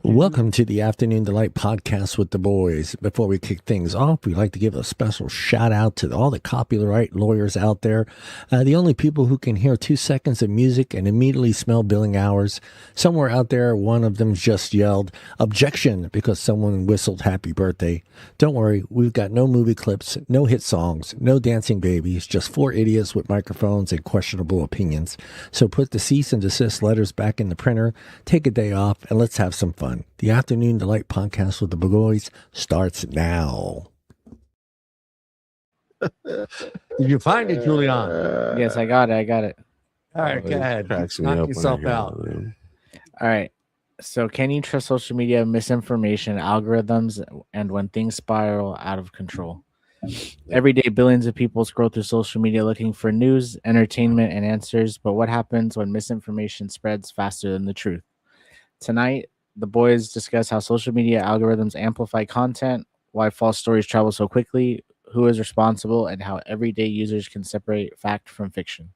Welcome to the Afternoon Delight podcast with the boys. Before we kick things off, we'd like to give a special shout out to all the copyright lawyers out there. The only people who can hear 2 seconds of music and immediately smell billing hours. Somewhere out there, one of them just yelled, "Objection," because someone whistled happy birthday. Don't worry, we've got no movie clips, no hit songs, no dancing babies, just 4 idiots with microphones and questionable opinions. So put the cease and desist letters back in the printer, take a day off, and let's have some fun. The Afternoon Delight podcast with the boys starts now. Did you find it, Julian? Yes, I got it. All right, go ahead. Knock yourself out. All right. So can you trust social media, misinformation, algorithms, and when things spiral out of control? Every day, billions of people scroll through social media looking for news, entertainment, and answers. But what happens when misinformation spreads faster than the truth? Tonight, the boys discuss how social media algorithms amplify content, why false stories travel so quickly, who is responsible, and how everyday users can separate fact from fiction.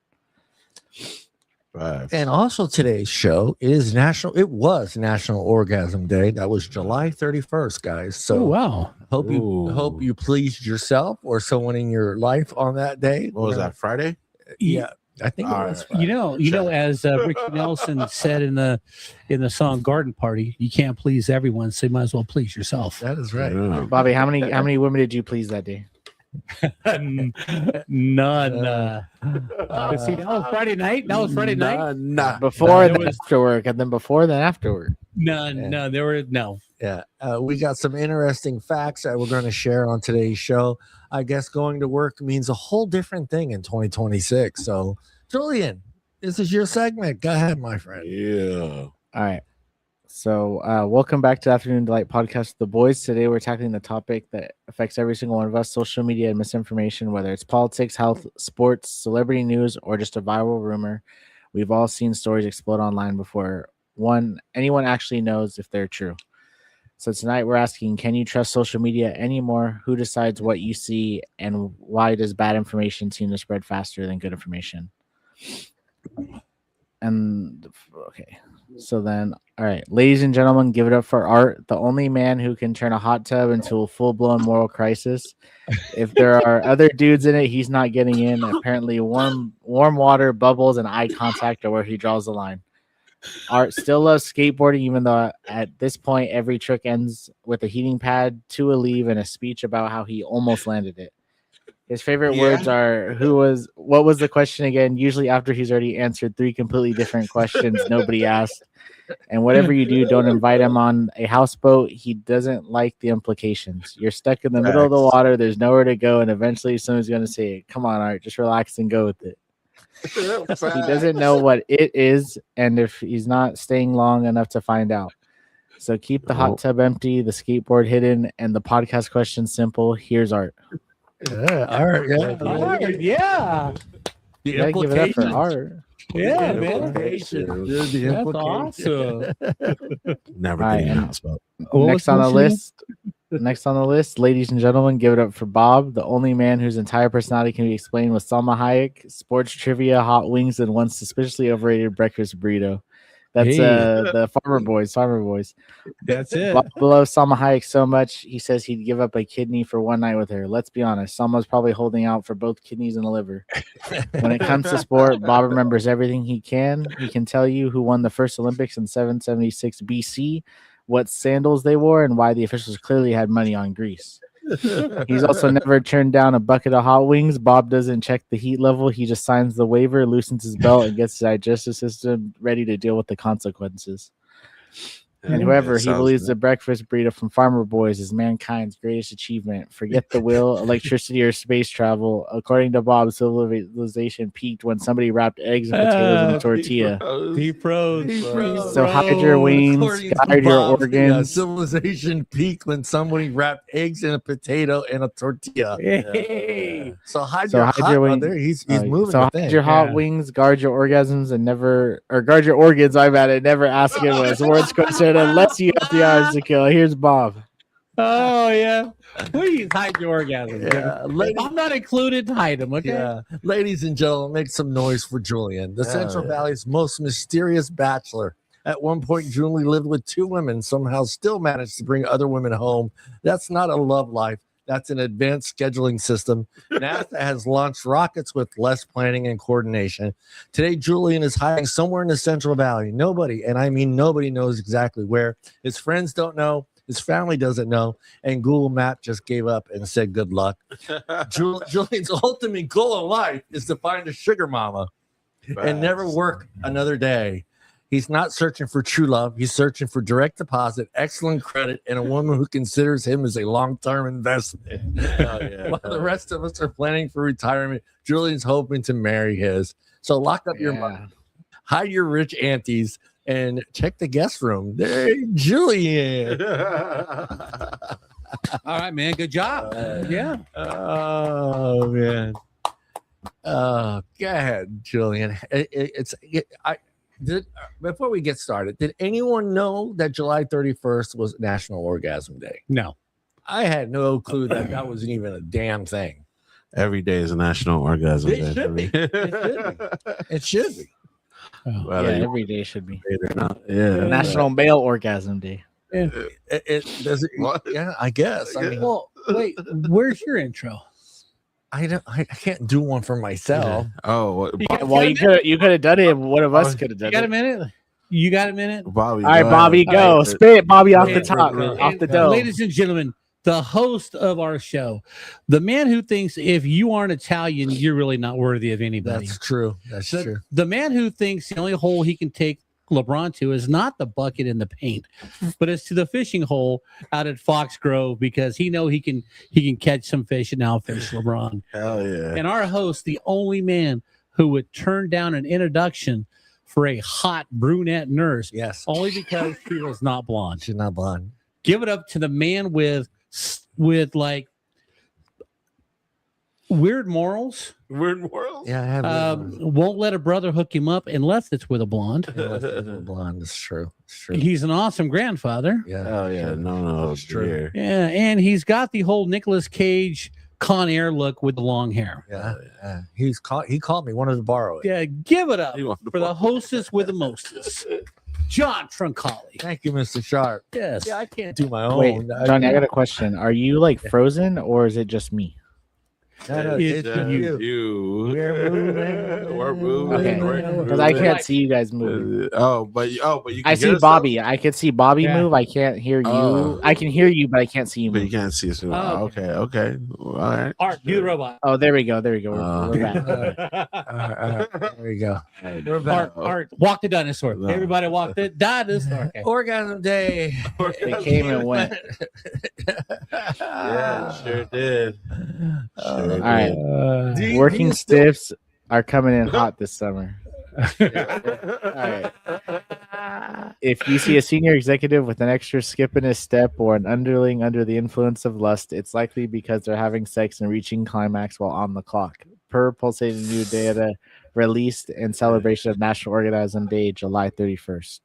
Right. And also today's show is It was National Orgasm Day. That was July 31st, guys. So wow. Hope you pleased yourself or someone in your life on that day. What was that, Friday? Yeah. I think it was Friday. You know, as Ricky Nelson said in the song "Garden Party," you can't please everyone, so you might as well please yourself. That is right. Yeah. Bobby, how many women did you please that day? None. See, that was Friday night. Nah. Before and then after work, and then before and then after work. No, there were no. Yeah, we got some interesting facts that we're going to share on today's show. I guess going to work means a whole different thing in 2026. So, Julian, this is your segment. Go ahead, my friend. Yeah. All right. So welcome back to Afternoon Delight Podcast with the boys. Today we're tackling the topic that affects every single one of us, social media and misinformation, whether it's politics, health, sports, celebrity news, or just a viral rumor. We've all seen stories explode online before anyone actually knows if they're true. So tonight we're asking, can you trust social media anymore? Who decides what you see, and why does bad information seem to spread faster than good information? And okay, so then, all right, ladies and gentlemen, give it up for Art, the only man who can turn a hot tub into a full-blown moral crisis. If there are other dudes in it, he's not getting in. Apparently, warm water, bubbles, and eye contact are where he draws the line. Art still loves skateboarding, even though at this point every trick ends with a heating pad, to a leave, and a speech about how he almost landed it. His favorite words are, what was the question again? Usually after he's already answered 3 completely different questions nobody asked. And whatever you do, don't invite him on a houseboat. He doesn't like the implications. You're stuck in the middle of the water. There's nowhere to go. And eventually someone's going to say, come on, Art, just relax and go with it. He doesn't know what it is, and if he's not staying long enough to find out. So keep the hot tub empty, the skateboard hidden, and the podcast question simple. Here's Art. Yeah, Art. Yeah. You gotta give it up for Art. Yeah, man. That's That's awesome. Never All right, getting a houseboat. Next on the list, ladies and gentlemen, give it up for Bob, the only man whose entire personality can be explained with Salma Hayek, sports trivia, hot wings, and one suspiciously overrated breakfast burrito. That's the Farmer Boys. That's it. Bob loves Salma Hayek so much, he says he'd give up a kidney for one night with her. Let's be honest, Salma's probably holding out for both kidneys and a liver. When it comes to sport, Bob remembers everything he can. He can tell you who won the first Olympics in 776 BC, what sandals they wore, and why the officials clearly had money on Greece. He's also never turned down a bucket of hot wings. Bob doesn't check the heat level. He just signs the waiver, loosens his belt, and gets his digestive system ready to deal with the consequences. And whoever he believes the breakfast burrito from Farmer Boys is mankind's greatest achievement. Forget the will, electricity, or space travel. According to Bob, civilization peaked when somebody wrapped eggs and potatoes in a tortilla. Deep froze. So hide your wings, guide your organs. Civilization peaked when somebody wrapped eggs in a potato and a tortilla. Hey. So hide your wings. He's moving. So hide your hot wings, guard your orgasms, and guard your organs. I'm at it. Never ask him a words question unless you have the hours to kill. Here's Bob. Oh yeah, please hide your orgasm. Yeah, I'm not included. Hide them, okay? Yeah. Ladies and gentlemen, make some noise for Julian, the Central Valley's most mysterious bachelor. At one point, Julie lived with 2 women, somehow still managed to bring other women home. That's not a love life. That's an advanced scheduling system. NASA has launched rockets with less planning and coordination. Today, Julian is hiding somewhere in the Central Valley. Nobody, and I mean nobody, knows exactly where. His friends don't know. His family doesn't know. And Google Map just gave up and said good luck. Julian's ultimate goal in life is to find a sugar mama and never work another day. He's not searching for true love. He's searching for direct deposit, excellent credit, and a woman who considers him as a long-term investment. While the rest of us are planning for retirement, Julian's hoping to marry his. So lock up your money, hide your rich aunties, and check the guest room. There, Julian. All right, man. Good job. Yeah. Oh man. Go ahead, Julian. Before we get started, did anyone know that July 31st was National Orgasm Day? No. I had no clue that wasn't even a damn thing. Every day is a National Orgasm Day. It should be. It should be. Well, Yeah, every day should be yeah. National Male Orgasm Day. It does it. What? Yeah, I guess. I mean, Well, wait. Where's your intro? I can't do one for myself. Oh, what, Well, you could have done it. One of us could have done You got a it. minute? You got a minute? Bobby. All right, go Bobby, ahead. go. Spit it, Bobby, off the Yeah, top, bro. off the And, dome. ladies and gentlemen, the host of our show, the man who thinks if you aren't Italian, you're really not worthy of anybody. That's true. That's true. The man who thinks the only hole he can take LeBron to is not the bucket in the paint, but it's to the fishing hole out at Fox Grove because he can catch some fish and now fish LeBron. Hell yeah. And our host, the only man who would turn down an introduction for a hot brunette nurse, Yes. only because she was not blonde. She's not blonde. Give it up to the man with like weird morals. Weird world. Yeah, I have Won't let a brother hook him up unless it's with a blonde. blonde. It's true. It's true. He's an awesome grandfather. Yeah. Hell yeah. No, it's true. Yeah, and he's got the whole Nicolas Cage Con Air look with the long hair. Yeah. He called me, wanted to borrow it. Yeah, give it up He wanted to for the borrow hostess with the mostest, John Truncali. Thank you, Mr. Sharp. Yes. Yeah, I can't do my own. Wait, Johnny, I got a question. Are you like frozen or is it just me? No, It's it's you. We're moving. We're moving. Okay, We're because I moving. can't see you guys moving. But you can I hear see us, Bobby. I can see Bobby Yeah. move. I can't hear you. Oh. I can hear you, but I can't see you but you move. can't see us. Oh, Okay. All right. Art, do the robot. Oh, there we go. We're back. There we go. We're back. Art, walk the dinosaur. No. Everybody walk the dinosaur. Okay. Orgasm Day. It came and went. Yeah, sure did. All right. Working stiffs are coming in hot this summer. All right. If you see a senior executive with an extra skip in his step or an underling under the influence of lust, it's likely because they're having sex and reaching climax while on the clock. Per pulsating new data released in celebration of National Orgasm Day, July 31st.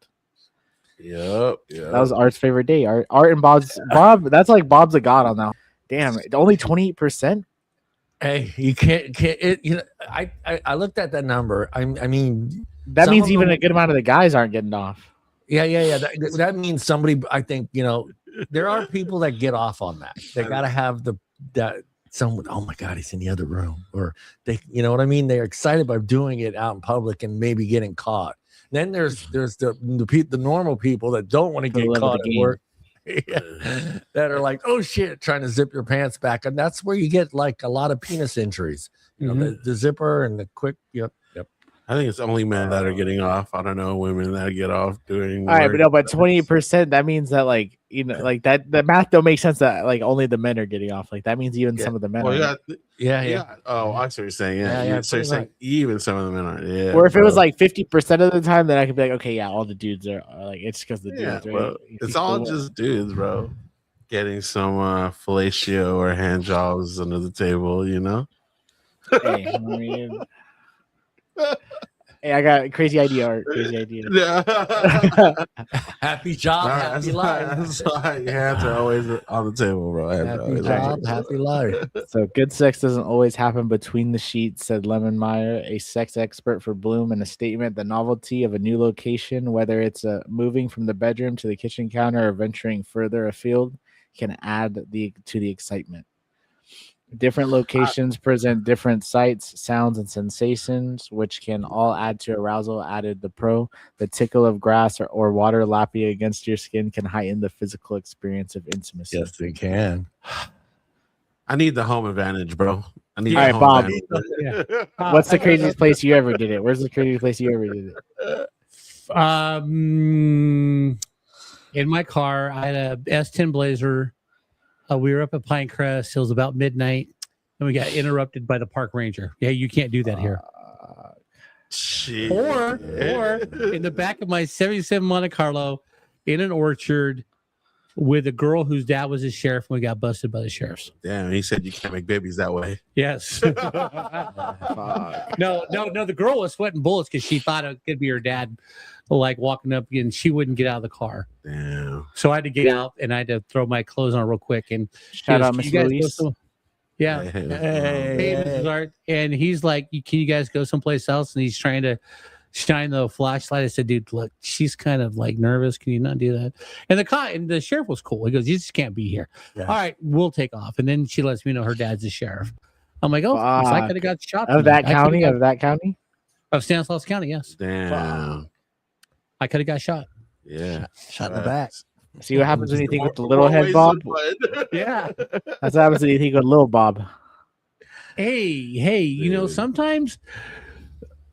Yep. That was Art's favorite day. Art and Bob. That's like Bob's a god on that. Damn, only 28%. Hey, you can't it, you know, I looked at that number. I mean, That some means of even them- a good amount of the guys aren't getting off. yeah. That means somebody, I think, there are people that get off on that. They got to have someone, oh my God, he's in the other room. Or they, you know what I mean? They're excited by doing it out in public and maybe getting caught. Then there's the normal people that don't want to For the get love of caught the at game. work. Yeah. That are like, oh shit, trying to zip your pants back. And that's where you get like a lot of penis injuries. You know, the zipper and the quick, yep. I think it's only men that are getting off. I don't know women that get off doing. All right, work. but 28%, that means that like that the math don't make sense that like only the men are getting off. Like that means even Yeah. some of the men Well, are. Yeah. Oh, I see what you're saying. Yeah, Yeah. yeah, So you're pretty saying much. even some of the men are. Yeah. Or if it was bro. like 50% of the time, then I could be like, okay, yeah, all the dudes are like it's because the dudes. Yeah, right? bro. It's all just dudes, bro. Getting some fellatio or hand jobs under the table, you know. Hey, I mean, Hey, I got a crazy idea, Art. Crazy idea. Happy job, happy life. That's why your hands are always on the table, bro. Hands are Happy always on the job, table. happy life. So good sex doesn't always happen between the sheets, said Lemon Meyer, a sex expert for Bloom, in a statement. The novelty of a new location, whether it's moving from the bedroom to the kitchen counter or venturing further afield, can add to the excitement. Different locations present different sights, sounds, and sensations, which can all add to arousal, added the pro. The tickle of grass or water lapping against your skin can heighten the physical experience of intimacy. Yes, we can. I need the home advantage, bro. I need All the right, home Bob. advantage. What's the craziest place you ever did it? Where's the craziest place you ever did it? In my car, I had a S10 Blazer. We were up at Pinecrest. It was about midnight, and we got interrupted by the park ranger. Yeah, you can't do that here. Shit. Or in the back of my 77 Monte Carlo, in an orchard, with a girl whose dad was a sheriff, and we got busted by the sheriffs. Damn, he said you can't make babies that way. Yes. No. The girl was sweating bullets because she thought it could be her dad, like walking up, and she wouldn't get out of the car. Damn. So I had to get out, and I had to throw my clothes on real quick. And Shout goes, out, "Can Miss you guys go Louise." Yeah. Hey, Hey, Mrs. Art. And he's like, can you guys go someplace else? And he's trying to shine the flashlight. I said, dude, look, she's kind of like nervous. Can you not do that? And the sheriff was cool. He goes, you just can't be here. Yeah. All right, we'll take off. And then she lets me know her dad's a sheriff. I'm like, oh, I could have got shot Of tonight. that county? Of Stanislaus County, yes. Damn. I could have got shot. Yeah. Shot in the back. See what happens when you think with the little head, Bob? Yeah. That's what happens when you think with little Bob. Hey, you know, sometimes,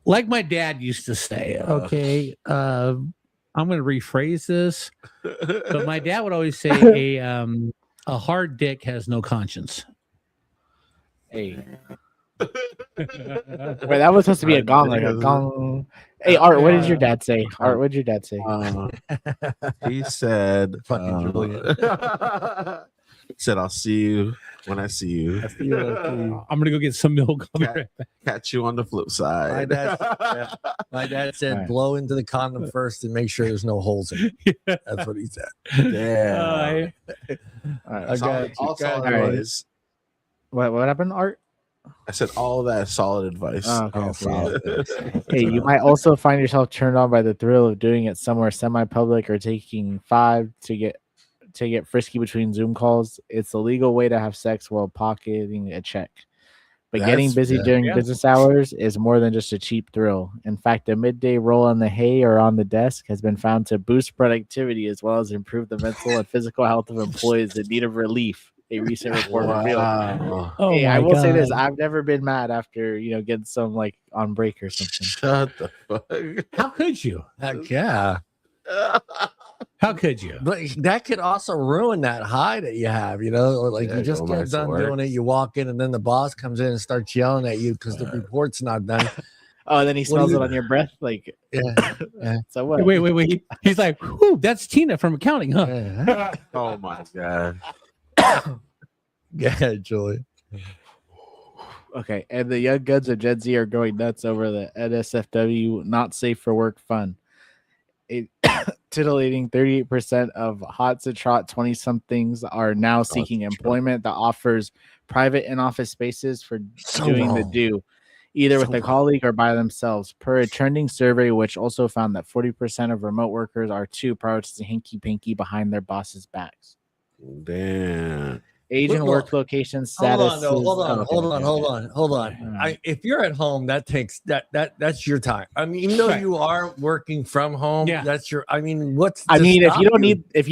like my dad used to say, okay, I'm going to rephrase this, but my dad would always say a hard dick has no conscience. Hey. Wait, that was supposed to be a gong, like a gong. Hey, Art, what did your dad say? Art, what did your dad say? He said, Fucking Julian. said, I'll see you when I see you. I'm going to go get some milk. I'll be right back. Catch you on the flip side. My dad said, Right. blow into the condom first and make sure there's no holes in it. That's what he said. Yeah. All right. I got you. All solid All right. advice. What happened, Art? I said all of that is solid advice. Oh, okay. Oh, solid. Hey, you might also find yourself turned on by the thrill of doing it somewhere semi-public or taking 5 to get frisky between Zoom calls. It's the legal way to have sex while pocketing a check. But getting That's- busy yeah. during business hours is more than just a cheap thrill. In fact, a midday roll on the hay or on the desk has been found to boost productivity as well as improve the mental and physical health of employees in need of relief. A recent report revealed. Wow. Oh, Hey, my I will say this: God. I've never been mad after getting some like on break or something. Shut the fuck. How could you? Heck yeah. How could you? But that could also ruin that high that you have, or like Yeah, you just go get back to done work. doing it, you walk in, and then the boss comes in and starts yelling at you because the report's not done. Oh, and then he What do smells you- it on your breath, like Yeah. so what? Wait. He's like, whoo, that's Tina from accounting, huh? Yeah, Oh my god. yeah, Julie. Okay, and the young guns of Gen Z are going nuts over the NSFW not safe for work fund. A titillating 38% of hot to trot 20-somethings are now seeking employment that offers private in-office spaces for So doing the wrong. do, either with So a colleague or by themselves. Per a trending survey, which also found that 40% of remote workers are too prioritizing hanky-panky behind their bosses' backs. Damn. Age and Look, work location status. Hold on. Right. If you're at home, that's your time. I mean, even though Right. you are working from home, Yeah. that's your. I mean, what's? I to mean, if stop you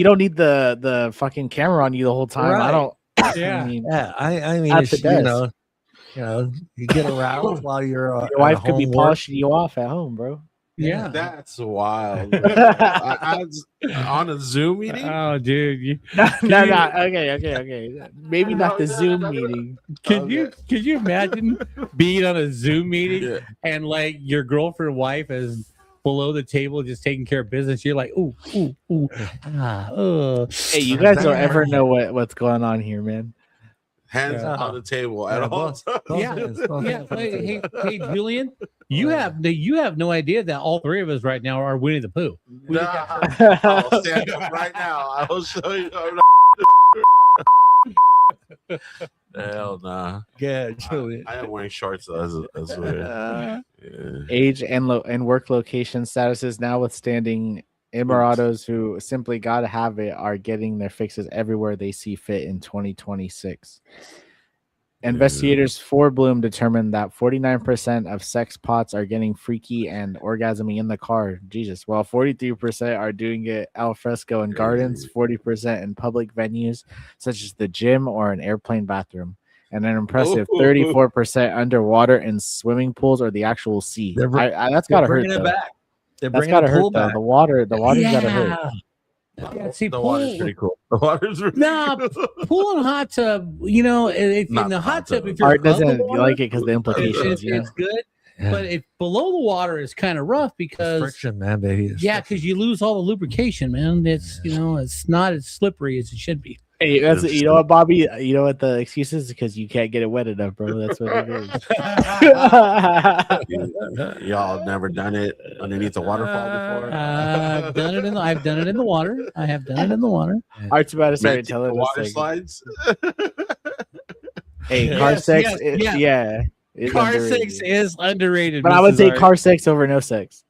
don't need the fucking camera on you the whole time, Right. I don't. Yeah. I mean, Yeah, I mean, At it's, the desk. you get aroused while you're. your wife at could be home polishing you off at home, bro. Yeah. That's wild. On a Zoom meeting? Oh, dude. No. Okay. Maybe not the Zoom meeting. Could you imagine being on a Zoom meeting Yeah. and like your girlfriend wife is below the table just taking care of business? You're like, ooh. Hey, you guys don't ever know what's going on here, man. Hands Yeah. on the table at Yeah, all both- times. both Yeah. hands, both Yeah, hands on the hey, table. hey, Julian, you have no idea that all three of us right now are Winnie the Pooh. We just got- I'll stand up right now. I will show you. Hell nah. Yeah, Julian. I am wearing shorts though, as well. Yeah. Age and work location statuses notwithstanding, Emiratos who simply gotta have it are getting their fixes everywhere they see fit in 2026. Investigators for Bloom determined that 49% of sex pots are getting freaky and orgasming in the car. Jesus. While 43% are doing it al fresco in gardens, 40% in public venues such as the gym or an airplane bathroom, and an impressive Ooh. 34% underwater in swimming pools or the actual sea. They're That's They're gotta hurt bringing it though. back. They're That's bringing gotta the hurt pool though. back. The water's gotta hurt. Yeah, see, The water's pretty cool. The water's really Nah, cool. pool and hot tub, you know, in Not the hot tub, if you're Art above the doesn't water, like it because the implications. it's good. Yeah. But if below the water is kind of rough The because friction, man, baby. yeah, because you lose all the lubrication, man. It's it's not as slippery as it should be. Hey, you know what, Bobby? You know what the excuse is? Because you can't get it wet enough, bro. That's what it is. Y'all never done it underneath a waterfall before? I've done it in the water. I have done it in the water. Art's about to start Magic telling us. water Like, slides? hey, Yes, car sex, yes, it's Car underrated. sex is underrated. But I would Mrs. say Art. car sex over no sex.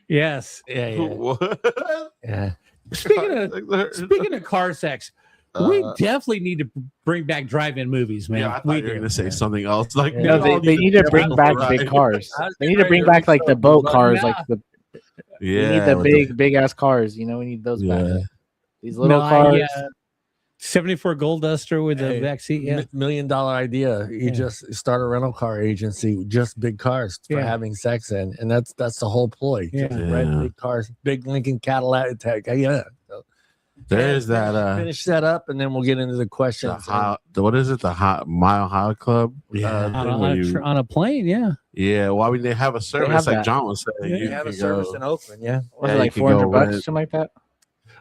Yes. Yeah, yeah, What? yeah. Speaking of car sex, we definitely need to bring back drive-in movies, man. Yeah, I thought we you were do. going to say something else. Like, Yeah. No, they need to bring back big cars. They need to bring back like the boat cars, like the we need the big ass cars. You know, we need those back. These little cars. 74 Gold Duster with the back seat. Yeah. $1 million idea. You just start a rental car agency, just big cars for Yeah. having sex in, and that's the whole ploy. Yeah. Just rent big cars, big Lincoln Cadillac. Yeah. So, There's that. finish that up, and then we'll get into the questions. What is it? The Mile High Club? Yeah. Thing where you- On a plane, yeah. yeah. Well, I mean, they have a service have like that. John was saying. Yeah, You You have a can service go- in Oakland, yeah. Was Yeah, it you like could $400 go bucks, rent- something like that?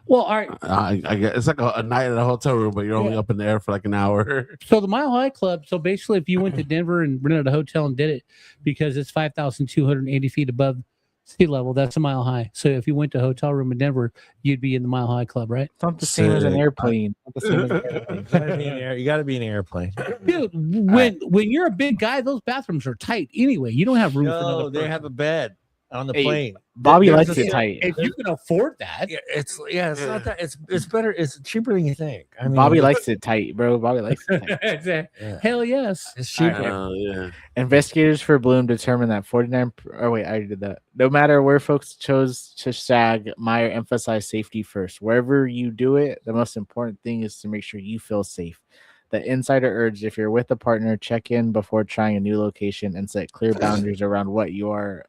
Well, all right. I guess it's like a night in a hotel room, but you're only up in the air for like an hour. So the Mile High Club. So basically, if you went to Denver and rented a hotel and did it, because it's 5,280 feet above sea level, that's a mile high. So if you went to a hotel room in Denver, you'd be in the Mile High Club, right? It's not the same as an Sick. airplane. Not the same as an airplane. You got to be in an airplane. Dude, when you're a big guy, those bathrooms are tight anyway. You don't have room for No, another they person. have a bed on the Hey, plane. Bobby There's likes a- it tight. If you can afford that, Yeah, it's not that. It's better. It's cheaper than you think. I mean, Bobby likes it tight, bro. Bobby likes it tight. Yeah. hell yes. It's cheaper. Yeah. Investigators for Bloom determined that 49. Oh wait, I already did that. No matter where folks chose to shag, Meyer emphasized safety first. Wherever you do it, the most important thing is to make sure you feel safe. The insider urged: if you're with a partner, check in before trying a new location and set clear boundaries around what you are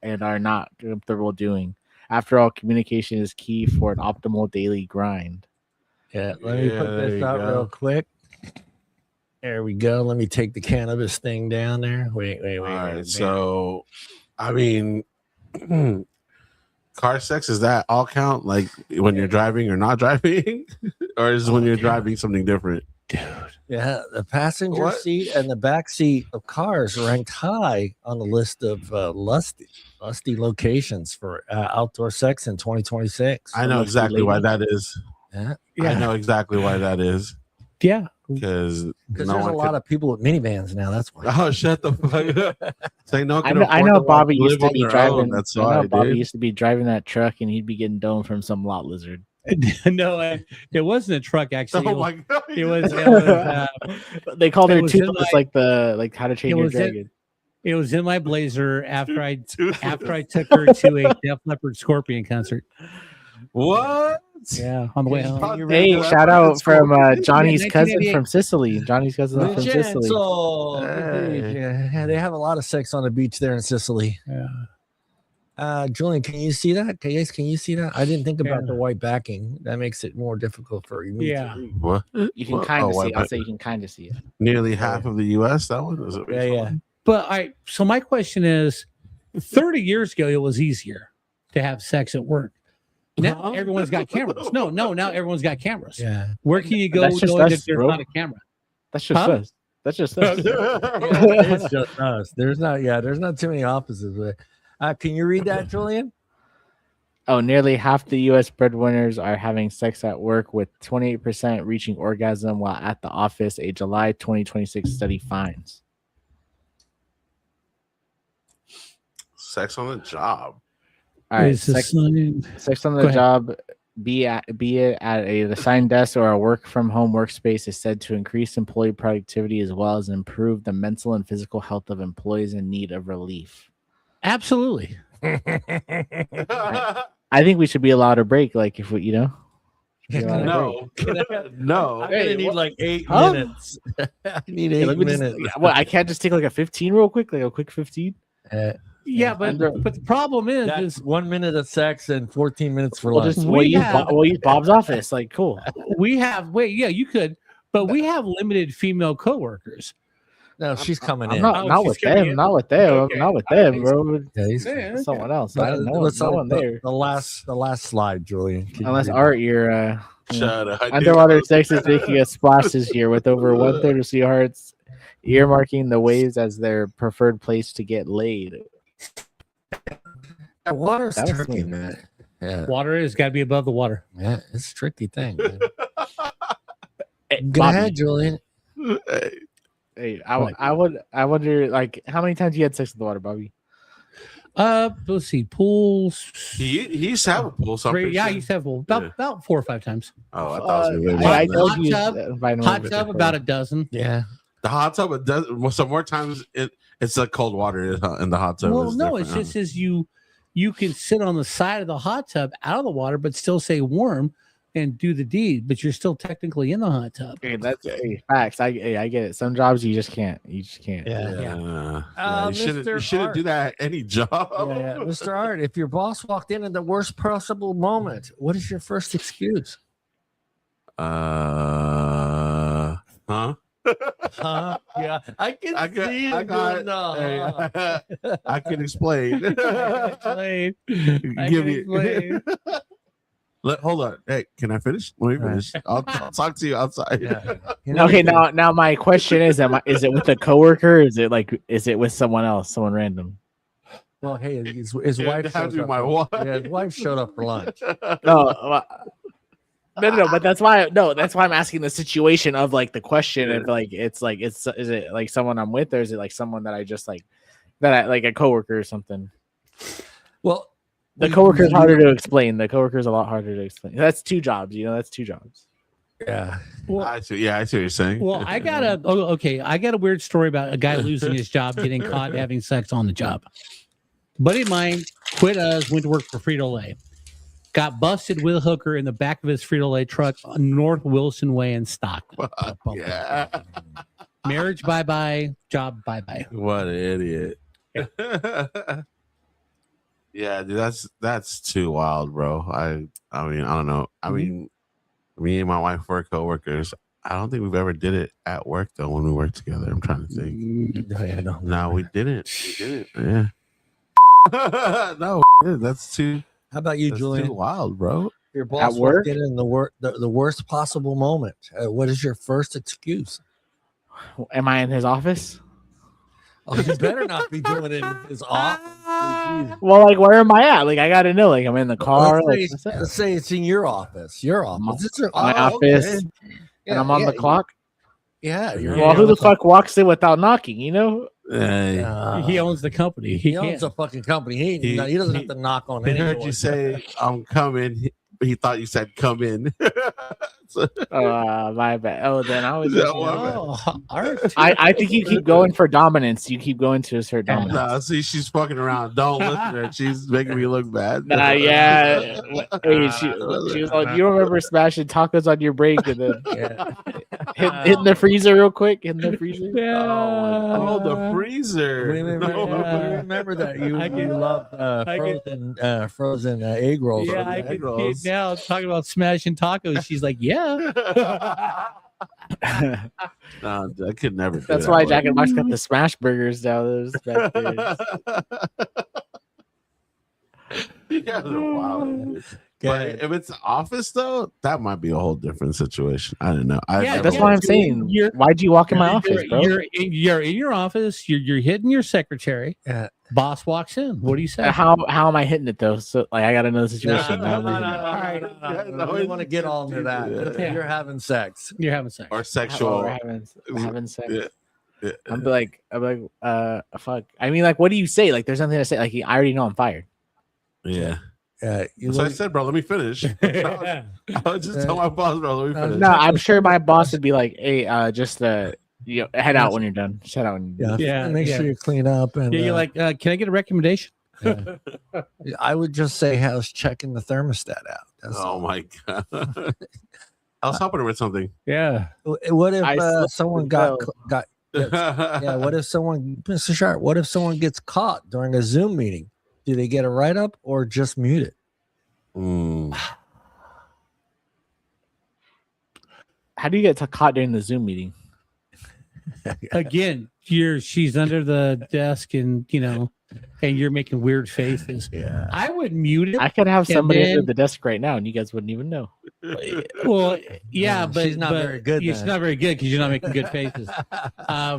and are not comfortable doing. After all, communication is key for an optimal daily grind. Yeah, let me put there this you out go. real quick. There we go. Let me take the cannabis thing down there. Wait. All right. So, I mean, car sex, is that all count? Like when you're driving or not driving? Or is when you're driving something different? Yeah, the passenger What? seat and the back seat of cars ranked high on the list of lusty locations for outdoor sex in 2026. I know exactly why that is. Yeah, I know exactly why that is. Yeah. Because because there's a lot of people with minivans now. That's why. Oh, shut the fuck up! Say no. I know Bobby used to be driving. That's I why, know Bobby dude. used to be driving that truck, and he'd be getting dome from some lot lizard. No, it wasn't a truck actually. Oh my god! It was They called it her was in toothless, my- like How to Train it Your was in- Dragon. it was in my blazer after I took her to a Def Leppard Scorpion concert. What? Yeah, on the way home. Hey, shout out from Johnny's Yeah, cousin 1988. from Sicily. Johnny's cousin from Sicily. Vincenzo. Hey. Yeah, they have a lot of sex on the beach there in Sicily. Yeah. Julian, can you see that? Can you see that? I didn't think about Yeah. the white backing. That makes it more difficult for you. Yeah. What? You can What? kind of Oh, see it. I- I'll say you can kind of see it. Nearly half of the U.S. That one is it? Yeah. But so my question is, 30 years ago, it was easier to have sex at work. Now everyone's got cameras. No, now everyone's got cameras. Yeah. Where can you go That's just knowing us, that there's bro. not a camera? That's just Huh? us. That's just us. It's just us. There's not too many opposites. Can you read that, Julian? Oh, nearly half the U.S. breadwinners are having sex at work, with 28% reaching orgasm while at the office, a July 2026 study finds. Sex on the job. All right, Is the sign- sex on Go the ahead. job, be it at a assigned desk or a work from home workspace, is said to increase employee productivity as well as improve the mental and physical health of employees in need of relief. Absolutely. I think we should be allowed a break, like if we, you know. No, no. I'm Hey, gonna need what- like 8 Huh? minutes. I need Hey, 8 let me just, minutes. what, I can't just take like a 15 real quick, like a quick 15. Yeah, but the problem That's is 1 minute of sex and 14 minutes for We'll lunch. just We have- we'll use Bob's office, like cool. we have you could, but we have limited female coworkers. No, she's coming I'm in. not, Oh, not she's with coming them, in? not with them, Okay. not with them, bro. Yeah, he's- Yeah, Someone else. Uh, No what's one the- there. The last slide, Julian. Can you Unless read Art, you're Shut up. underwater sex is making a splash this year, with over 1/3 of sweethearts earmarking the waves as their preferred place to get laid. that? Water's That was tricky, smooth. man. Yeah, Water has got to be above the water. yeah, it's a tricky thing. Man. Hey, Go Bobby, ahead, Julian. hey, I wonder, like, how many times you had sex with the water, Bobby? Let's see, pools. He used to have a pool. So I'm pretty Yeah, I sure. used to have about 4 or 5 times. Oh, I thought it was way I more than told that. you. Hot tub, Hot tub, about a dozen. Yeah, The hot tub. It does. Well, so more times it's like cold water in the hot tub. Well, is no, it's different, just as you can sit on the side of the hot tub out of the water, but still stay warm and do the deed, but you're still technically in the hot tub. Hey, that's facts. I get it. Some jobs you just can't. You just can't. yeah. Yeah, you shouldn't. Mr. You shouldn't do Art. that at any job. Yeah, Mr. Art, if your boss walked in the worst possible moment, what is your first excuse? Huh? Yeah, I can see you doing the I can explain. Explain. Give me. Hold on. Hey, can I finish? Let me finish. I'll talk to you outside. Yeah. You know, Okay, now my question is: is it with a coworker? Or is it with someone else, someone random? well, hey, his Yeah, wife it had to shows be up. my wife. Yeah, his wife showed up for lunch. No, but that's why I'm asking the situation of like the question if like is it like someone I'm with, or is it like someone that I just like like a coworker or something? Well, The coworker is harder to explain. The coworker is a lot harder to explain. That's 2 jobs. That's 2 jobs. yeah. I see what you're saying. Well, I got a weird story about a guy losing his job, getting caught having sex on the job. Buddy of mine quit went to work for Frito-Lay. Got busted with a hooker in the back of his Frito-Lay truck on North Wilson Way in Stockton. Yeah. Marriage bye-bye, job bye-bye. What an idiot. Yeah, dude, that's too wild, bro. I mean, I don't know. I mean, me and my wife were coworkers. I don't think we've ever did it at work though when we worked together. I'm trying to think. Yeah, no. No, we didn't. Yeah. No, that's too. How about you, That's Julian? too wild, bro. Your boss work? walked in the worst possible moment. What is your first excuse? Am I in his office? Oh, you better not be doing it in his office. Well, like where am I at? Like I got to know. Like I'm in the car. Let's say it's in your office. Your office. It's your My office, and I'm on the clock. Yeah. You're Well, who the fuck walks in without knocking? He owns the company. He owns a fucking company. He doesn't have to knock on He any heard door. you say, "I'm coming." He thought you said, "Come in." My bad. Oh, then I was. Yeah, Just, well, Art. I think you keep going for dominance. You keep going to assert dominance. No, see, she's fucking around. Don't listen to her. She's making me look bad. Yeah. Hey, she was like, you remember smashing tacos on your break and then hitting the freezer real quick? In the freezer? Oh, the freezer. We remember that you love frozen egg rolls. Yeah, I can see it now. Talking about smashing tacos. She's like, yeah. No, I could never. That's why Jack and Max got the smash burgers now. Those back there. You guys are wild. But if it's the office though, that might be a whole different situation. I don't know. That's why I'm saying. Why'd you walk in my office, bro? You're in your office. You're hitting your secretary. Yeah. Boss walks in. What do you say? How am I hitting it though? So like I got to know the situation. No, we want to get all into that. Yeah. You're having sex. You're having sex. Or sexual. Having sex. Yeah. I'm like, fuck. I mean, like, what do you say? Like, there's nothing to say. Like, I already know I'm fired. Yeah. So I said, bro, let me finish. I would just tell my boss, bro, let me finish. No, I'm sure my boss would be like, hey, just head out when you're done. Just head out when you're done. Yeah. Make sure you clean up. And you're like, can I get a recommendation? Yeah. I would just say, how's checking the thermostat out? That's all. My God. I was helping her with something. Yeah. What if someone got yeah, what if someone, Mr. Sharp, what if someone gets caught during a Zoom meeting? Do they get a write-up or just mute it? How do you get caught during the Zoom meeting? Again, she's under the desk and and you're making weird faces. Yeah. I would mute it. I could have somebody under the desk right now and you guys wouldn't even know. Well, yeah, but she's not very good. She's not very good because you're not making good faces. I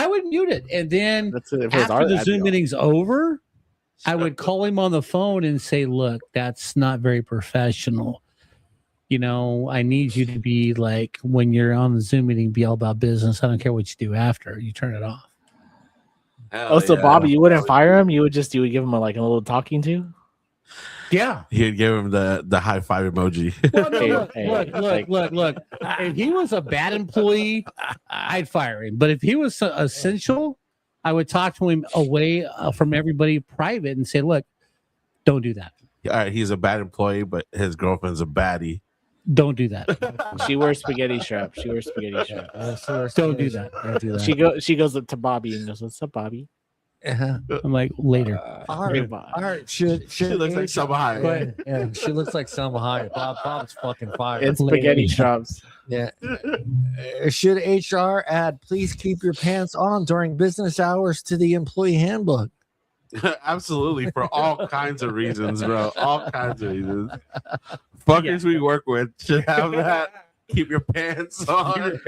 would mute it, and then after the Zoom meeting's over, I would call him on the phone and say, "Look, that's not very professional. I need you to be like when you're on the Zoom meeting, be all about business. I don't care what you do after. You turn it off." So Bobby, you wouldn't fire him? You would give him a little talking to? Yeah. He'd give him the high five emoji. Look. If he was a bad employee, I'd fire him. But if he was essential, I would talk to him away from everybody private and say, look, don't do that. All right, he's a bad employee, but his girlfriend's a baddie. Don't do that. She wears spaghetti straps. Don't do that. She goes up to Bobby and goes, "What's up, Bobby?" I'm like, later. All right. She looks like Selma Hayek. Yeah, she looks like Selma Hayek. Bob's fucking fired. It's spaghetti straps. Yeah. Should HR add, please keep your pants on during business hours to the employee handbook? Absolutely, for all kinds of reasons, bro. All kinds of reasons. Fuckers we work with should have that. Keep your pants on.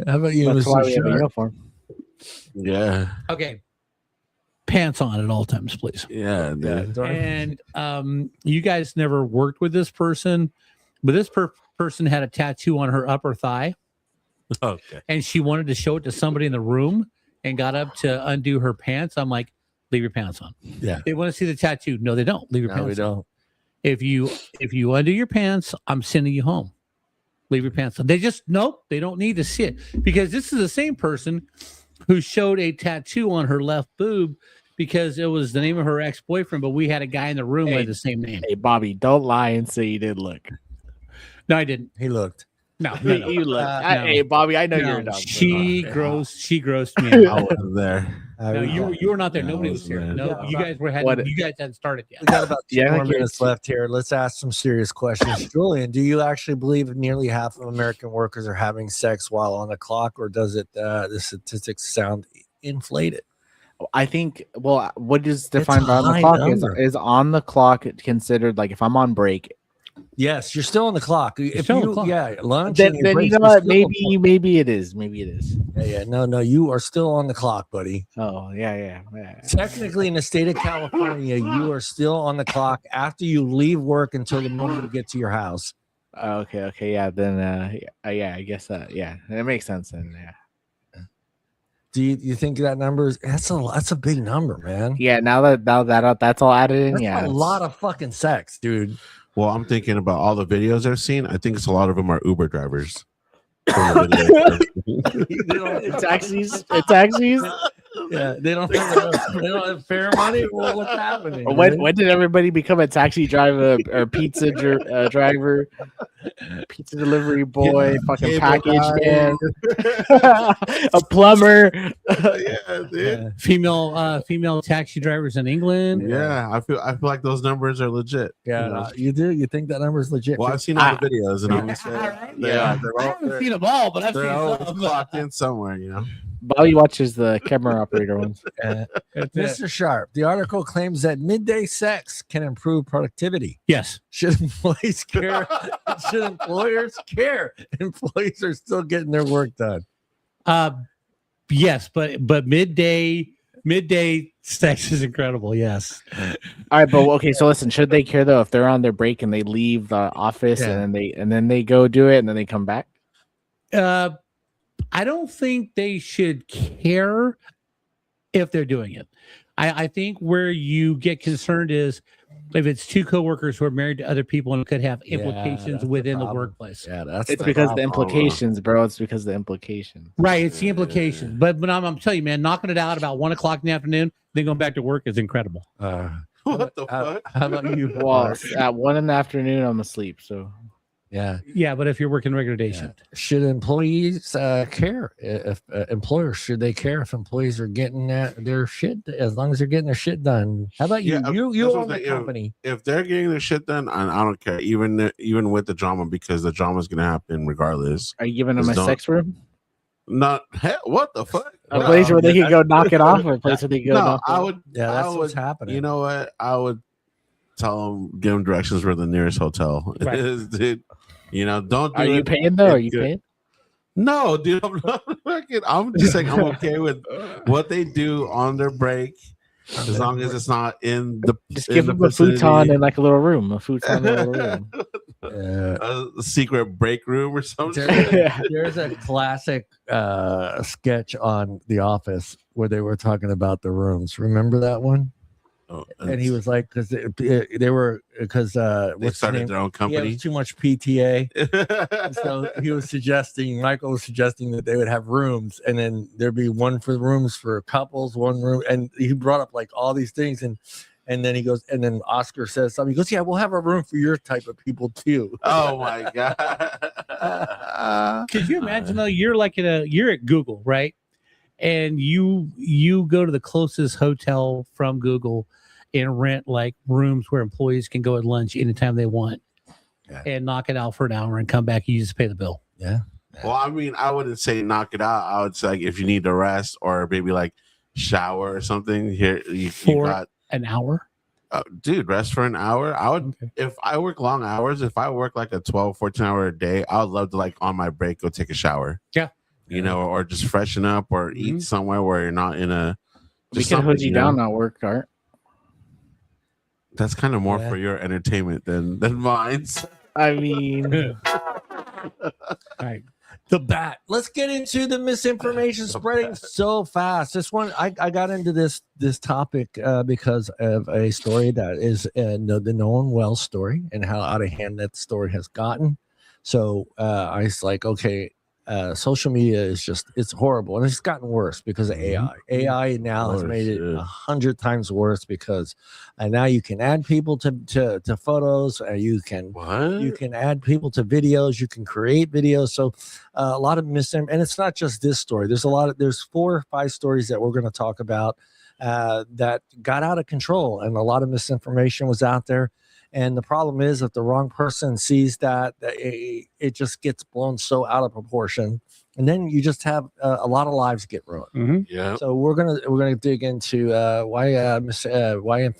How about you, That's why Mr. we have a Sharp? uniform. Yeah. Okay. Pants on at all times, please. Yeah, dude. And you guys never worked with this person, but this person had a tattoo on her upper thigh. Okay. And she wanted to show it to somebody in the room and got up to undo her pants. I'm like, leave your pants on. Yeah. They want to see the tattoo. No, they don't. Leave your pants on. We don't. If you undo your pants, I'm sending you home. Leave your pants on. They don't need to see it because this is the same person who showed a tattoo on her left boob because it was the name of her ex-boyfriend, but we had a guy in the room with the same name. Hey, Bobby, don't lie and say you did look. No, I didn't. He looked. No. You look. Hey, Bobby, I know you're a dog. She grossed me out. I wasn't there. No, you were not there. Nobody was here. No, you guys hadn't started yet. We got about 2 more minutes left here. Let's ask some serious questions. Julian, do you actually believe nearly half of American workers are having sex while on the clock, or does it the statistics sound inflated? I think. Well, what is defined by on the clock is on the clock considered like if I'm on break. Yes, you're still on the clock. If lunch. Then you know what? Maybe it is. Yeah. No, you are still on the clock, buddy. Oh, yeah. Technically, in the state of California, you are still on the clock after you leave work until the moment you get to your house. Okay, yeah. Then, I guess that. Yeah, it makes sense. Then, yeah. Do you think that number is that's a big number, man? Yeah. Now that that's all added in, that's a lot of fucking sex, dude. Well, I'm thinking about all the videos I've seen. I think it's a lot of them are Uber drivers. Taxis. Yeah, they don't have fare money. Well, what's happening? When did everybody become a taxi driver or pizza driver, pizza delivery boy, fucking package man, a plumber, female taxi drivers in England? Yeah, I feel like those numbers are legit. Yeah, you do. You think that number is legit? Well, I've seen all the videos, and I I haven't seen them all, but I've seen some. clocked in somewhere, Bobby watches the camera operator ones. Mr. Sharp, the article claims that midday sex can improve productivity. Yes. Should employees care? Should employers care? Employees are still getting their work done. Yes, but midday sex is incredible. Yes. All right, but okay, so listen, should they care though if they're on their break and they leave the office Yeah. and then they go do it and then they come back? I don't think they should care if they're doing it. I think where you get concerned is if it's two coworkers who are married to other people and could have implications that's the within the problem. workplace. Yeah, that's It's the because of the problem. implications, bro. It's because of the implications. Right, it's the implication. But I'm telling you, man, knocking it out about 1 o'clock in the afternoon, then going back to work is incredible. What the fuck? How about you? Well, Mark? at 1 in the afternoon, I'm asleep. So Yeah. Yeah, but if you're working regular day shift, Should employees care? If employers, should they care if employees are getting their shit as long as they're getting their shit done? How about you? Yeah, You that's own what the they- company. If they're getting their shit done, I don't care. Even with the drama, because the drama is gonna happen regardless. are you giving them a Just sex room? Not what the fuck? A No, place where they can go knock it off, or a place where they can go No, knock it I off? would. Yeah, I that's what's would- happening. You know what? I would tell them, give them directions for the nearest hotel. Right. Dude, you know, don't. Do Are you it. paying though? Are It's you good. paying? No, dude. I'm just saying I'm okay with what they do on their break, as long as it's not in the. Just in give the them a vicinity. futon in like a little room. A futon in a little room. A secret break room or something. There's a classic sketch on The Office where they were talking about the rooms. Remember that one? Oh, And he was like, because they were because they what's his started name? their own He company. has too much PTA. And so he was suggesting, Michael was suggesting that they would have rooms, and then there'd be one for rooms for couples, one room, and he brought up like all these things, and then he goes, and then Oscar says something. He goes, "Yeah, we'll have a room for your type of people too." Oh my god! could you imagine though? You're at Google, right? And you go to the closest hotel from Google and rent like rooms where employees can go at lunch anytime they want, and knock it out for an hour and come back. You just pay the bill. Yeah. Well, I mean, I wouldn't say knock it out. I would say like, if you need to rest or maybe like shower or something. Here you got an hour. Dude, rest for an hour. I would if I work long hours. If I work like a 12, 14-hour a day, I would love to like on my break go take a shower. Yeah. You know, or just freshen up or eat somewhere where you're not in a. We can hood you down at work, Art. That's kind of more for your entertainment than mine. I mean, All right. The bat. Let's get into the misinformation spreading so fast. This one, I got into this topic because of a story that is the Nolan Wells story and how out of hand that story has gotten. So I was like, okay, social media is it's horrible, and it's gotten worse because of AI. AI now has made it 100 times worse because now you can add people to photos. You can add people to videos. You can create videos. So a lot of and it's not just this story. There's 4 or 5 stories that we're going to talk about that got out of control, and a lot of misinformation was out there. And the problem is, if the wrong person sees that, it just gets blown so out of proportion, and then you just have a lot of lives get ruined. Mm-hmm. Yeah. So we're gonna dig into why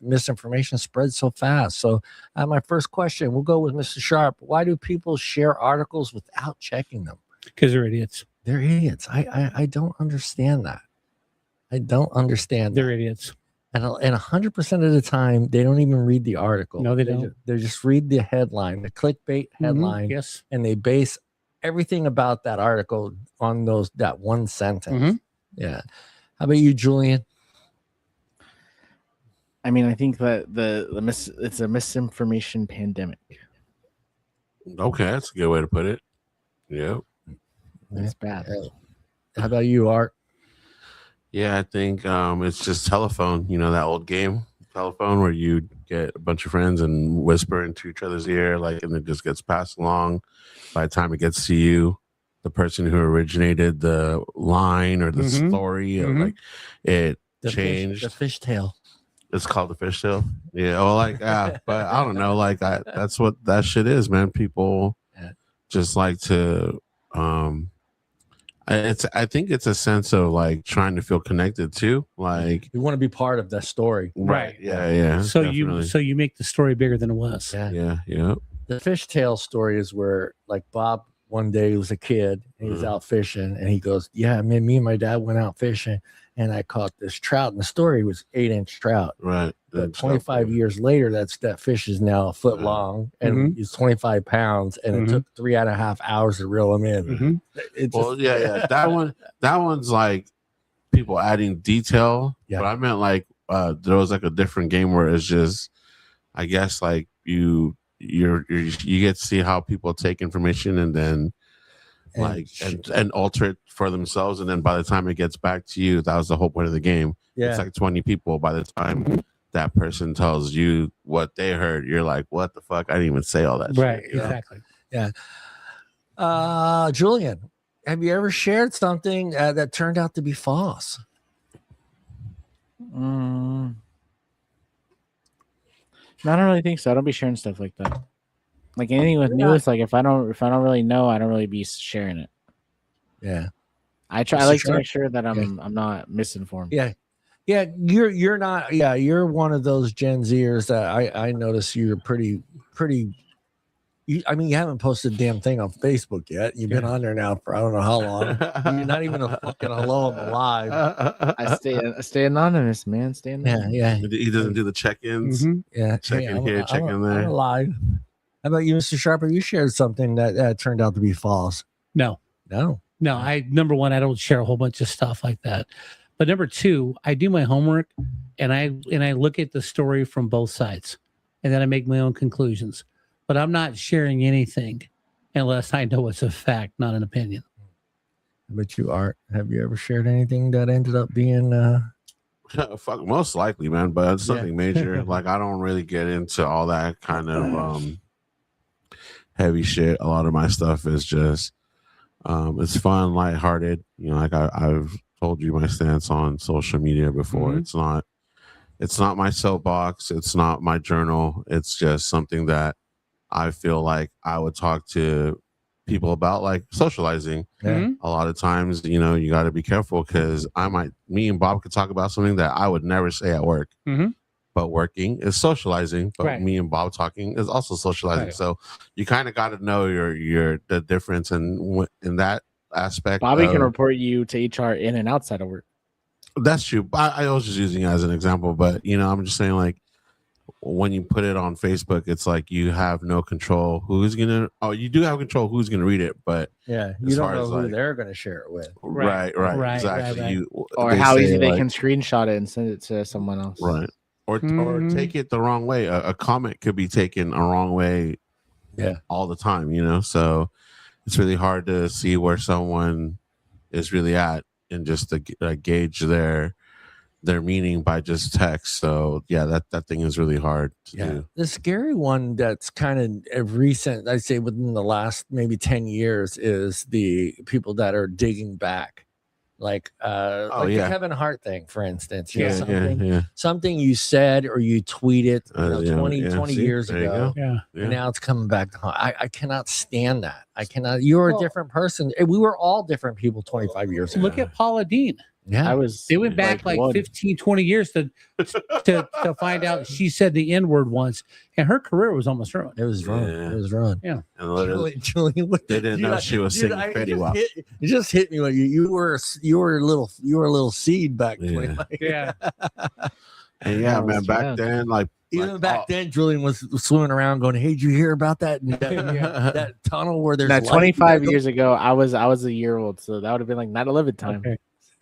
misinformation spreads so fast. So my first question, we'll go with Mr. Sharp. Why do people share articles without checking them? Because they're idiots. They're idiots. I don't understand that. I don't understand. They're idiots. And 100% of the time, they don't even read the article. No, they don't. They just read the headline, the clickbait headline, Yes. and they base everything about that article on that one sentence. Yeah. How about you, Julian? I mean, I think that it's a misinformation pandemic. Okay, that's a good way to put it. Yeah. It's bad. How about you, Art? Yeah, I think it's just telephone. You know, that old game, telephone, where you get a bunch of friends and whisper into each other's ear, and it just gets passed along. By the time it gets to you, the person who originated the line or the story, or it changed. The fishtail. It's called the fishtail. Yeah, well, but I don't know. That's what that shit is, man. People just like to I think it's a sense of like trying to feel connected too. Like You want to be part of that story. Right. Yeah. So definitely. you make the story bigger than it was. Yeah. Yeah. The fishtail story is where like Bob one day was a kid and he was out fishing and he goes, yeah, man, me and my dad went out fishing and I caught this trout. And the story was 8-inch trout. Right. But 25 years later, that fish is now a foot long and he's 25 pounds and it took 3.5 hours to reel him in. It just, That one's like people adding detail. Yeah. But I meant like there was like a different game where it's just, I guess like you get to see how people take information and then and alter it for themselves, and then by the time it gets back to you, that was the whole point of the game. It's like 20 people. By the time that person tells you what they heard, you're like, what the fuck? I didn't even say all that Right. shit, you know? Exactly. Yeah. Julian, have you ever shared something that turned out to be false? I don't really think so. I don't be sharing stuff like that. Like anything with news, like if I don't really know, I don't really be sharing it. Yeah. I like to make sure that I'm not misinformed. Yeah. Yeah, you're not. Yeah, you're one of those Gen Zers that I notice you're pretty. You haven't posted a damn thing on Facebook yet. You've been on there now for I don't know how long. You're not even a fucking hello, I'm alive. I stay anonymous, man. Stay anonymous. Yeah. He doesn't do the check-ins. Yeah, Check in here, check in there. I'm alive. How about you, Mr. Sharper? You shared something that turned out to be false. No. Number one, I don't share a whole bunch of stuff like that. But number two, I do my homework and I look at the story from both sides, and then I make my own conclusions. But I'm not sharing anything unless I know it's a fact, not an opinion. But you, Art, have you ever shared anything that ended up being? Fuck, most likely, man. But it's something major. Like I don't really get into all that kind of heavy shit. A lot of my stuff is just it's fun, lighthearted. You know, like I've told you my stance on social media before. It's not my soapbox. It's not my journal. It's just something that I feel like I would talk to people about, like socializing. A lot of times, you know, you got to be careful because me and Bob could talk about something that I would never say at work. But working is socializing. But me and Bob talking is also socializing. Right. So you kind of got to know the difference in that aspect. Bobby can report you to HR in and outside of work. That's true. I was just using it as an example, but you know, I'm just saying, like, when you put it on Facebook, it's like you have no control who's gonna. Oh, you do have control who's gonna read it, but yeah, you don't know who they're gonna share it with. Right, exactly. Or how easy they can screenshot it and send it to someone else. Right. Or take it the wrong way. A comment could be taken a wrong way. Yeah. All the time, you know. So it's really hard to see where someone is really at and just to gauge their meaning by just text. So yeah, that thing is really hard to do. The scary one that's kind of recent, I'd say within the last maybe 10 years, is the people that are digging back. Like the Kevin Hart thing, for instance. Something you said or you tweeted 20 years ago. And now it's coming back to haunt. I cannot stand that. I cannot. You're a different person. We were all different people 25 years ago. Look at Paula Dean. Yeah, they went back like 15, 20 years to find out she said the N-word once, and her career was almost ruined. It was ruined. Yeah. It was ruined. Yeah. And Julian, they didn't know she was singing Fetty Wap. It just hit me when you were a little seed back. Yeah. And man, back then, back then, Julian was swimming around going, "Hey, did you hear about that that tunnel where there's that 25 years ago? I was a year old, so that would have been like 9/11 time."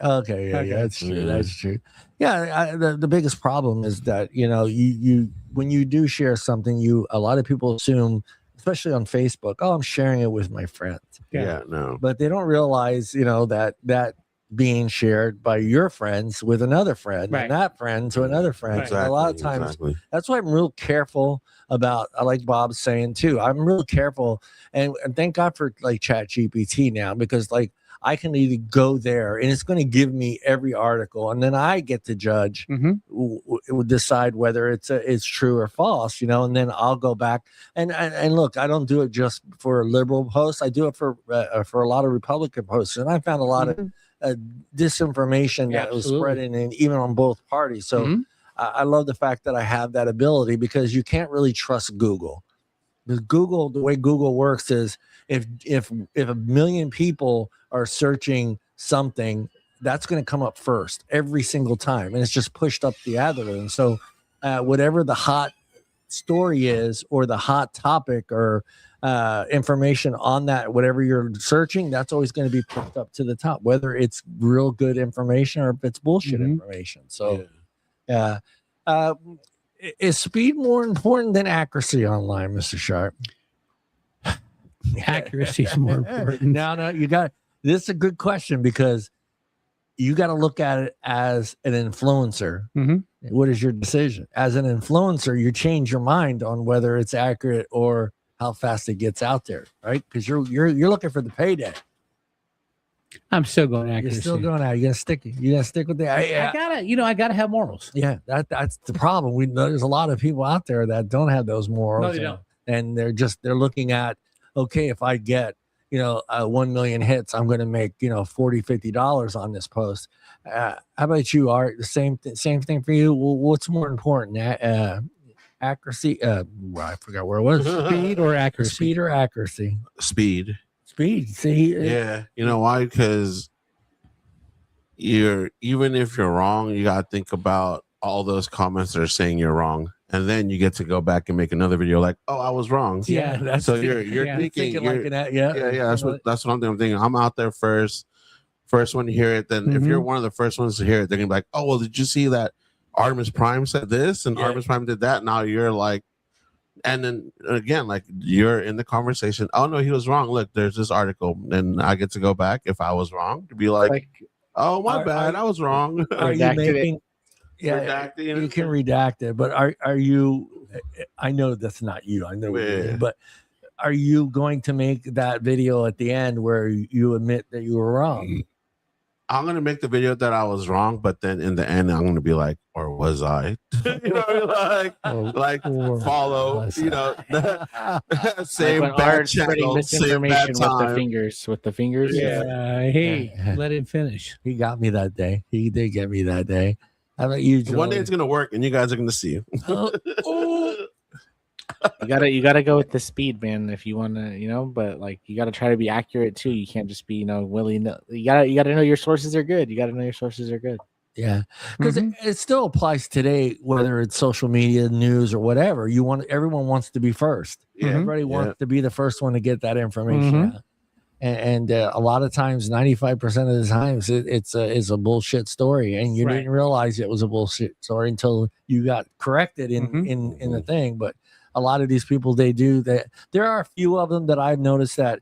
Okay, that's true. That's true. Yeah, the biggest problem is that you when you do share something, a lot of people assume, especially on Facebook, oh, I'm sharing it with my friends. No, but they don't realize that being shared by your friends with another friend, and that friend to another friend. Exactly, a lot of times, that's why I'm real careful about. I like Bob's saying too. I'm real careful, and thank God for like Chat GPT now, because like I can either go there and it's going to give me every article, and then I get to judge, decide whether it's true or false, and then I'll go back and look. I don't do it just for liberal posts. I do it for a lot of Republican posts, and I found a lot of disinformation that was spreading, and even on both parties. So I love the fact that I have that ability, because you can't really trust Google. Google, the way Google works is if a million people are searching something, that's going to come up first every single time, and it's just pushed up the algorithm. So whatever the hot story is, or the hot topic, or information on that, whatever you're searching, that's always going to be pushed up to the top, whether it's real good information or if it's bullshit information. So is speed more important than accuracy online, Mr. Sharp? Accuracy is more important. No, this is a good question, because you got to look at it as an influencer. What is your decision? As an influencer, you change your mind on whether it's accurate or how fast it gets out there, right? Because you're looking for the payday. I'm still going accuracy. You're still going out. You're gonna stick with that. I gotta have morals. Yeah, that's the problem. There's a lot of people out there that don't have those morals. No, they don't. And they're looking at, okay, if I get 1 million hits, I'm going to make $40-50 on this post. How about you, Art? The same thing for you. Well, what's more important, accuracy? I forgot where it was. Speed or accuracy? Speed or accuracy? Speed. See, yeah. You know why? Because even if you're wrong, you gotta think about all those comments that are saying you're wrong, and then you get to go back and make another video like, oh, I was wrong. Yeah, that's so you're thinking like that. Yeah. That's what I'm thinking. I'm out there first one to hear it. Then if you're one of the first ones to hear it, they're gonna be like, oh, well, did you see that Artemis Prime said this and Artemis Prime did that? Now you're like, and then again, like, you're in the conversation. Oh no, he was wrong. Look, there's this article, and I get to go back if I was wrong to be like oh, my bad, I was wrong. Are you making? Yeah, you can redact it, but are you? I know that's not you. I know, but are you going to make that video at the end where you admit that you were wrong? I'm gonna make the video that I was wrong, but then in the end, I'm gonna be like, or was I? like follow, same like bad channel, misinformation same bad with the fingers. Yeah. Hey, let him finish. He got me that day. He did get me that day. How about you, Julian? One day it's gonna work, and you guys are gonna see. You gotta go with the speed, man, if you want to, but like, you gotta try to be accurate too. You can't just be willing. You gotta know your sources are good. Yeah, because it still applies today, whether it's social media, news, or whatever. Everyone wants to be first. Everybody wants to be the first one to get that information out. And a lot of times, 95% of the times, it's a bullshit story, and you didn't realize it was a bullshit story until you got corrected in the thing. But a lot of these people, they do that. There are a few of them that I've noticed that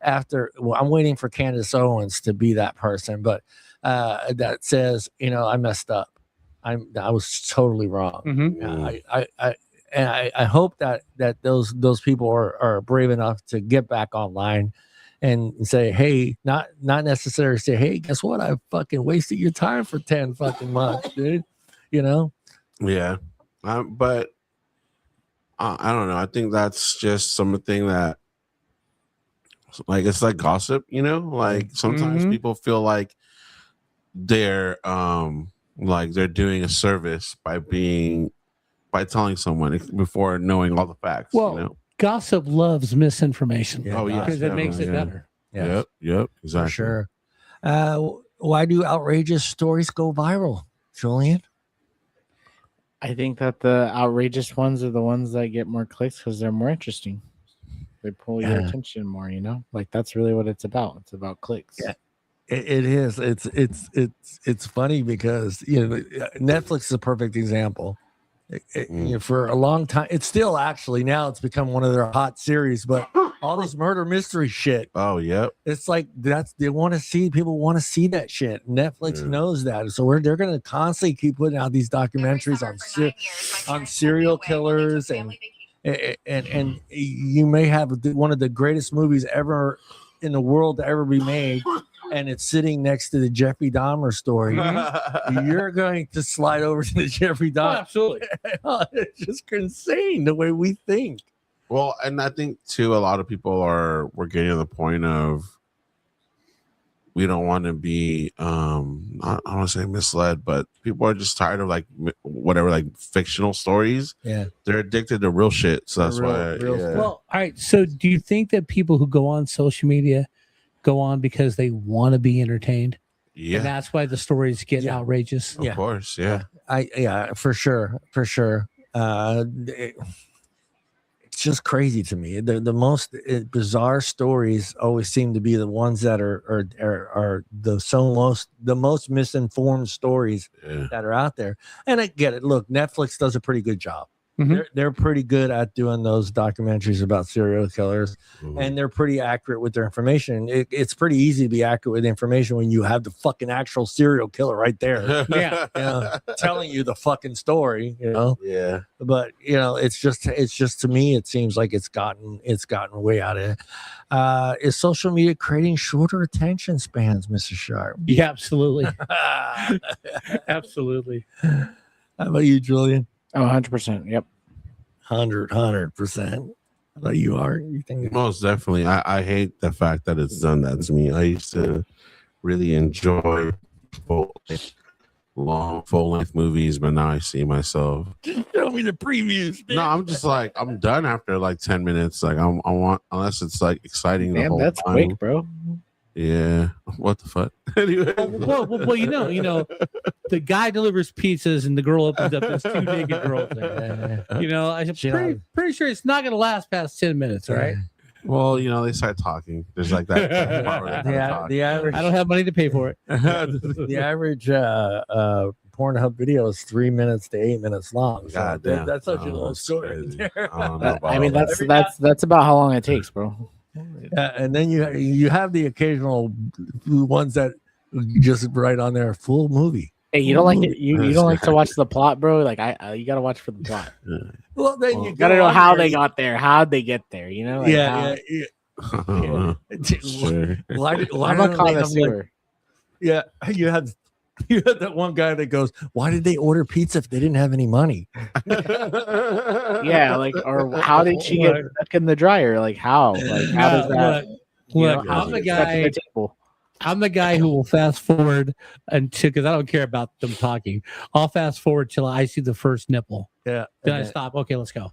I'm waiting for Candace Owens to be that person, but that says, I messed up. I was totally wrong. I hope that those people are brave enough to get back online and say, hey, not necessarily say, hey, guess what? I fucking wasted your time for 10 fucking months, dude. Yeah. But I don't know. I think that's just something that, like, it's like gossip, like sometimes people feel like they're doing a service by telling someone before knowing all the facts. Well, gossip loves misinformation. Yeah, because it makes it better. Yep, exactly. For sure. Why do outrageous stories go viral, Julian? I think that the outrageous ones are the ones that get more clicks because they're more interesting. They pull your attention more, like that's really what it's about. It's about clicks. Yeah, it is. It's funny because Netflix is a perfect example. For a long time, it's still actually now it's become one of their hot series, but all this murder mystery shit. Oh, yep. It's like people want to see that shit. Netflix knows that, so they're going to constantly keep putting out these documentaries on serial killers, and you may have one of the greatest movies ever in the world to ever be made, and it's sitting next to the Jeffrey Dahmer story, you're going to slide over to the Jeffrey Oh, Dahmer. absolutely. It's just insane the way we think. Well, and I think too, a lot of people we're getting to the point of we don't want to be I don't want to say misled, but people are just tired of like whatever, like fictional stories. Yeah, They're addicted to real shit. So that's why. Real Yeah. Well, all right. So, do you think that people who go on social media go on because they want to be entertained, and Yeah, that's why the stories get outrageous? of course. Yeah. for sure. It's just crazy to me. The most bizarre stories always seem to be the ones that are the most misinformed stories Yeah. that are out there. And I get it. Look, Netflix does a pretty good job. Mhm. They're pretty good at doing those documentaries about serial killers, and they're pretty accurate with their information. It's pretty easy to be accurate with information when you have the fucking actual serial killer right there, Yeah. telling you the fucking story. Yeah. But it's just to me, it seems like it's gotten way out of it. Is social media creating shorter attention spans, Mr. Sharp? Yeah, absolutely. How Absolutely. about you, Julian? Oh, 100%. Yep. 100%. How about you, Art? You think? Most definitely. I hate the fact that it's done that to me. I used to really enjoy long full-length movies, but now I see myself. Just show me the previews. No, I'm just like, I'm done after like 10 minutes. Like I want, unless it's like exciting. The Damn, whole that's time. quick, bro. Yeah. What the fuck? Anyway. Well, you know, the guy delivers pizzas and the girl opens up. There's two naked girls there. I'm pretty sure it's not going to last past 10 minutes, right? Well, they start talking. There's like that part where they talk. The average. I don't have money to pay for it. The average Pornhub video is 3 minutes to 8 minutes long. So God damn. that's such a Oh, long that's story. crazy. I don't know about I mean, all that. that's about how long it takes, bro. And then you have the occasional ones that just write on there full movie. Hey, you don't like it? You don't like to watch the plot, bro? Like you gotta watch for the plot. Well, then you You gotta know how they got there, how'd they get there. Like yeah. Sure. Why I'm don't a they have, connoisseur. yeah, you had that one guy that goes, "Why did they order pizza if they didn't have any money?" Yeah, or how did she get stuck in the dryer? Like how? Like how does that? Look, how I'm does the it get stuck in guy. the table? I'm the guy who will fast forward because I don't care about them talking. I'll fast forward till I see the first nipple. Yeah. Then I stop. Okay, let's go.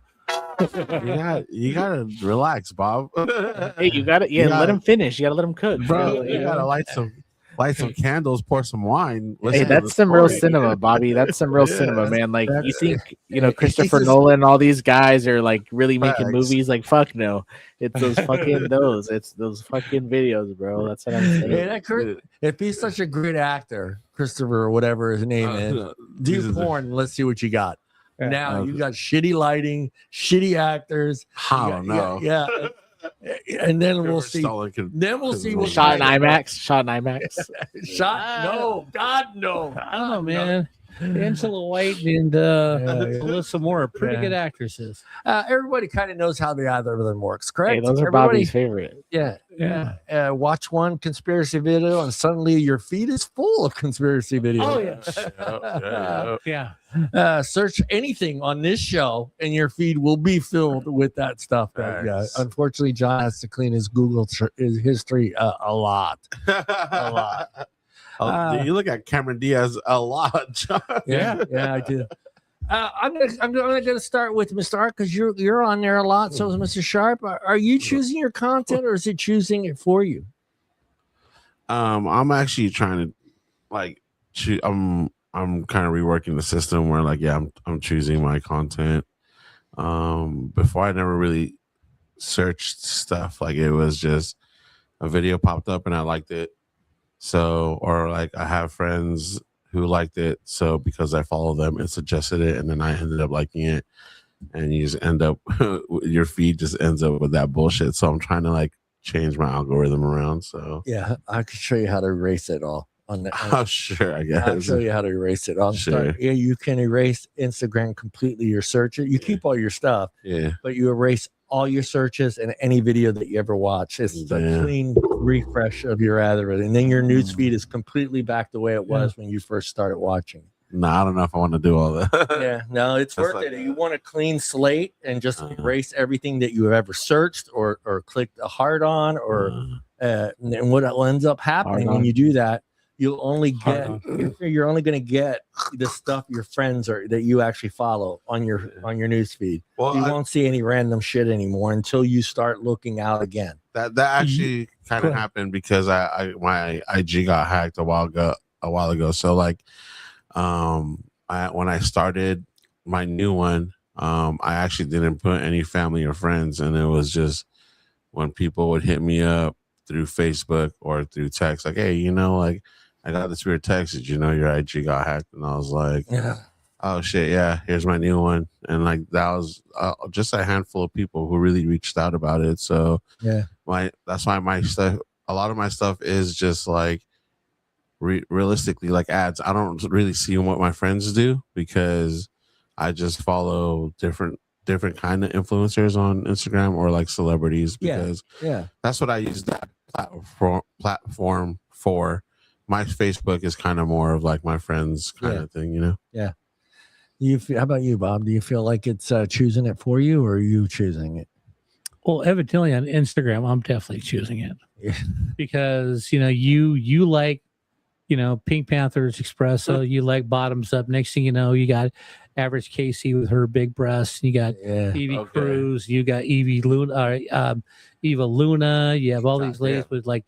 You gotta relax, Bob. Hey, you gotta let him finish. You gotta let him cook, Bro, you gotta light some candles, pour some wine. Hey, listen to that's the some real story. cinema, Bobby. That's some real cinema, man. Like you think, Christopher He's- Nolan, all these guys are like really making Facts. movies. Like fuck no, it's those fucking It's those fucking videos, bro. That's what I'm saying. Yeah, if he's such a great actor, Christopher or whatever his name is, do porn. Let's see what you got. Yeah. Now you got shitty lighting, shitty actors. I don't know. Yeah. And then we'll see. Then we'll see what Shot in IMAX. Shot in IMAX. Shot. No, God, no. I don't know, man. Angela White and Alyssa Moore are pretty good actresses. Everybody kind of knows how the algorithm works, correct? Hey, those are Everybody- Bobby's favorite. Yeah. Watch one conspiracy video, and suddenly your feed is full of conspiracy videos. Oh yeah. Search anything on this show, and your feed will be filled with that stuff. Unfortunately, John has to clean his Google his history a lot. A lot. You look at Cameron Diaz a lot, John. Yeah, I do. I'm gonna start with Mr. Art because you're on there a lot. So is Mr. Sharp. Are you choosing your content, or is it choosing it for you? I'm actually trying to I'm kind of reworking the system where I'm choosing my content. Before I never really searched stuff. Like it was just a video popped up and I liked it. So, or like I have friends who liked it. So because I follow them, it suggested it, and then I ended up liking it. And you just end up, your feed just ends up with that bullshit. So I'm trying to like change my algorithm around. So yeah, I could show you how to erase it all. on the. Oh, sure, I guess. I'll show you how to erase it. Sure. Yeah, you can erase Instagram completely. Your search, you keep all your stuff, Yeah. but you erase all your searches and any video that you ever watch. It's a Yeah. clean refresh of your algorithm, and then your news feed is completely back the way it was when you first started watching. No, I don't know if I want to do all that. Yeah, no, it's That's worth like it. You want a clean slate and just Uh-huh. erase everything that you have ever searched or clicked a heart on, or and what ends up happening Hard when on. you do that, you'll only Hard get you're only going to get the stuff your friends are that you actually follow on your news feed. Well, You won't see any random shit anymore until you start looking out again. that actually kind Go of ahead. happened because my IG got hacked a while ago. So like, when I started my new one, I actually didn't put any family or friends, and it was just when people would hit me up through Facebook or through text, like, hey, like I got this weird text, did you know your IG got hacked? And I was like, Yeah. oh shit, yeah, here's my new one. And like that was just a handful of people who really reached out about it. So Yeah. that's why my stuff, a lot of my stuff is just like realistically like ads. I don't really see what my friends do because I just follow different kind of influencers on Instagram or like celebrities, because Yeah. that's what I use that platform for. My Facebook is kind of more of like my friends kind of thing, Yeah. How about you, Bob? Do you feel like it's choosing it for you, or are you choosing it? Well, evidently on Instagram, I'm definitely choosing it Yeah. because you like Pink Panthers espresso, you like bottoms up. Next thing you know, you got Average Casey with her big breasts. You got Evie Cruz. You got Eva Luna. You have all these ladies with like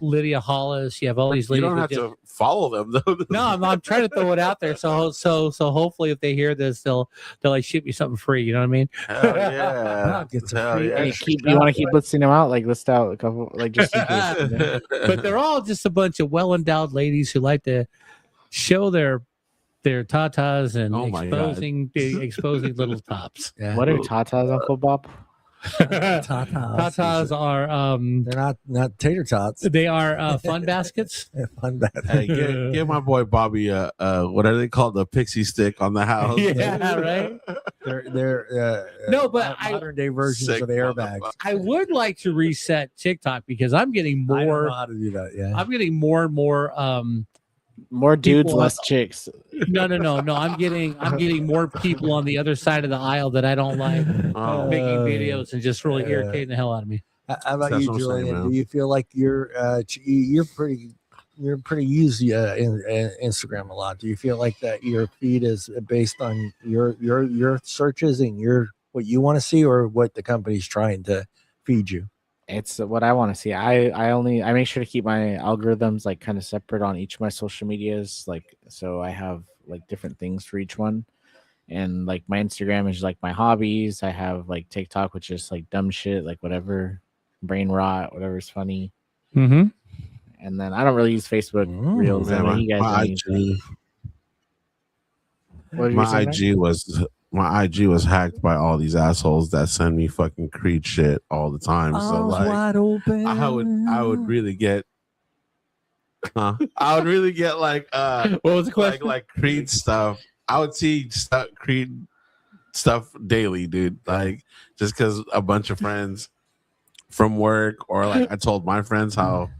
Lydia Hollis. You have all these ladies. You don't have to follow them though. No, I'm trying to throw it out there. So hopefully, if they hear this, they'll like shoot me something free. You know what I mean? Hell yeah. I'll get some Hell free yeah. You want to keep listing them out? Like list out a couple, like just in case. But they're all just a bunch of well-endowed ladies who like to show their tatas and Oh my God. exposing little tops. Yeah. What are tatas, Uncle Bob? Tatas are They're not tater tots. they are fun baskets. Fun bad. Hey, give my boy Bobby what are they called? The pixie stick on the house. Yeah, right. They're No, but modern day versions Sick of airbags. motherfucker. I would like to reset TikTok because I'm getting I don't know more. how to do that. Yeah. I'm getting more and more. More dudes, People- less chicks. No. I'm getting more people on the other side of the aisle that I don't like Oh, making videos and just really irritating the hell out of me. How about That's you, what I'm saying, Julian? man. Do you feel like you're pretty used in Instagram a lot? Do you feel like that your feed is based on your searches and what you want to see, or what the company's trying to feed you? It's what I want to see. I make sure to keep my algorithms like kind of separate on each of my social medias, like so I have like different things for each one. And like my Instagram is like my hobbies. I have like TikTok, which is like dumb shit, like whatever, brain rot, whatever's funny. Mm-hmm. And then I don't really use Facebook Reels. man, I know you guys my don't use that. What did you my say, man? my IG was hacked by all these assholes that send me fucking Creed shit all the time. So like wide open. I would really get I would really get like What was the question? like Creed stuff. I would see Creed stuff daily, dude. Like just because a bunch of friends from work, or like I told my friends how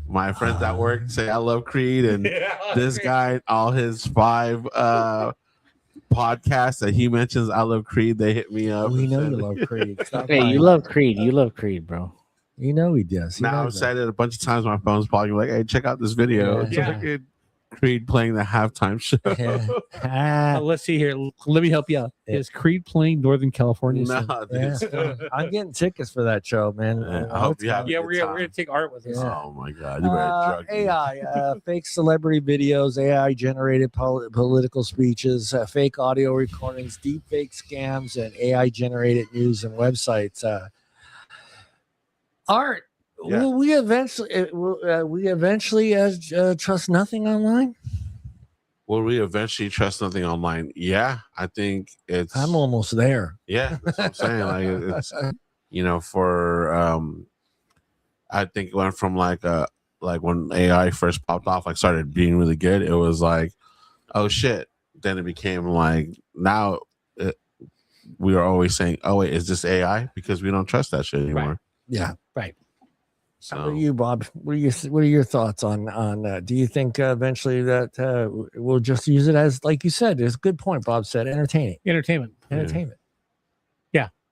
my friends at work say I love Creed, and this guy, all his 5 podcasts that he mentions I love Creed, they hit me up. We and know said- you love Creed. Stop Hey, lying. you love Creed. You love Creed, bro. You know he does. He Now I've knows that. said it a bunch of times. My phone's probably like, "Hey, check out this video." It's Yeah. fucking Creed playing the halftime show. Yeah. Let's see here. Let me help you out. Yeah. Is Creed playing Northern California? soon? Nah, dude. Yeah. I'm getting tickets for that show, man. I hope you have. Yeah, a we're good gonna time. take Art with us. Yeah. Oh my god, you better drug me. AI, fake celebrity videos, AI generated political speeches, fake audio recordings, deep fake scams, and AI generated news and websites. Art, Yeah. will we eventually trust nothing online? Will we eventually trust nothing online? Yeah, I think it's. I'm almost there. Yeah, that's what I'm saying. Like it's for I think it went from like a like when AI first popped off, like started being really good, it was like, oh shit. Then it became like now we are always saying, oh wait, is this AI? Because we don't trust that shit anymore. Yeah. Right. How about So you, Bob? What are your thoughts on do you think eventually that we'll just use it as, like you said, it's a good point, Bob said, entertaining. Entertainment. Entertainment.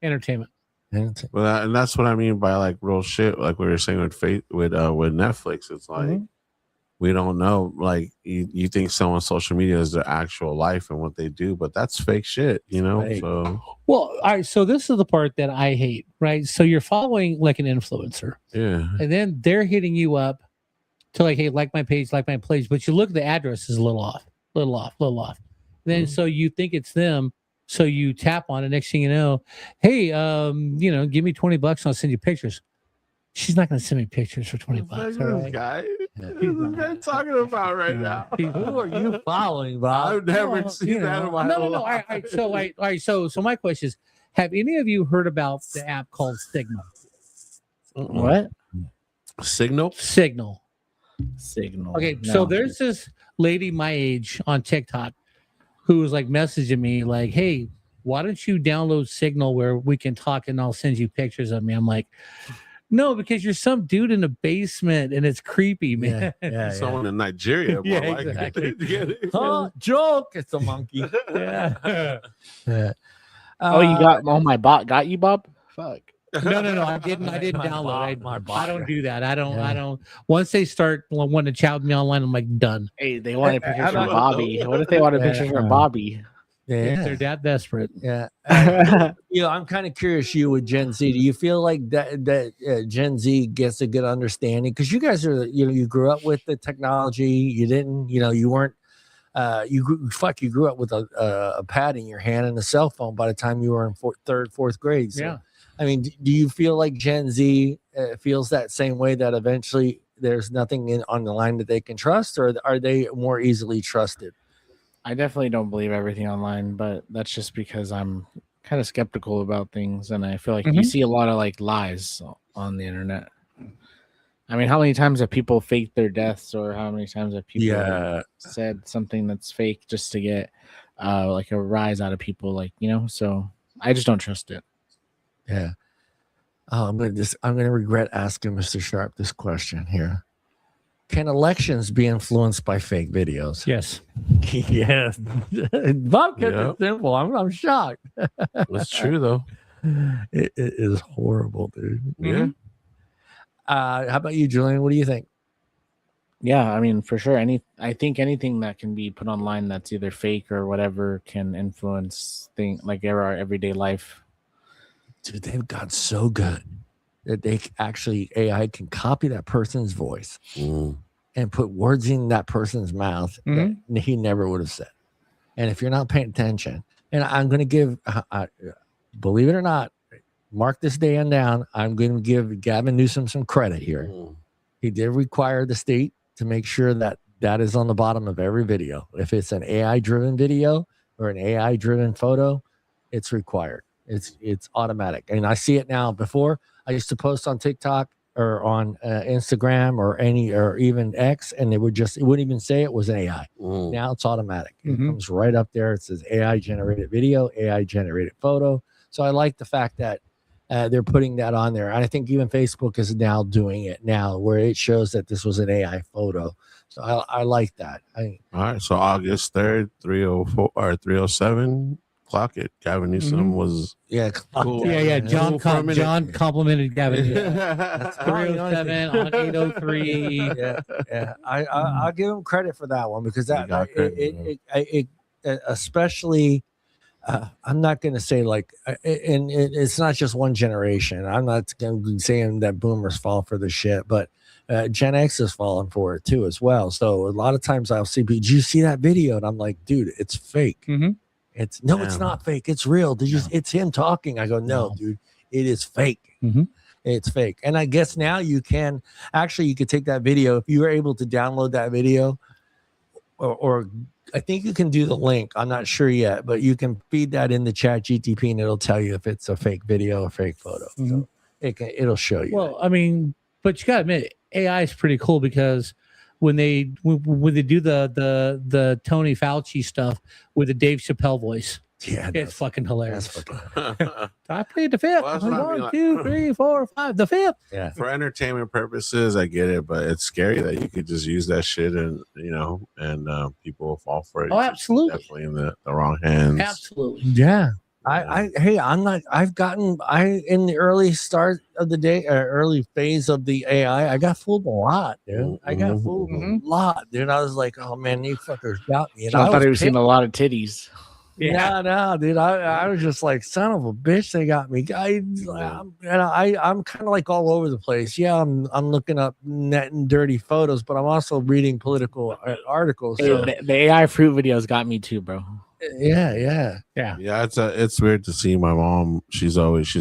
Entertainment. Entertainment. well, and that's what I mean by like real shit. Like we were saying with with Netflix, it's like we don't know. Like you think someone's social media is their actual life and what they do, but that's fake shit, you know. Fake. So Well, all right. So this is the part that I hate, right? So you're following like an influencer, yeah, and then they're hitting you up to like, hey, like my page, but you look, the address is a little off. Then so you think it's them, so you tap on it. Next thing you know, hey, give me $20 and I'll send you pictures. She's not going to send me pictures for $20. Who's All this right? guy? Who's this guy talking about right now? Who are you following, Bob? I've never seen that in my No. life. All right. So my question is, have any of you heard about the app called Signal? What? Signal? Signal. Okay, No. so there's this lady my age on TikTok who was like messaging me like, hey, why don't you download Signal where we can talk and I'll send you pictures of me? I'm like, no, because you're some dude in the basement and it's creepy, man. Yeah. Someone in Nigeria. Yeah, more likely. exactly. Oh, joke! It's a monkey. Yeah. Yeah. You got my bot got you, Bob? Fuck. No, I didn't download. My I bot. don't do that. I Yeah. don't. Once they start wanting to chow me online, I'm like done. Hey, they wanted pictures How from about- Bobby. What if they wanted pictures from Bobby? If they're that desperate. Yeah. I'm kind of curious, you with Gen Z. Do you feel like that Gen Z gets a good understanding? Because you guys are, you grew up with the technology. You didn't, you weren't. You grew up with a pad in your hand and a cell phone by the time you were in third, fourth grade. So, Yeah. I mean, do you feel like Gen Z feels that same way, that eventually there's nothing on the line that they can trust, or are they more easily trusted? I definitely don't believe everything online, but that's just because I'm kind of skeptical about things, and I feel like you see a lot of like lies on the internet. I mean, how many times have people faked their deaths, or how many times have people said something that's fake just to get like a rise out of people, like, so I just don't trust it. Yeah. Oh, I'm gonna regret asking Mr. Sharp this question here. Can elections be influenced by fake videos? Yes. Yes. Bob kept it simple. I'm shocked. That's true though. It is horrible, dude. Yeah. How about you, Julian? What do you think? Yeah, I mean, for sure. I think anything that can be put online that's either fake or whatever can influence like our everyday life. Dude, they've got so good that AI can copy that person's voice and put words in that person's mouth that he never would have said. And if you're not paying attention, and I'm going to give, believe it or not, mark this day on down, I'm going to give Gavin Newsom some credit here. He did require the state to make sure that is on the bottom of every video. If it's an AI-driven video or an AI-driven photo, it's required. It's automatic. And I see it now. Before, I used to post on TikTok or on Instagram or even X, and it wouldn't even say it was an AI. Now it's automatic. It comes right up there. It says AI generated video, AI generated photo. So I like the fact that they're putting that on there. And I think even Facebook is now doing it now, where it shows that this was an AI photo. So I like that. All right. So August 3rd, 3:04 or 3:07. Clock it. Gavin Newsom was Cool. Yeah. John complimented Gavin. That's 307 on 803. Yeah. I'll give him credit for that one, because that it especially. I'm not going to say like, and it's not just one generation. I'm not saying that boomers fall for the shit, but Gen X is falling for it too as well. So a lot of times I'll see, did you see that video? And I'm like, dude, it's fake. It's not fake. It's real. It's him talking. I go, no, dude, it is fake. It's fake. And I guess now you could take that video. If you were able to download that video or I think you can do the link. I'm not sure yet, but you can feed that in the chat GTP and it'll tell you if it's a fake video or fake photo. So it'll show you. Well, I mean, But you gotta admit, AI is pretty cool because when they do the Tony Fauci stuff with the Dave Chappelle voice, Yeah, it's fucking hilarious. fucking I played the fifth. Well, that's what I mean, 1, 2, 3, 4, 5. The fifth. yeah. For entertainment purposes, I get it, but it's scary that you could just use that shit and people will fall for it. Oh, It's absolutely. definitely in the wrong hands. Absolutely. Yeah. I'm not, in the early start of the day, early phase of the AI, I got fooled a lot, dude. I got fooled a lot, dude. I was like, oh man, these fuckers got me. And I thought he was was seeing a lot of titties. Yeah. No, dude. I was just like, son of a bitch, they got me. I'm kind of like all over the place. Yeah, I'm looking up net and dirty photos, but I'm also reading political articles. So. The AI fruit videos got me too, bro. Yeah. It's weird to see my mom. She's always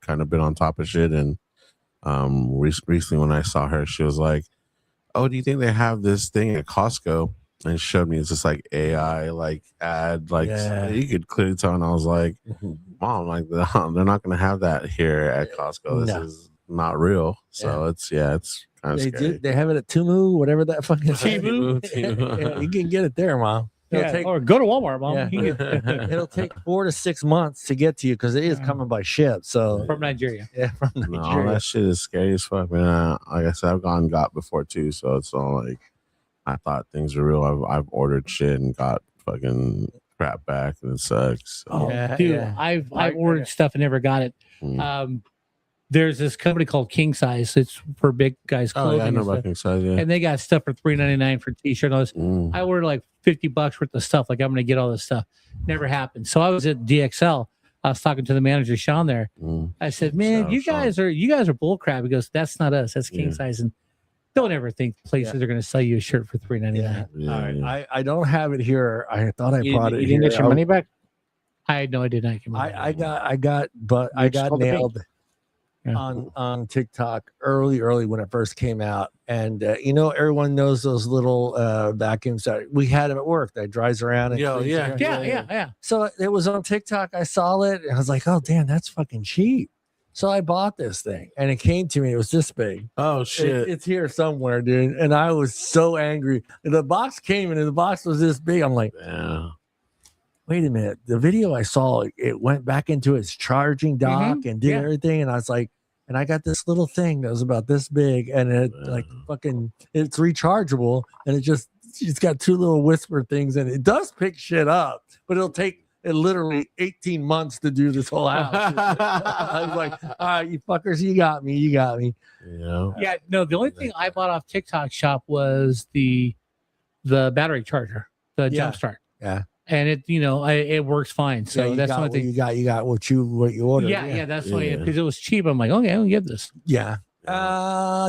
kind of been on top of shit, and recently when I saw her, she was like, "Oh, do you think they have this thing at Costco?" And showed me it's just like AI like ad, like you could clearly tell. And I was like, "Mom, like they're not gonna have that here at Costco. This is not real." So it's kind of scary. They have it at Tumu, whatever that fucking Temu. Yeah, you can get it there, Mom. Or go to Walmart, Mom. Yeah. You can It'll take 4 to 6 months to get to you because it is coming by ship. So from Nigeria. yeah, from Nigeria. No, that shit is scary as fuck, man. Like I said, I've got before too, so it's all like I thought things were real. I've ordered shit and got fucking crap back, and it sucks. Oh, Yeah, dude, yeah. I've ordered stuff and never got it. There's this company called King Size. It's for big guys' Oh clothing. yeah, I know and about stuff. King Size, yeah. And they got stuff for $3.99 for t-shirt and all this. I ordered like $50 worth of stuff. Like I'm gonna get all this stuff. Never happened. So I was at DXL. I was talking to the manager Sean there. I said, "Man, you guys are bullcrap." He goes, "That's not us. That's King Size." And don't ever think places are gonna sell you a shirt for $3.99. Yeah. I don't have it here. I thought I brought it. You didn't get your money back? I know I did not get my money. I got nailed on TikTok early when it first came out, and everyone knows those little vacuums that we had at work that drives around. And Yeah. So it was on TikTok. I saw it, and I was like, "Oh damn, that's fucking cheap." So I bought this thing, and it came to me. It was this big. Oh shit! It's here somewhere, dude. And I was so angry. And the box came, and the box was this big. I'm like, wait a minute. The video I saw, it went back into its charging dock and did everything. And I was like, and I got this little thing that was about this big, and it it's rechargeable, and it's got 2 little whisper things, and it does pick shit up, but it'll take literally 18 months to do this whole house. I was like, all right, you fuckers, you got me. Yeah, no, the only thing I bought off TikTok shop was the battery charger, the jump start. Yeah. And it works fine. So that's the only thing you got what you ordered. Yeah, that's why, because it was cheap. I'm like, okay, I'll get this. Yeah.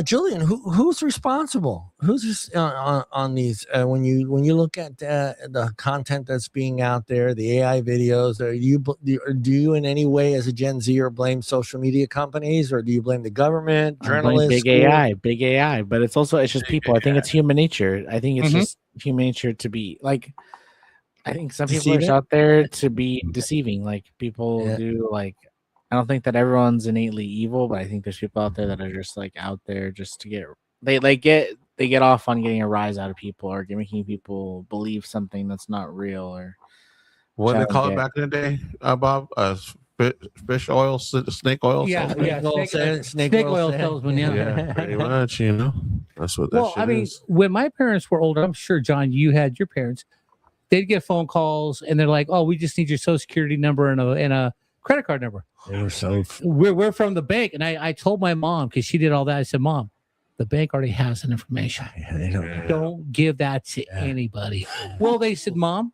Julian, who's responsible? Who's on these? When you look at the content that's being out there, the AI videos, do you in any way as a Gen Zer blame social media companies, or do you blame the government, journalists? Big AI, but it's just people. I think it's human nature. I think it's just human nature to be like. I think some people are out there to be deceiving. Like people do. Like I don't think that everyone's innately evil, but I think there's people out there that are just like out there just to get they get off on getting a rise out of people or making people believe something that's not real or what they call it back in the day, Bob. Fish oil, snake oil. Snake oil salesman. Yeah, pretty much. That's what. Is. When my parents were older, I'm sure John, you had your parents. They'd get phone calls and they're like, "Oh, we just need your social security number and a credit card number." They were so. We're from the bank, and I told my mom because she did all that. I said, "Mom, the bank already has that information. Don't give that to anybody." Well, they said, "Mom,"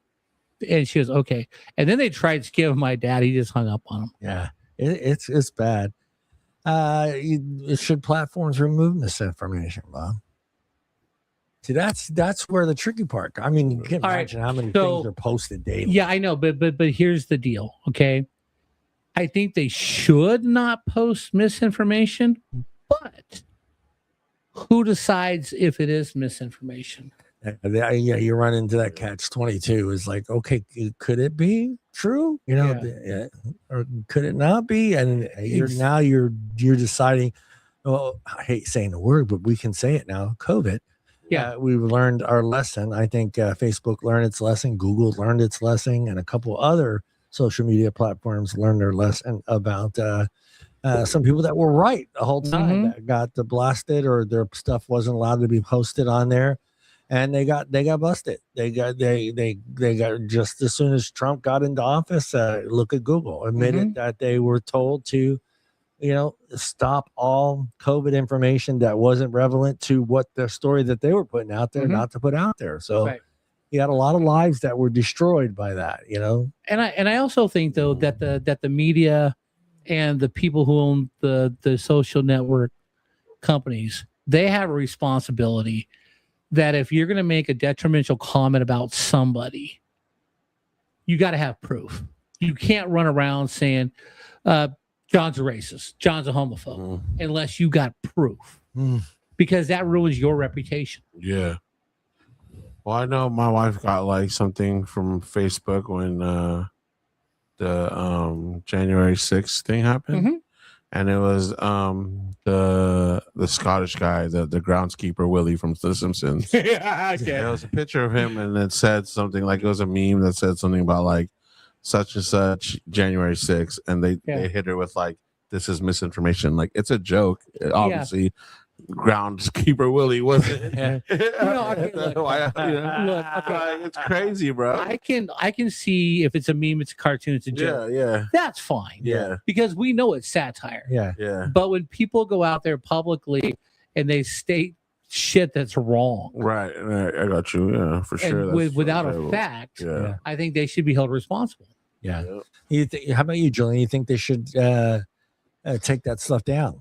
and she was okay. And then they tried to give my dad. He just hung up on them. Yeah, it's bad. Should platforms remove misinformation, Bob? See, that's where the tricky part. I mean, you can't imagine how many things are posted daily. Yeah, I know, but here's the deal. Okay, I think they should not post misinformation, but who decides if it is misinformation? Yeah, you run into that catch-22. Is like, okay, could it be true? Or could it not be? And you're deciding. well, I hate saying the word, but we can say it now. COVID. Yeah. We've learned our lesson. I think Facebook learned its lesson. Google learned its lesson, and a couple other social media platforms learned their lesson about some people that were right the whole time that got blasted or their stuff wasn't allowed to be posted on there, and they got busted. They got just as soon as Trump got into office. Look at Google admitted that they were told to, stop all COVID information that wasn't relevant to what the story that they were putting out there, not to put out there. So you had a lot of lives that were destroyed by that, And I also think though that the media and the people who own the social network companies, they have a responsibility that if you're going to make a detrimental comment about somebody, you got to have proof. You can't run around saying, John's a racist, John's a homophobe, unless you got proof, because that ruins your reputation. Yeah. Well, I know my wife got like something from Facebook when the January 6th thing happened, and it was the Scottish guy, the groundskeeper Willie from The Simpsons. Yeah, okay. There was a picture of him, and it said something like, it was a meme that said something about like such and such January 6th, and they hit her with like, this is misinformation. Like, it's a joke. Obviously, groundskeeper Willie wasn't. It's crazy, bro. I can see if it's a meme, it's a cartoon, it's a joke. Yeah. That's fine. Yeah. Because we know it's satire. Yeah. But when people go out there publicly and they state shit that's wrong, Right. I got you. Yeah, for sure. and without a fact, I think they should be held responsible. Yeah. How about you, Julian? You think they should take that stuff down?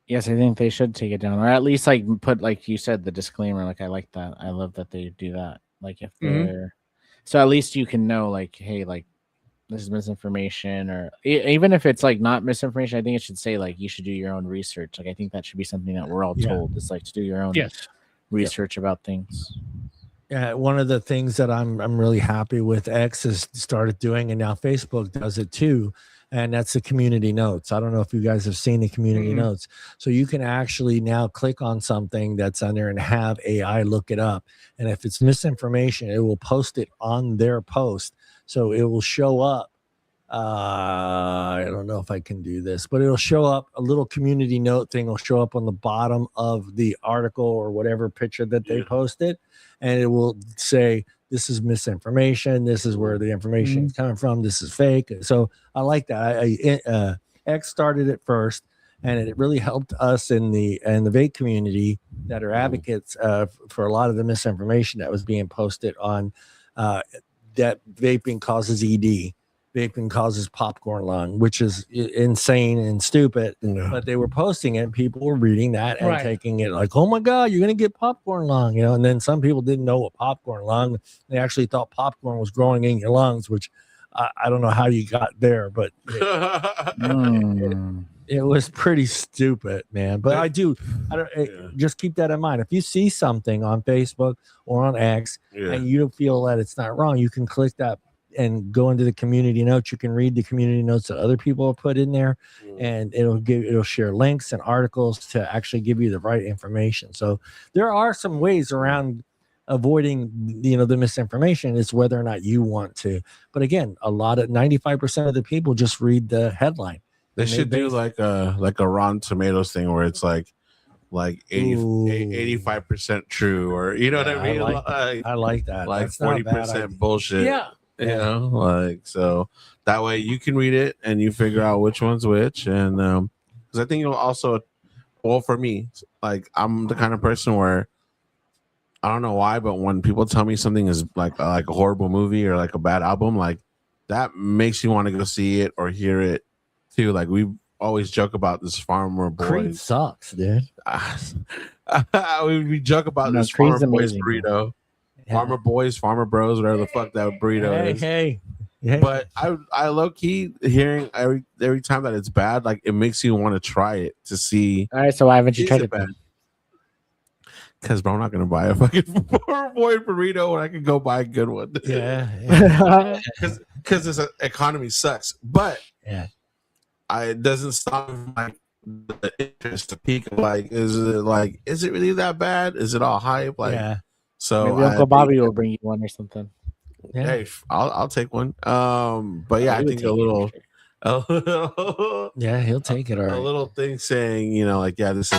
Yes, I think they should take it down, or at least like put, like you said, the disclaimer. Like, I like that. I love that they do that. Like, if they're so, at least you can know, like, hey, like, this is misinformation, or even if it's like not misinformation, I think it should say like you should do your own research. Like, I think that should be something that we're all told. It's like to do your own research about things. Yeah, one of the things that I'm really happy with X has started doing, and now Facebook does it too, and that's the community notes. I don't know if you guys have seen the community notes. So you can actually now click on something that's on there and have AI look it up. And if it's misinformation, it will post it on their post. So it will show up. I don't know if I can do this, but it'll show up, a little community note thing will show up on the bottom of the article or whatever picture that they posted. And it will say, this is misinformation. This is where the information is coming from. This is fake. So I like that. X started it first, and it really helped us in the vape community that are advocates for a lot of the misinformation that was being posted on that vaping causes ED. Vaping causes popcorn lung, which is insane and stupid. But they were posting it, and people were reading that and taking it like, oh my God, you're going to get popcorn lung, And then some people didn't know what popcorn lung. They actually thought popcorn was growing in your lungs, which I don't know how you got there, but it was pretty stupid, man. But just keep that in mind. If you see something on Facebook or on X and you don't feel that it's not wrong, you can click that and go into the community notes. You can read the community notes that other people have put in there, and it'll share links and articles to actually give you the right information. So there are some ways around avoiding the misinformation. It's whether or not you want to. But again, 95% of the people just read the headline. They should do like a Rotten Tomatoes thing where it's like 85% true, or what I mean. I like that. Like 40% bullshit. Yeah. So that way you can read it and you figure out which one's which. And because I think it'll also, well, for me, like, I'm the kind of person where I don't know why, but when people tell me something is like a horrible movie or like a bad album, like, that makes you want to go see it or hear it too. Like, we always joke about this Farmer Boys. Creed sucks, dude. We joke about this Farmer Boys burrito. Farmer Boys, Farmer Bros, whatever the fuck that burrito is. Hey. But I low key hearing every time that it's bad, like, it makes you want to try it to see. All right, so why haven't you tried it bad? Because, bro, I'm not gonna buy a fucking Farmer Boy burrito when I can go buy a good one. Yeah. Because this economy sucks. But it doesn't stop. Like, the interest, the peak of like, is it really that bad? Is it all hype? Like, yeah. so Maybe Uncle Bobby will bring you one or something. Yeah. Hey, I'll take one. But yeah, He I would think take a it, little, for sure. a little, Yeah, he'll take it. All a right. little thing saying, like, yeah, this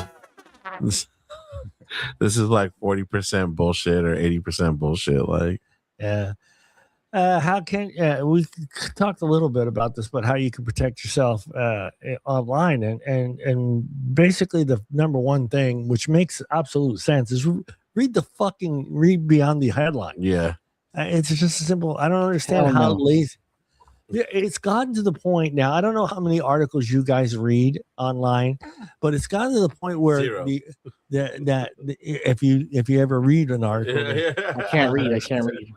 this is like 40% bullshit or 80% bullshit. Like, Yeah. How can we talked a little bit about this, but how you can protect yourself online, and basically the number one thing, which makes absolute sense, is read beyond the headline. yeah, It's just simple. I don't understand Hell how no. lazy. Yeah, it's gotten to the point now. I don't know how many articles you guys read online, but it's gotten to the point where Zero. if you ever read an article, I can't read. I can't read.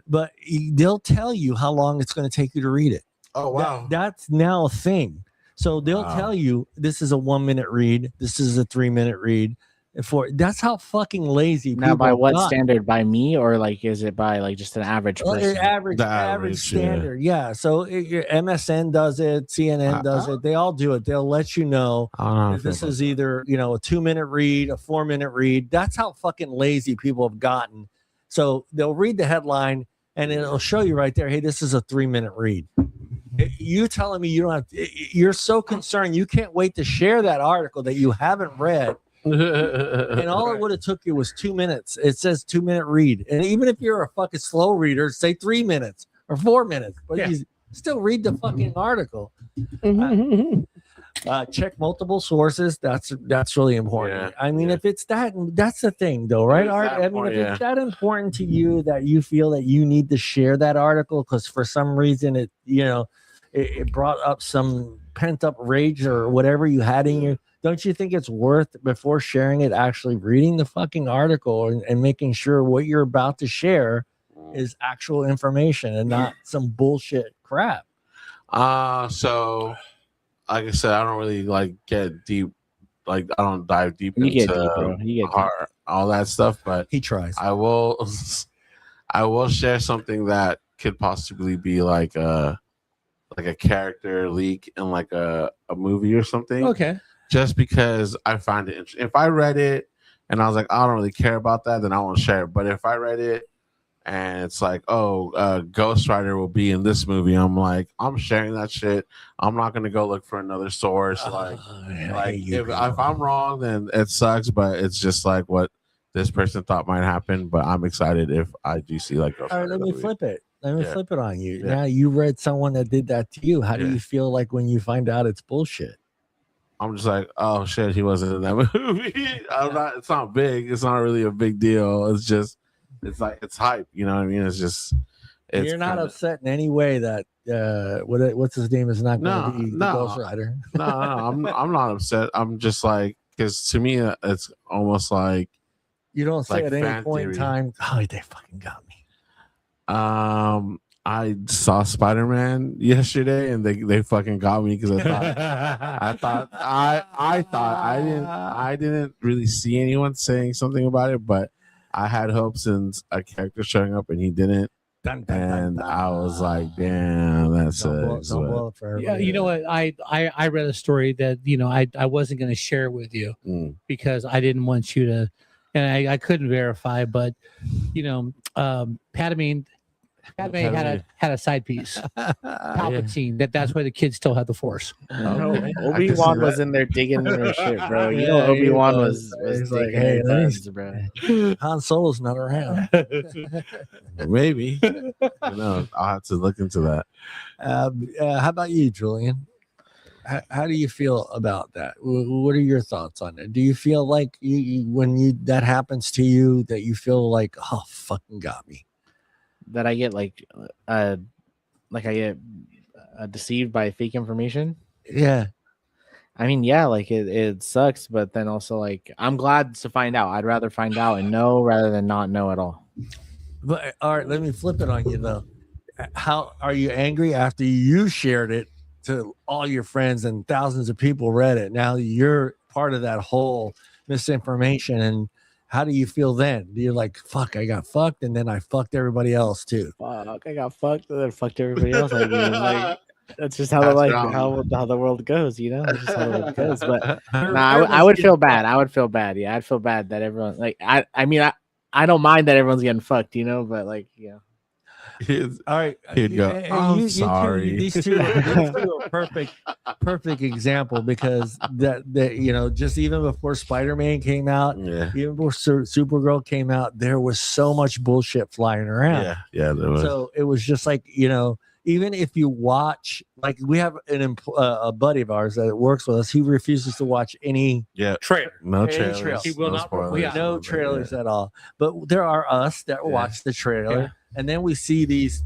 but they'll tell you how long it's going to take you to read it. Oh wow. That's now a thing. So they'll Wow. tell you this is a 1 minute read, this is a 3 minute read. That's how fucking lazy Now, people by what got. standard? By me, or like, is it by like just an average Well, person? average The average, standard, yeah. So your MSN does it, CNN does it. They all do it. They'll let you know I don't know how I that feel this about is that. either a 2 minute read, a 4 minute read. That's how fucking lazy people have gotten. So they'll read the headline and it'll show you right there, hey, this is a 3 minute read. You telling me you don't have? You're so concerned you can't wait to share that article that you haven't read. And all it would have took you was 2 minutes. It says 2 minute read. And even if you're a fucking slow reader, say 3 minutes or 4 minutes, but you still read the fucking article. Check multiple sources. That's really important. Yeah, I mean, yeah. if it's that's the thing though, right, is Art? that I mean, if important, it's that important to you that you feel that you need to share that article because for some reason it brought up some pent up rage or whatever you had in you. Don't you think it's worth, before sharing it, actually reading the fucking article and making sure what you're about to share is actual information and not some bullshit crap? So like I said, I don't really like get deep. Like I don't dive deep You into get deep, bro. You get deep. all that stuff, but He tries. I will share something that could possibly be like a character leak in like a movie or something. Okay. Just because I find it interesting. If I read it and I was like, I don't really care about that, then I won't share it. But if I read it and it's like, Ghost Rider will be in this movie, I'm like, I'm sharing that shit. I'm not gonna go look for another source. If I'm wrong, then it sucks. But it's just like what this person thought might happen. But I'm excited if I do see like Ghost All right, Rider. let me flip it. Let me Yeah. flip it on you. Yeah. Now you read someone that did that to you. How do Yeah. you feel like when you find out it's bullshit? I'm just like, oh shit, he wasn't in that movie. It's not big. It's not really a big deal. It's like it's hype. You know what I mean? It's just. You're not kinda, upset in any way that what's his name is not going to be the No. Ghost Rider. No, I'm not upset. I'm just like, because to me, it's almost like You don't say Like at any fan point in theory. time, oh, they fucking got me. I saw Spider-Man yesterday, and they fucking got me because I thought I didn't really see anyone saying something about it, but I had hopes in a character showing up, and he didn't. Dun, dun, dun, And dun. I was like, damn, that's Don't blow it for Yeah, everybody. you know what? I read a story that I wasn't going to share with you Mm. because I didn't want you to, and I couldn't verify. But Padme had a side piece, Palpatine. That's why the kids still have the Force. Okay. Obi-Wan was in there digging in their shit, bro. You know, Obi-Wan was He's like, digging hey, in let me- buns, bro. Han Solo's not around. Maybe. No, I'll have to look into that. How about you, Julian? How do you feel about that? What are your thoughts on it? Do you feel like when that happens to you that you feel like, oh, fucking got me? That I get I get deceived by fake information. Yeah. I mean, yeah, like it sucks, but then also like I'm glad to find out. I'd rather find out and know rather than not know at all. But all right, let me flip it on you though. How are you angry after you shared it to all your friends and thousands of people read it? Now you're part of that whole misinformation, and how do you feel then? Do you like, fuck, I got fucked, and then I fucked everybody else too? Fuck, I got fucked and then fucked everybody else. I mean, like, That's just how how the world goes, you know. That's just how the world goes. But Her- I would feel everyone's bad. I would feel bad. Yeah, I'd feel bad that everyone like I mean I don't mind that everyone's getting fucked, you know, but like All right, He'd go, and "I'm sorry." these two are perfect example because that you know, just even before Spider-Man came out, Yeah, even before Supergirl came out, there was so much bullshit flying around. yeah. There was. So it was just like, you know, even if you watch, like we have a buddy of ours that works with us, he refuses to watch any Trailer. No Any trailers. trailers. He will no not- spoilers. yeah. no trailers at all. But there are us that watch the trailer, Yeah. and then we see this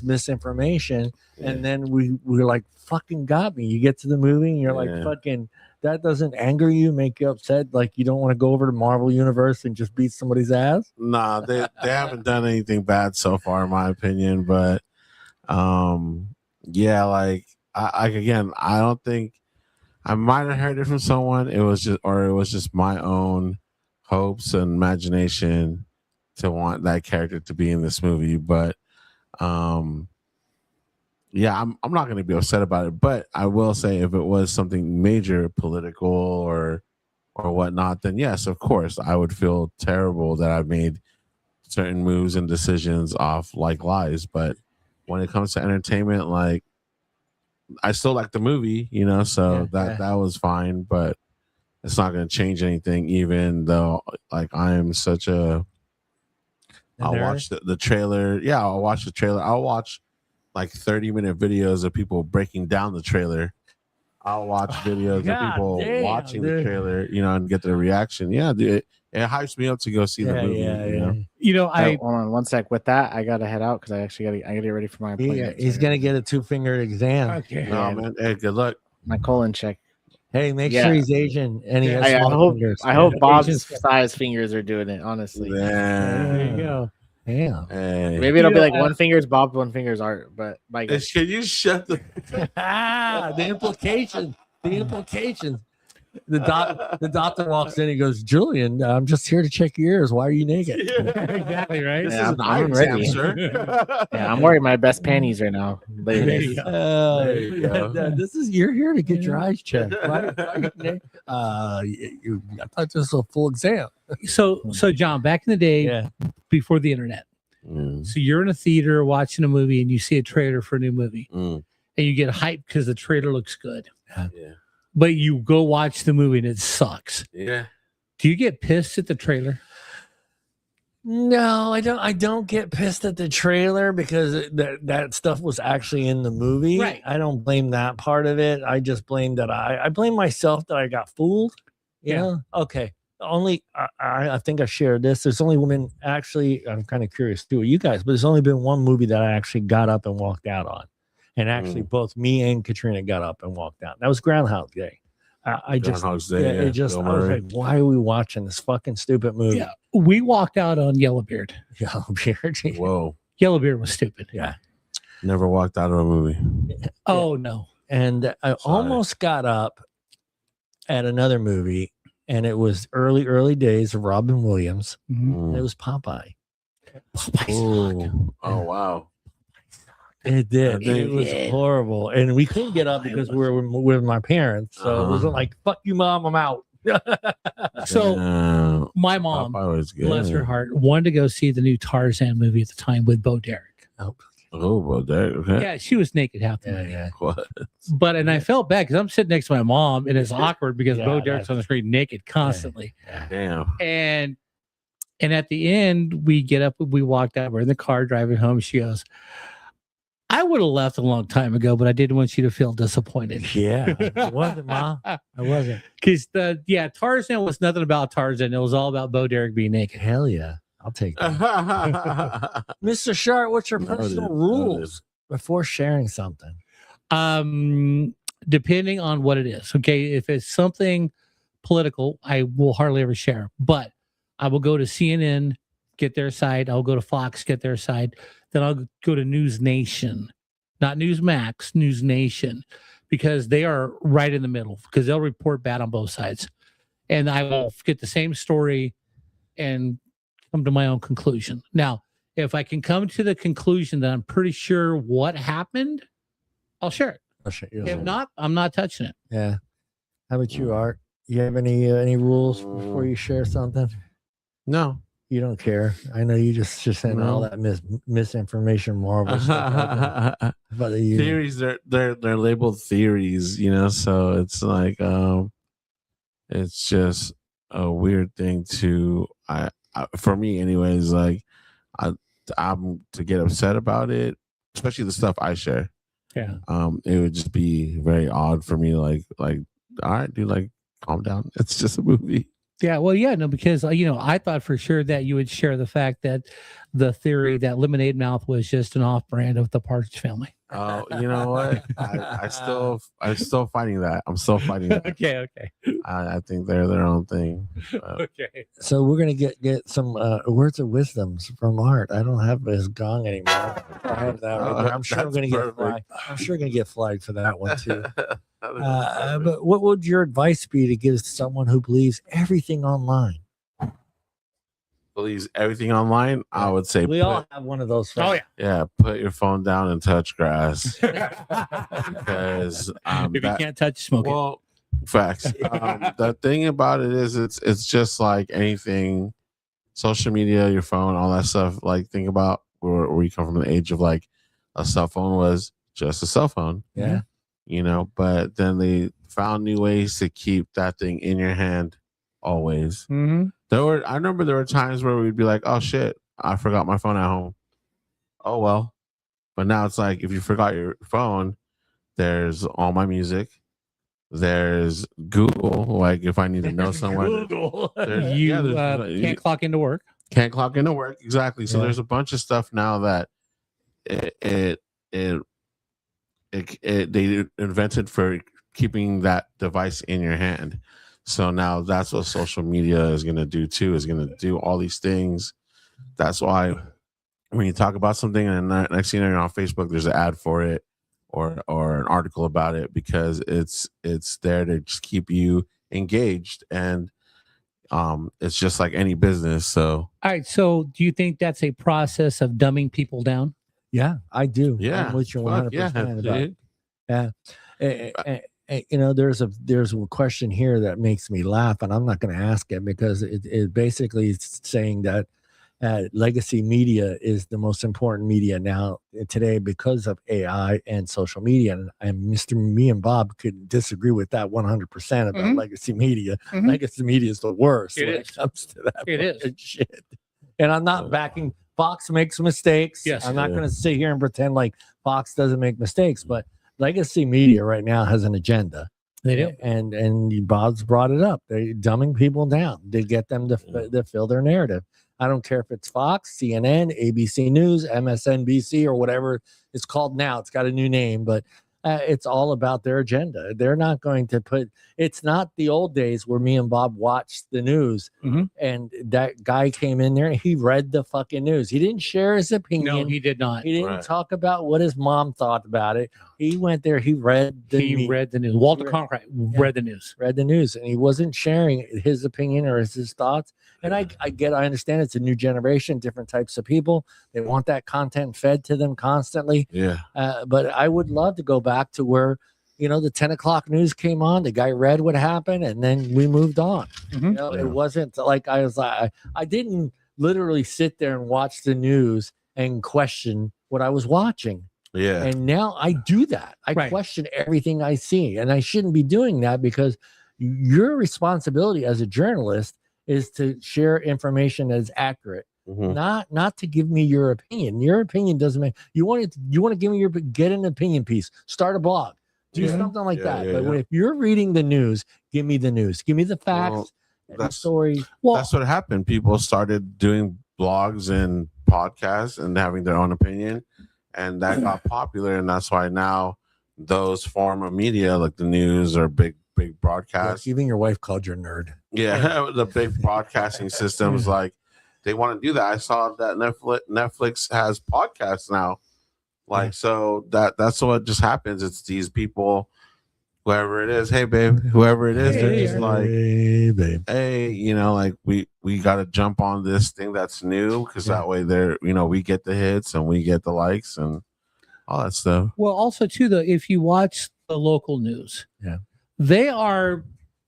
misinformation, Yeah. and then we're like, fucking got me. You get to the movie and you're like, Yeah. fucking, that doesn't anger you, make you upset, like you don't want to go over to Marvel Universe and just beat somebody's ass. Nah, they haven't done anything bad so far, in my opinion. But yeah, like I again, I don't think I might have heard it from someone. It was just my own hopes and imagination to want that character to be in this movie. But yeah, I'm not going to be upset about it. But I will say, if it was something major, political or whatnot, then yes, of course, I would feel terrible that I've made certain moves and decisions off like lies. But when it comes to entertainment, like I still like the movie, you know, so that was fine. But it's not going to change anything, even though like I am such a. I'll watch the trailer. Yeah, I'll watch the trailer. I'll watch like 30-minute videos of people breaking down the trailer. I'll watch videos of people watching the trailer, you know, and get their reaction. Yeah, dude, it hypes me up to go see the movie. You know, hold on one sec. With that, I gotta head out because I gotta get ready for my appointment. He's gonna get a 2-finger exam. Okay. No, man. Hey, good luck. My colon check. Hey, make sure he's Asian and he has I small fingers. hope Bob's size fingers are doing it. Honestly, There you go. Yeah. Hey. maybe it'll be like one finger's Bob's, one finger's Art. But my guess. Can you shut the The implications. The doctor walks in. He goes, "Julian, I'm just here to check your ears. Why are you naked?" Exactly right. This Yeah, is an eye I'm exam, ready. sir. Yeah, I'm wearing my best panties right now. There you go. There you go. This is you're here to get your eyes checked. Why are you naked? I thought this was a full exam. So John, back in the day, before the internet, so you're in a theater watching a movie and you see a trailer for a new movie, and you get hyped because the trailer looks good. Yeah. But you go watch the movie and it sucks. Yeah. Do you get pissed at the trailer? No, I don't. I don't get pissed at the trailer because that stuff was actually in the movie. Right. I don't blame that part of it. I just blame that I blame myself that I got fooled. You know? Okay. Only I think I shared this. There's only been actually. I'm kind of curious too, you guys, but there's only been one movie that I actually got up and walked out on, and actually both me and Katrina got up and walked out. That was Groundhog Day. Groundhog's Day, it just I was like, why are we watching this fucking stupid movie? Yeah, we walked out on Yellowbeard. Yellowbeard. Whoa. Yellowbeard was stupid. Yeah. Never walked out of a movie. Oh no. And I almost got up at another movie, and it was early days of Robin Williams. And it was Popeye. Oh wow. It did. It was horrible. And we couldn't get up because we were with my parents. So it wasn't like, fuck you, Mom, I'm out. So my mom, bless her heart, wanted to go see the new Tarzan movie at the time with Bo Derek. Bo Derek. Okay. Yeah, she was naked half the movie. What? But and I felt bad because I'm sitting next to my mom and it's awkward because Bo Derek's on the screen naked constantly. Damn. And at the end, we get up, we walked out, we're in the car driving home. She goes, I would have left a long time ago, but I didn't want you to feel disappointed. Yeah. I wasn't, Mom. I wasn't. Because Tarzan was nothing about Tarzan. It was all about Bo Derek being naked. Hell yeah. I'll take that. Mr. Sharp, what's your personal rules before sharing something? Depending on what it is. Okay. If it's something political, I will hardly ever share. But I will go to CNN, get their side. I'll go to Fox, get their side. Then I'll go to News Nation, not Newsmax, News Nation, because they are right in the middle because they'll report bad on both sides. And I will get the same story and come to my own conclusion. Now, if I can come to the conclusion that I'm pretty sure what happened, I'll share it. Push it. If not, I'm not touching it. Yeah. How about you, Art? You have any rules before you share something? No. You don't care. I know you just send all that misinformation, Marvel stuff out there. But Theories, they're labeled theories, so it's like it's just a weird thing to for me anyways, like I'm to get upset about it, especially the stuff I share. Yeah. It would just be very odd for me, like all right, dude, like calm down. It's just a movie. Yeah, well, yeah, no, because I thought for sure that you would share the fact that the theory that Lemonade Mouth was just an off-brand of the Partridge Family. Oh, you know what? I'm still fighting that. I'm still fighting that. Okay. I think they're their own thing. Okay. So we're gonna get some words of wisdoms from Art. I don't have his gong anymore. I have that right there. I'm sure I'm gonna get flagged. I'm sure gonna get flagged for that one too. But what would your advice be to give to someone who believes everything online? Believes everything online? I would say we all have one of those friends. Yeah, put your phone down and touch grass. Because if you can't touch, smoke it. Facts. The thing about it is it's just like anything, social media, your phone, all that stuff. Like think about where you come from, the age of like a cell phone was just a cell phone. Yeah. But then they found new ways to keep that thing in your hand always. Mm-hmm. I remember there were times where we'd be like, oh shit, I forgot my phone at home. Oh well. But now it's like if you forgot your phone, there's all my music. There's Google, like if I need to know somewhere. Google. Can't clock into work. Can't clock into work, exactly. So there's a bunch of stuff now that they invented for keeping that device in your hand. So now that's what social media is going to do too, is going to do all these things. That's why when you talk about something and next thing you know, you're on Facebook, there's an ad for it or an article about it, because it's there to just keep you engaged. And it's just like any business. So all right, so do you think that's a process of dumbing people down? Yeah, I do. Yeah, I'm with you 100% about it. Yeah. There's a question here that makes me laugh, and I'm not going to ask it because it basically is saying that legacy media is the most important media now today because of AI and social media. And me and Bob could disagree with that 100% about legacy media. Mm-hmm. Legacy media is the worst when it comes to that. It is shit. And I'm not backing. Fox makes mistakes. Yes, I'm not going to sit here and pretend like Fox doesn't make mistakes, but legacy media right now has an agenda. They do. And Bob's brought it up. They're dumbing people down. They get them to fill their narrative. I don't care if it's Fox, CNN, ABC News, MSNBC, or whatever it's called now. It's got a new name, but it's all about their agenda. They're not going to it's not the old days where me and Bob watched the news and that guy came in there and he read the fucking news. He didn't share his opinion. No, he did not. He didn't talk about what his mom thought about it. He went there. He read the news. Walter Cronkite read the news. Read the news, and he wasn't sharing his opinion or his thoughts. And I understand it's a new generation, different types of people. They want that content fed to them constantly. Yeah. But I would love to go back to where, the 10 o'clock news came on, the guy read what happened, and then we moved on. It wasn't like I didn't literally sit there and watch the news and question what I was watching. Yeah. And now I do that. I question everything I see. And I shouldn't be doing that, because your responsibility as a journalist is to share information that is accurate, not to give me your opinion. Your opinion doesn't make you want to give me get an opinion piece, start a blog, do something like that. But if you're reading the news, give me the news, give me the facts, the story. Well, that's what happened. People started doing blogs and podcasts and having their own opinion, and that got popular. And that's why now those form of media, like the news or big broadcasts. Even your wife called you a nerd. Yeah, the big broadcasting systems, like they want to do that. I saw that Netflix has podcasts now. Like, so that's what just happens. It's these people, whoever it is, hey babe, whoever it is, they're just like, hey babe, hey, like we got to jump on this thing that's new, because that way they're, we get the hits and we get the likes and all that stuff. Well, also too, if you watch the local news. Yeah.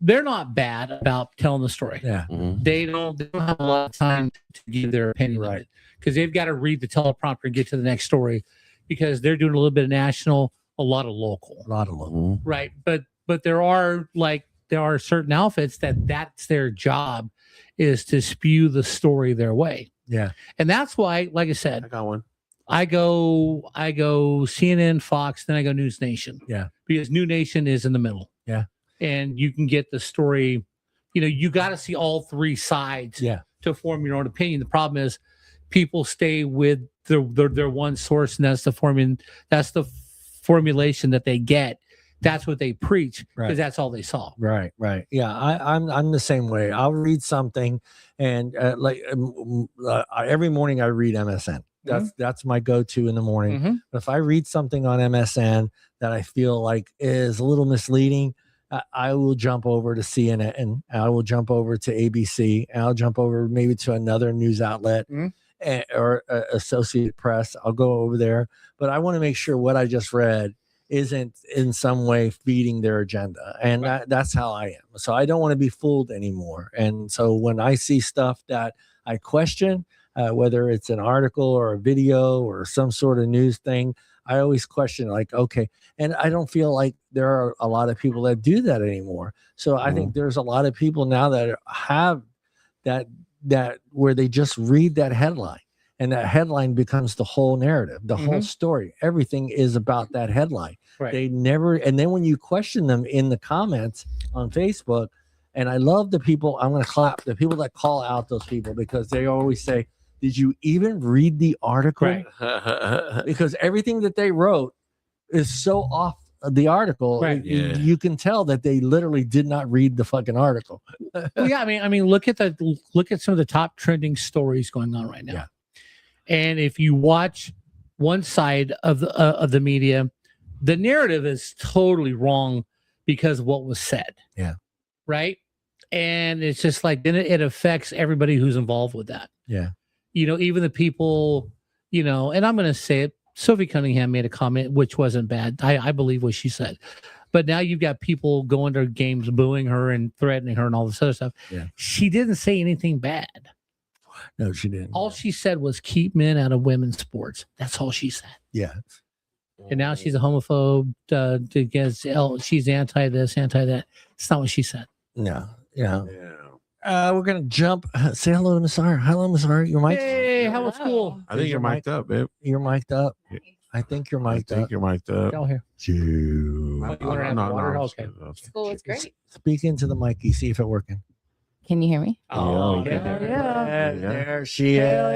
They're not bad about telling the story. Yeah. Mhm. They don't have a lot of time to give their opinion on Right. it because they've got to read the teleprompter and get to the next story because they're doing a little bit of national, a lot of local. A lot of local. Mhm. Right. But there are certain outfits that's their job is to spew the story their way. Yeah. And that's why, like I said, I got one. I go CNN, Fox, then I go News Nation. Yeah. Because New Nation is in the middle. Yeah. And you can get the story, you got to see all three sides Yeah. to form your own opinion. The problem is people stay with their one source, and that's the formulation that they get. That's what they preach because Right. that's all they saw. Right. Yeah, I'm the same way. I'll read something, and every morning I read MSN. That's my go-to in the morning. Mhm. But if I read something on MSN that I feel like is a little misleading, I will jump over to CNN, and I will jump over to ABC, and I'll jump over maybe to another news outlet or Associated Press. I'll go over there, but I want to make sure what I just read isn't in some way feeding their agenda, and that's how I am. So I don't want to be fooled anymore. And so when I see stuff that I question, whether it's an article or a video or some sort of news thing, I always question, like, okay. And I don't feel like there are a lot of people that do that anymore. So I think there's a lot of people now that have that where they just read that headline, and that headline becomes the whole narrative, the whole story. Everything is about that headline. Right. They never, and then when you question them in the comments on Facebook, and I love the people, I'm going to clap the people that call out those people, because they always say, did you even read the article? Right. Because everything that they wrote is so off the article. Right. You can tell that they literally did not read the fucking article. Well, yeah, I mean, look at some of the top trending stories going on right now. Yeah. And if you watch one side of the media, the narrative is totally wrong because of what was said. Yeah. Right. And it's just like, then it affects everybody who's involved with that. Yeah. Even the people, and I'm going to say it. Sophie Cunningham made a comment, which wasn't bad. I believe what she said. But now you've got people going to games, booing her and threatening her and all this other stuff. Yeah. She didn't say anything bad. No, she didn't. All she said was keep men out of women's sports. That's all she said. Yeah. And now she's a homophobe. She's anti this, anti that. It's not what she said. No. Yeah. Yeah. We're gonna jump. Say hello to Miss R. Hello, Miss R. You're mic'd. Hey, how was school? I think you're mic'd up, babe. You're mic'd up. I think you're I mic'd think up. you're mic'd up. Down here. You. You wanna have water? Okay. School was great. Speak into the mic. See if it's working. Can you hear me? Oh, yeah. Yeah, Yeah. there she Hell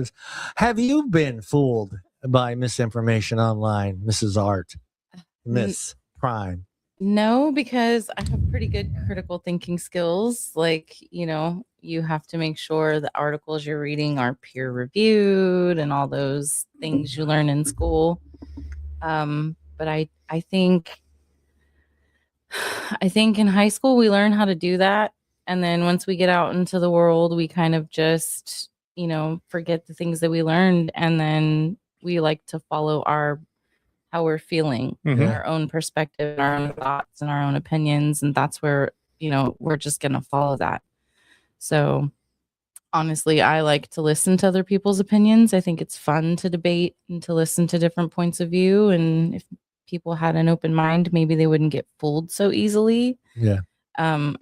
is. Have you been fooled by misinformation online, Mrs. Art, Miss Prime? No, because I have pretty good critical thinking skills. Like, you have to make sure the articles you're reading are peer reviewed and all those things you learn in school. But I think in high school we learn how to do that. And then once we get out into the world, we kind of just, forget the things that we learned. And then we like to follow how we're feeling, our own perspective, our own thoughts and our own opinions. And that's where, we're just going to follow that. So honestly, I like to listen to other people's opinions. I think it's fun to debate and to listen to different points of view. And if people had an open mind, maybe they wouldn't get fooled so easily. Yeah. And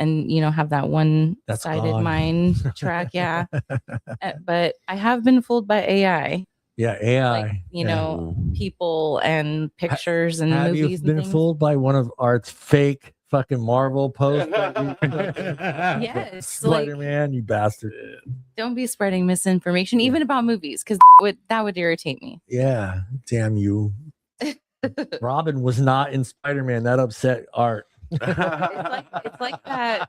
have that one-sided gone. mind track. Yeah. But I have been fooled by AI. Yeah, AI. Like, Yeah. people and pictures and Have movies you been and things. fooled by one of Art's fake fucking Marvel posts? Yes. Spider-Man, you bastard. Don't be spreading misinformation, even about movies, because that would irritate me. Yeah, damn you. Robin was not in Spider-Man. That upset Art. It's like that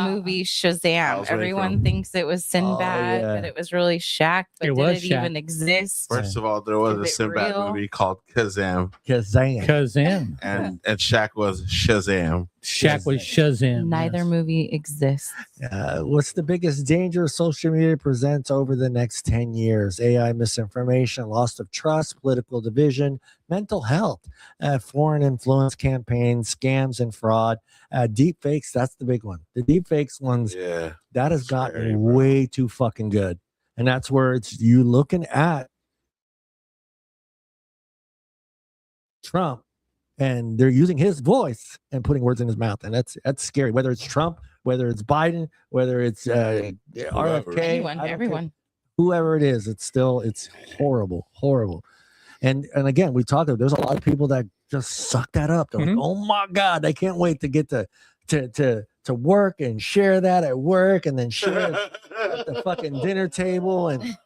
movie Shazam. waiting Everyone for- thinks it was Sinbad, yeah. but it was really Shaq. But It did was it Shaq. even exist? First of all, there was Is a it Sinbad real? movie called Kazam, Kazam. Kazam. and Shaq was Shazam. Shaq was Shazam. Neither yes. movie exists. What's the biggest danger social media presents over the next 10 years? AI misinformation, loss of trust, political division, mental health, foreign influence campaigns, scams and fraud, deep fakes. That's the big one. The deep fakes ones, Yeah. that has That's gotten scary, bro. way too fucking good. And that's where it's you looking at Trump and they're using his voice and putting words in his mouth. And that's scary. Whether it's Trump, whether it's Biden, whether it's RFK, Everyone. whoever it is, it's horrible. And again, we talked about there's a lot of people that just suck that up. They're like, oh my God, I can't wait to get to work and share that at work and then share it at the fucking dinner table. And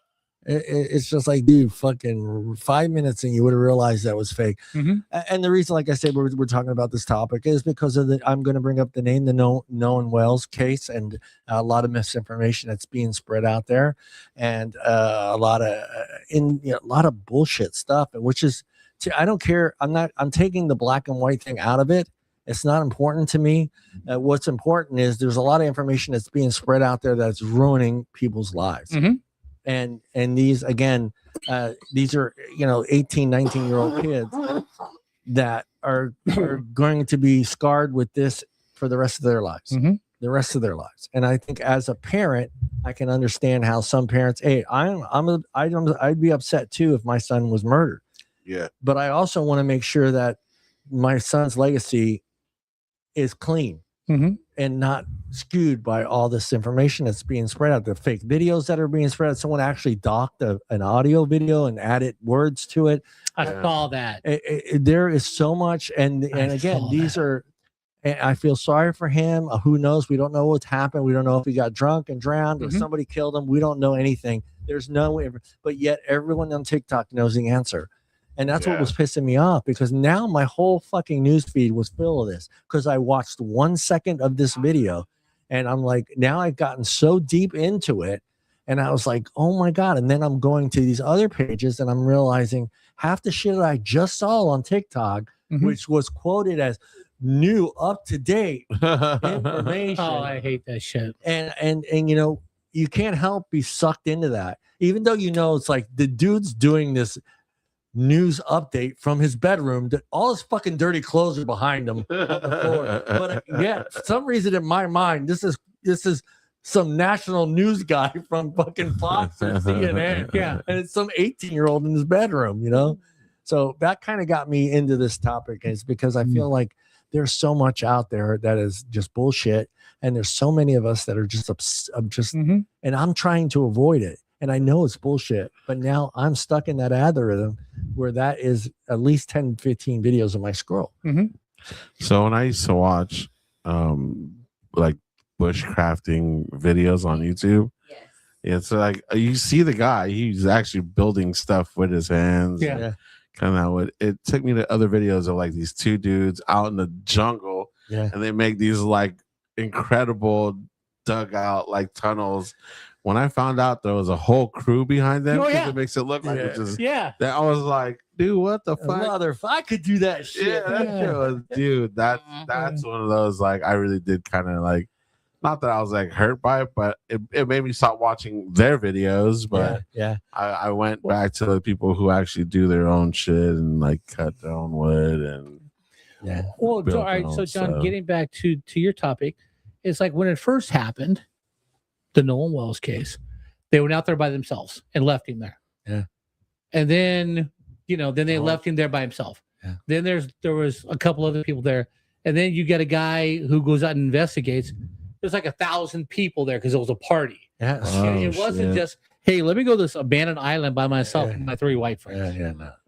it's just like, dude, fucking 5 minutes and you would have realized that was fake. And the reason, like I said, we're talking about this topic is because of I'm going to bring up the name, the Nolan Wells case, and a lot of misinformation that's being spread out there, and a lot of bullshit stuff, which is, I don't care. I'm taking the black and white thing out of it. It's not important to me. What's important is there's a lot of information that's being spread out there that's ruining people's lives. And these, again, these are 18, 19-year-old kids that are going to be scarred with this for the rest of their lives. The rest of their lives. And I think as a parent, I can understand how some parents, hey, I'd be upset too if my son was murdered. Yeah. But I also want to make sure that my son's legacy is clean. And not skewed by all this information that's being spread out, the fake videos that are being spread out. Someone actually docked an audio video and added words to it. I saw that. There is so much, and again, these are. I feel sorry for him. Who knows? We don't know what's happened. We don't know if he got drunk and drowned or somebody killed him. We don't know anything. There's no, but yet everyone on TikTok knows the answer. And that's what was pissing me off, because now my whole fucking news feed was full of this because I watched 1 second of this video and I'm like, now I've gotten so deep into it. And I was like, oh my God. And then I'm going to these other pages and I'm realizing half the shit that I just saw on TikTok, which was quoted as new, up to date information. Oh, I hate that shit. And you can't help be sucked into that, even though it's like the dude's doing this news update from his bedroom that all his fucking dirty clothes are behind him on the floor. But for some reason in my mind, this is some national news guy from fucking Fox or CNN. And it's some 18-year-old in his bedroom, So that kind of got me into this topic, is because I feel like there's so much out there that is just bullshit, and there's so many of us that are just and I'm trying to avoid it. And I know it's bullshit, but now I'm stuck in that algorithm where that is at least 10, 15 videos of my scroll. So when I used to watch like bushcrafting videos on YouTube, it's like you see the guy, he's actually building stuff with his hands. Kind of it took me to other videos of like these two dudes out in the jungle, and they make these like incredible dugout like tunnels. When I found out there was a whole crew behind them, it makes it look like it's just that I was like, dude, what the fuck? Mother, if I could do that shit. That shit was, dude, that's one of those, like, I really did kind of like, not that I was like hurt by it, but it made me stop watching their videos. But I went back to the people who actually do their own shit and like cut their own wood and Well, all right. So John, getting back to your topic, it's like when it first happened, the Nolan Wells case, they went out there by themselves and left him there. And then, then they left him there by himself. Then there was a couple other people there. And then you get a guy who goes out and investigates. There's like 1,000 people there because it was a party. And it wasn't just, hey, let me go to this abandoned island by myself and my 3 white friends.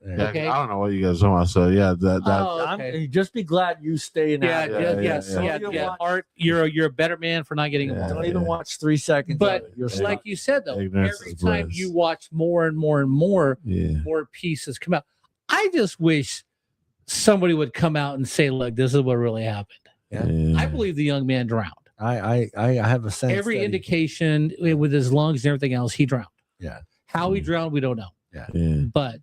Okay. I don't know what you guys are talking about. So okay. Just be glad you stay in that. Art, you're a better man for not getting involved. Don't even watch 3 seconds. But like you said, though, every time you watch more and more and more, more pieces come out. I just wish somebody would come out and say, look, this is what really happened. I believe the young man drowned. I have a sense. Every indication with his lungs and everything else, he drowned. Yeah. How he drowned, we don't know. Yeah. But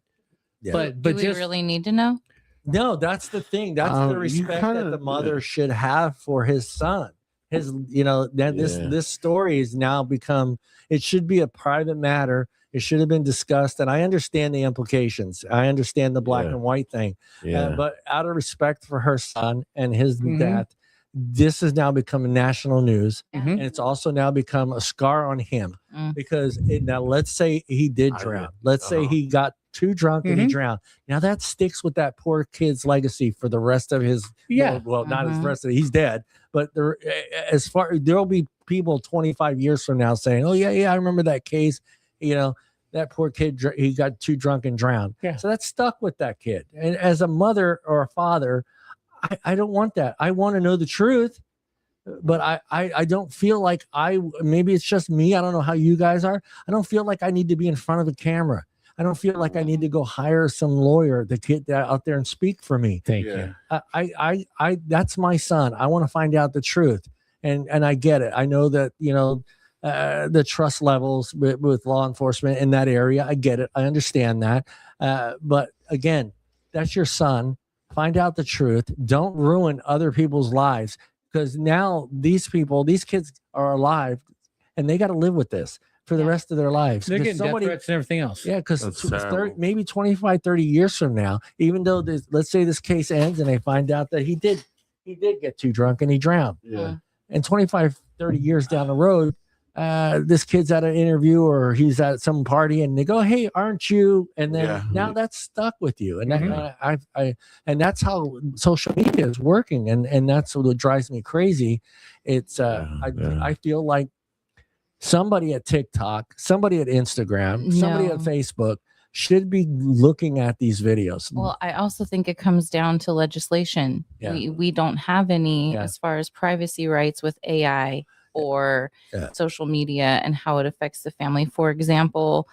do we really need to know? No, that's the thing. That's the You respect that the kinda- mother should have for his son. His, that Yeah. this story has now become. It should be a private matter. It should have been discussed, and I understand the implications. I understand the black Yeah. and white thing, Yeah. but out of respect for her son and his Mhm. death, this has now become national news, Mhm. and it's also now become a scar on him Mm. because now let's say he did I drown. get- Let's say he got too drunk and he Mhm. drowned. Now that sticks with that poor kid's legacy for the rest of his. Yeah. Well, not his Mhm. rest of it. He's dead, but there, as far there'll be people 25 years from now saying, "Oh yeah, I remember that case." That poor kid, he got too drunk and drowned. Yeah. So that stuck with that kid. And as a mother or a father, I don't want that. I want to know the truth, but I don't feel like maybe it's just me. I don't know how you guys are. I don't feel like I need to be in front of a camera. I don't feel like I need to go hire some lawyer to get that out there and speak for me. Thank Yeah. you. I that's my son. I want to find out the truth. And I get it. I know that, the trust levels with law enforcement in that area. I get it. I understand that. But again, that's your son. Find out the truth. Don't ruin other people's lives, because now these kids are alive and they got to live with this for the Yeah. rest of their lives. They're 'Cause getting death threats and everything else. yeah, because That's terrible. maybe 25, 30 years from now, even though let's say this case ends and they find out that he did get too drunk and he drowned. Yeah. And 25, 30 years down the road, this kid's at an interview or he's at some party and they go, "Hey, aren't you?" And then Yeah. now that's stuck with you. And Mhm. and that's how social media is working. And that's what drives me crazy. It's Yeah. I feel like somebody at TikTok, somebody at Instagram, somebody at No. Facebook should be looking at these videos. Well, I also think it comes down to legislation. Yeah. We don't have any Yeah. as far as privacy rights with AI or Yeah. social media and how it affects the family. For example,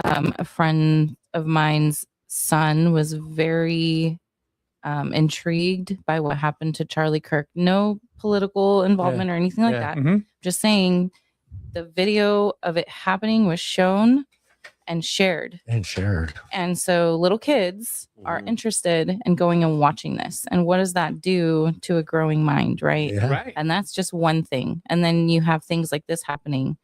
a friend of mine's son was very intrigued by what happened to Charlie Kirk. No political involvement or anything like Yeah. that. Mhm. Just saying the video of it happening was shown and shared. And shared. And so little kids are Mhm. interested in going and watching this. And what does that do to a growing mind, right? Yeah. Right. And that's just one thing. And then you have things like this happening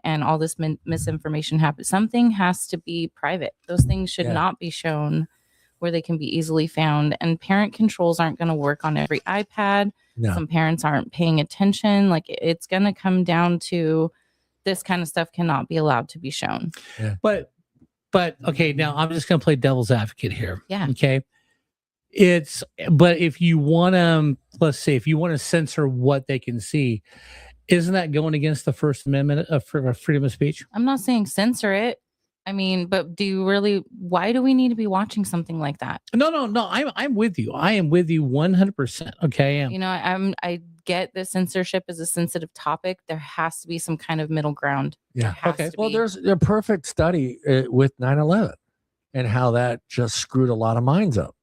and all this misinformation happens. Something has to be private. Those things should Yeah. not be shown where they can be easily found. And parent controls aren't going to work on every iPad. No. Some parents aren't paying attention. Like it's going to come down to this kind of stuff cannot be allowed to be shown. But okay, now I'm just going to play devil's advocate here. Yeah. Okay. But if you want to, let's say, if you want to censor what they can see, isn't that going against the First Amendment of freedom of speech? I'm not saying censor it. I mean, but why do we need to be watching something like that? No. I'm with you. I am with you 100%. Okay. You know, I get that censorship is a sensitive topic. There has to be some kind of middle ground. Yeah. There has Okay. to Well, be. there's a perfect study with 9/11 and how that just screwed a lot of minds up.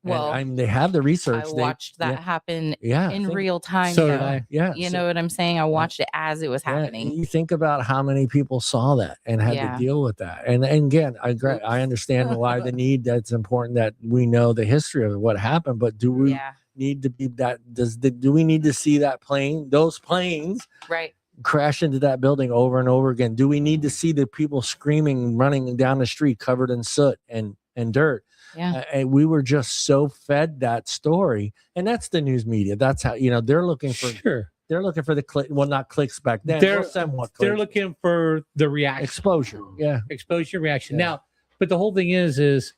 Well, They have the research. I watched that happen in real time. So did though. I. Yeah. You know what I'm saying? I watched it as it was happening. You think about how many people saw that and had Yeah. to deal with that. And again, I understand why the need that's important that we know the history of what happened, but do we Yeah, need to be that? Do we need to see those planes right. crash into that building over and over again? Do we need to see the people screaming, running down the street covered in soot and dirt? Yeah. And we were just so fed that story, and that's the news media. That's how they're looking for. Sure. They're looking for the click. Well, not clicks back then. They're- Well, somewhat They're clicks. looking for the reaction, Exposure. Yeah. exposure reaction. Yeah. Now, but the whole thing is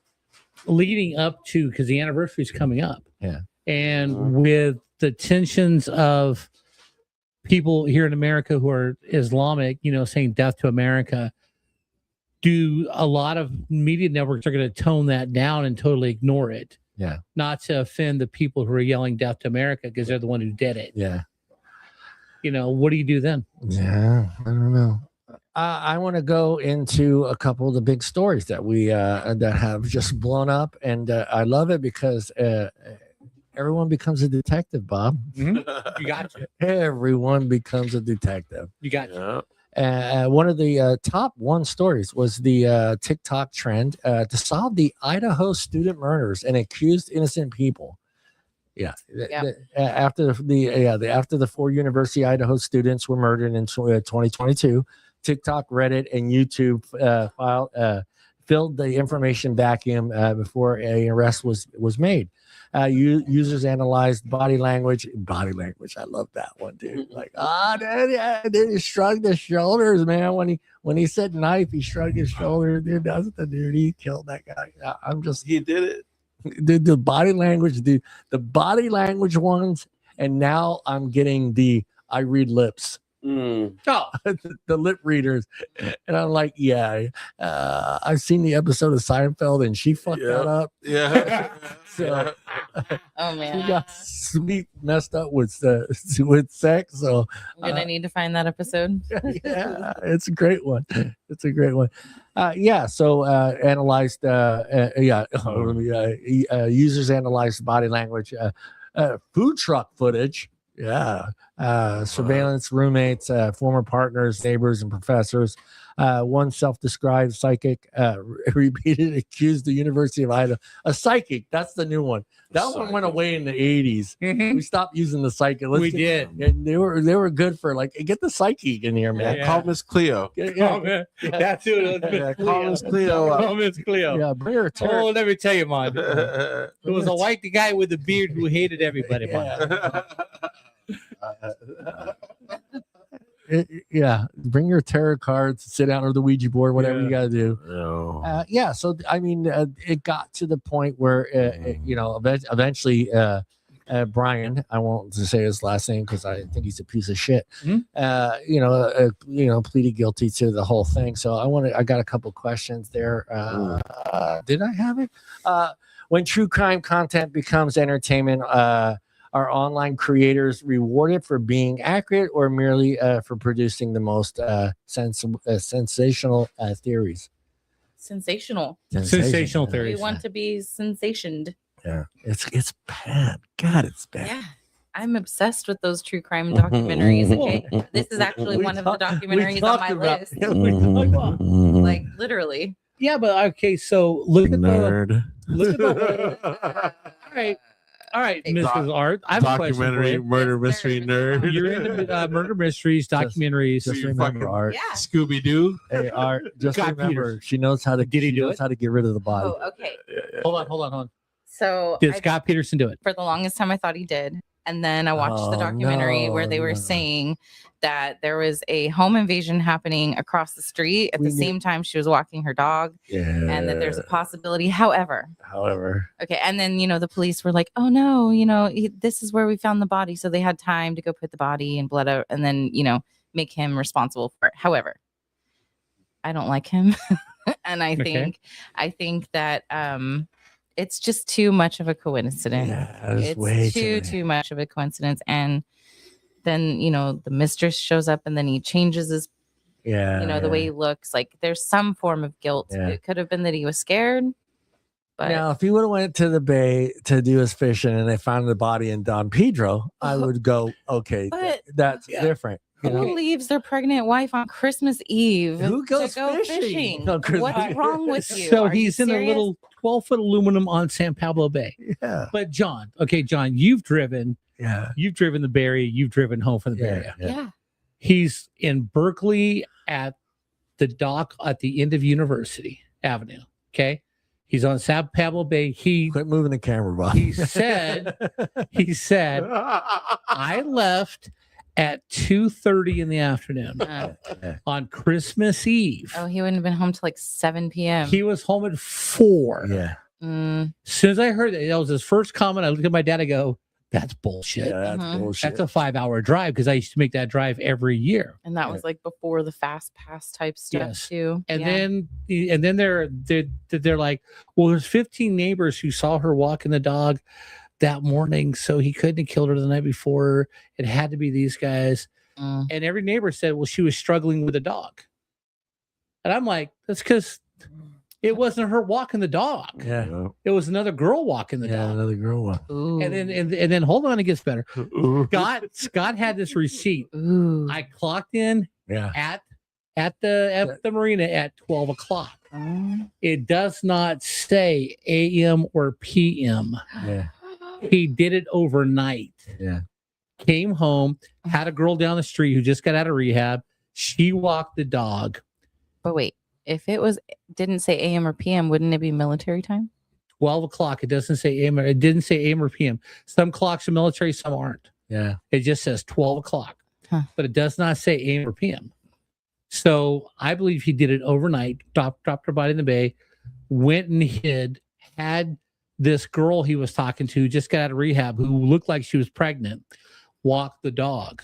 leading up to, because the anniversary is coming up. Yeah. And with the tensions of people here in America who are Islamic, saying death to America, do a lot of media networks are going to tone that down and totally ignore it. Yeah. Not to offend the people who are yelling death to America because they're the one who did it. Yeah. What do you do then? Yeah. I don't know. I want to go into a couple of the big stories that we that have just blown up, and I love it because everyone becomes a detective, Bob. You got you. Everyone becomes a detective. You got you. Yeah. One of the top one stories was the TikTok trend to solve the Idaho student murders and accused innocent people. Yeah. After the 4 University of Idaho students were murdered in 2022, TikTok, Reddit, and YouTube filled the information vacuum before an arrest was made. Users analyzed body language. I love that one, dude. Like, dude, he shrugged his shoulders, man. When he said knife, he shrugged his shoulders. Dude, that's the dude. He killed that guy. He did it. Dude, the body language, the body language ones, and now I'm getting I read lips. Oh, The lip readers, and I'm like, I've seen the episode of Seinfeld, and she fucked that up. Yeah. So Oh man, she got sweet messed up with sex. So I'm gonna need to find that episode. yeah, it's a great one. It's a great one. So analyzed. Users analyzed body language, food truck footage. Yeah. Surveillance, roommates, former partners, neighbors, and professors. One self-described psychic repeated accused the University of Idaho. A psychic, that's the new one. That one went away in the 80s. We stopped using the psychic. We did. And they were good for like, get the psychic in here, man. Call Miss Cleo. That's who it was. Call Miss Cleo. Call Miss Cleo. Yeah, bring her to Oh, let me tell you, man. It was a white guy with a beard who hated everybody, man. Bring your tarot cards, sit down or the Ouija board, whatever you got to do. So I mean, it got to the point where eventually Brian, I won't say his last name because I think he's a piece of shit. Pleaded guilty to the whole thing. So I got a couple questions there. Did I have it? When true crime content becomes entertainment, are online creators rewarded for being accurate or merely for producing the most sensational theories? Sensational. Sensational theories. We want to be sensationed. Yeah, it's bad. God, it's bad. Yeah. I'm obsessed with those true crime documentaries. Okay, this is actually one of the documentaries on my list. Like literally. Yeah, but okay. So look at Nerd. All right, Mrs. Art. I have a question for Documentary, you. murder mystery nerd. You're into murder mysteries, documentaries. Just remember, Art. Yeah. Scooby Doo. Hey, Art. Just Scott remember, Peters. she knows how to. Did he she do knows it? how to get rid of the body. Oh, okay. Hold on. So Did Scott Peterson do it? for the longest time I thought he did. And then I watched the documentary where they were saying that there was a home invasion happening across the street at the same time she was walking her dog, and that there's a possibility. However, okay. And then, the police were like, oh no, this is where we found the body. So they had time to go put the body and blood out and then, make him responsible for it. However, I don't like him. And I think that, it's just too much of a coincidence. It's too much of a coincidence. And then, the mistress shows up and then he changes his, the way he looks. Like there's some form of guilt. Yeah. It could have been that he was scared. But Now, if he would have went to the bay to do his fishing and they found the body in Don Pedro, I would go, okay, But- that's different. who leaves their pregnant wife on Christmas Eve Who goes to go fishing on Christmas What's Eve? wrong with you? So Are you he's in a serious? little 12-foot aluminum on San Pablo Bay. Yeah. But John, you've driven the Bay Area. You've driven home from the Bay Area. Yeah. He's in Berkeley at the dock at the end of University Avenue. Okay. He's on San Pablo Bay. Quit moving the camera, Bob. He said, I left at 2:30 in the afternoon on Christmas Eve. Oh, he wouldn't have been home till like 7 p.m. He was home at 4. Yeah. Mm, As soon as I heard that was his first comment, I looked at my dad. I go, "That's bullshit. Yeah, that's Mhm. bullshit. That's a 5-hour drive because I used to make that drive every year." and that was like before the fast pass type stuff Yes. too. And Yeah. then they're like, "Well, there's 15 neighbors who saw her walking the dog that morning, so he couldn't have killed her the night before. It had to be these guys." Mm. And every neighbor said, "Well, she was struggling with a dog." And I'm like, "That's because it wasn't her walking the dog. Yeah. It was another girl walking the Yeah, dog." another girl one. Ooh. And then hold on, it gets better. Scott had this receipt. Ooh. I clocked in Yeah. at at the marina at 12 o'clock. It does not say AM or PM. Yeah. He did it overnight. Yeah. Came home, had a girl down the street who just got out of rehab. She walked the dog. But wait, if it didn't say AM or PM, wouldn't it be military time? 12 o'clock. It doesn't say AM. It didn't say AM or PM. Some clocks are military, some aren't. Yeah. It just says 12 o'clock, but it does not say AM or PM. So I believe he did it overnight, dropped her body in the bay, went and hid, had this girl he was talking to, just got out of rehab, who looked like she was pregnant, walk the dog.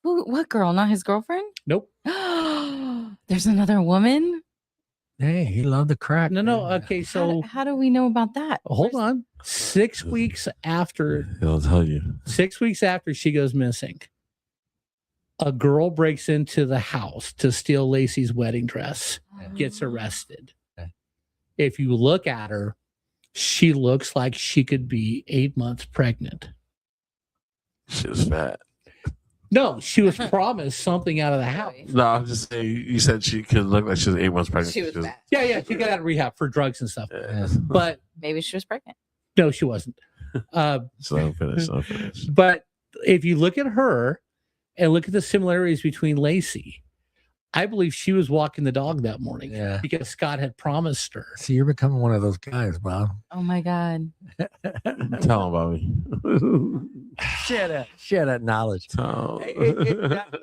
What girl? Not his girlfriend? Nope. There's another woman? Hey, he loved the crack. No. Okay, so how do we know about that? hold on. 6 weeks after, He'll tell you. 6 weeks after she goes missing, a girl breaks into the house to steal Lacey's wedding dress, gets arrested. Okay. If you look at her, she looks like she could be 8 months pregnant. She was fat. No, she was promised something out of the house. No, I'm just saying. You said she could look like she was 8 months pregnant. She was fat. Yeah, she got out of rehab for drugs and stuff. Yeah. But Maybe she was pregnant. no, she wasn't. So I'm finished. But if you look at her and look at the similarities between Lacey, I believe she was walking the dog that morning because Scott had promised her. See, you're becoming one of those guys, Bob. Oh my God. Tell him about me. Share that knowledge. Tell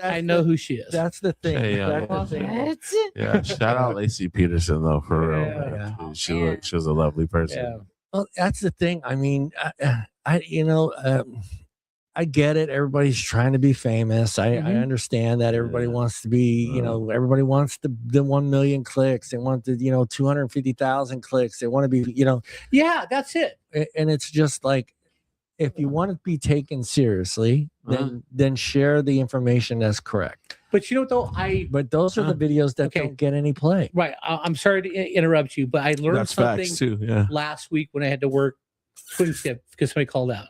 I know who she is. That's the thing. Hey, That's the thing. What? yeah, shout out Lacey Peterson though, for real. Yeah. Man. She was a lovely person. Yeah. Well, that's the thing. I mean, I get it. Everybody's trying to be famous. I understand that everybody wants to be, everybody wants the 1 million clicks. They want the, 250,000 clicks. They want to be, Yeah, that's it. and it's just like, if you want to be taken seriously, then share the information that's correct. But you know what though? But those are the videos that don't get any play. Right. I'm sorry to interrupt you, but I learned That's something facts too. Yeah. last week when I had to work twin shift because somebody called out.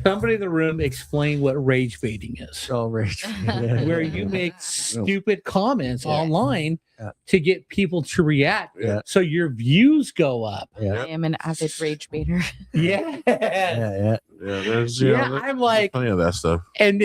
Somebody in the room explained what rage baiting is. Oh, rage. Where you make stupid comments online to get people to react, so your views go up. Yeah. I am an avid rage baiter. Yeah. Yeah. There's I'm like, plenty of that stuff. and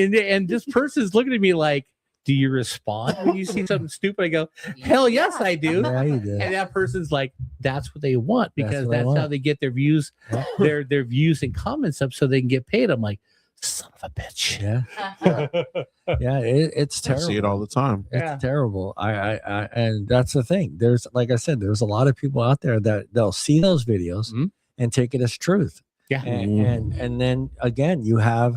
this person's looking at me like, do you respond when you see something stupid? I go, hell yes, I do. Yeah, you do. And that person's like, that's what they want because that's want. how they get their views, their views and comments up so they can get paid. I'm like, son of a bitch. Yeah. It's I terrible. see it all the time. It's terrible. I and that's the thing. There's, like I said, there's a lot of people out there that they'll see those videos and take it as truth. Yeah. And then again, you have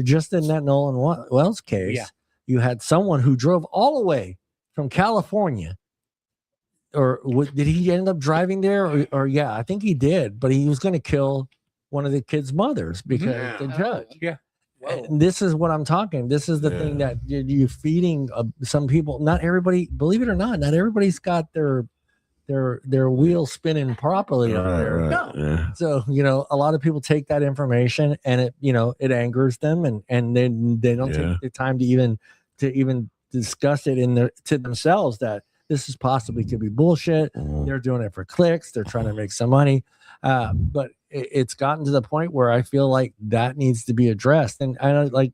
just in that Nolan Wells case. Yeah. You had someone who drove all the way from California, or did he end up driving there? Or yeah, I think he did, but he was going to kill one of the kids' mothers because the judge. Yeah. And this is what I'm talking. This is the thing that you're feeding some people. Not everybody, believe it or not, not everybody's got their wheel spinning properly over there. No. Yeah. So, a lot of people take that information and it angers them and then they don't take the time to even discuss it to themselves that this is possibly could be bullshit. They're doing it for clicks. They're trying to make some money. But it's gotten to the point where I feel like that needs to be addressed. And I know, like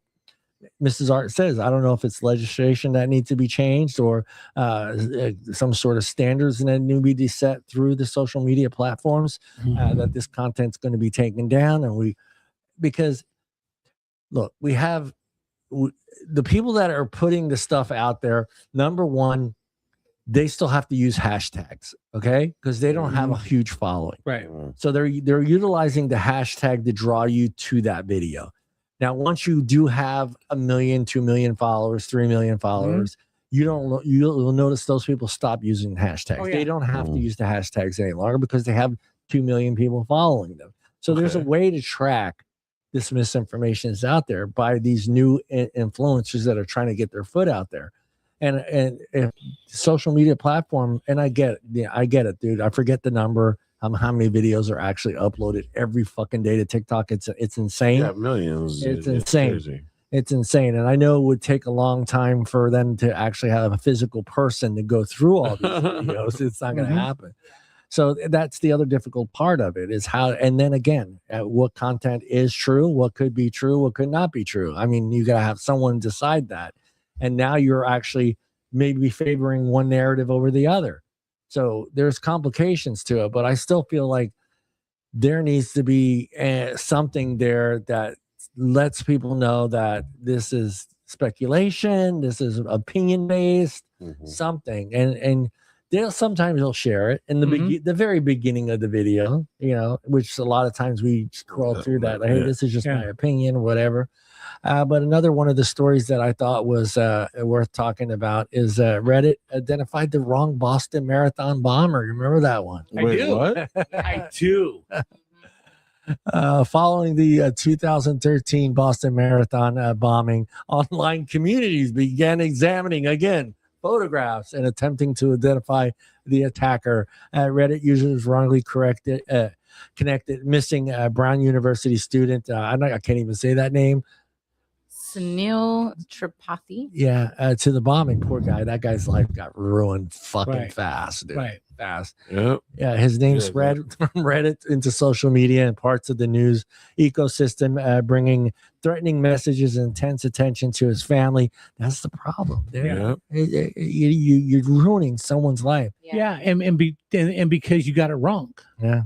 Mrs. Art says, I don't know if it's legislation that needs to be changed or some sort of standards that need to be set through the social media platforms that this content's going to be taken down. And because look, we have the people that are putting the stuff out there. Number one, they still have to use hashtags, okay? Because they don't have a huge following. Right. So they're utilizing the hashtag to draw you to that video. Now, once you do have 1 million, 2 million followers, 3 million followers, you'll notice those people stop using hashtags. They don't have to use the hashtags any longer because they have 2 million people following them. So there's a way to track this misinformation is out there by these new influencers that are trying to get their foot out there. And if social media platform, and I get it, dude. I forget the number, how many videos are actually uploaded every fucking day to TikTok. It's insane. Yeah, millions. It's insane. Crazy. It's insane. And I know it would take a long time for them to actually have a physical person to go through all these videos. It's not going to happen. So that's the other difficult part of it is how, and then again, what content is true, what could be true, what could not be true. I mean, you got to have someone decide that. And now you're actually maybe favoring one narrative over the other. So there's complications to it, but I still feel like there needs to be something there that lets people know that this is speculation, this is opinion based, something, and they'll share it in the very beginning of the video, which a lot of times we scroll through that. Like, hey, this is just my opinion, or whatever. But another one of the stories that I thought was worth talking about is Reddit identified the wrong Boston Marathon bomber. You remember that one? Wait, what? I do. Following the 2013 Boston Marathon bombing, online communities began examining again photographs and attempting to identify the attacker. Reddit users wrongly connected missing Brown University student. I can't even say that name. Sunil Tripathi. Yeah, to the bombing. Poor guy. That guy's life got ruined fucking fast, dude. Right. Fast. Yep. Yeah, his name spread from Reddit into social media and parts of the news ecosystem, bringing threatening messages and intense attention to his family. That's the problem. You're ruining someone's life. Yeah, and because you got it wrong. Yeah.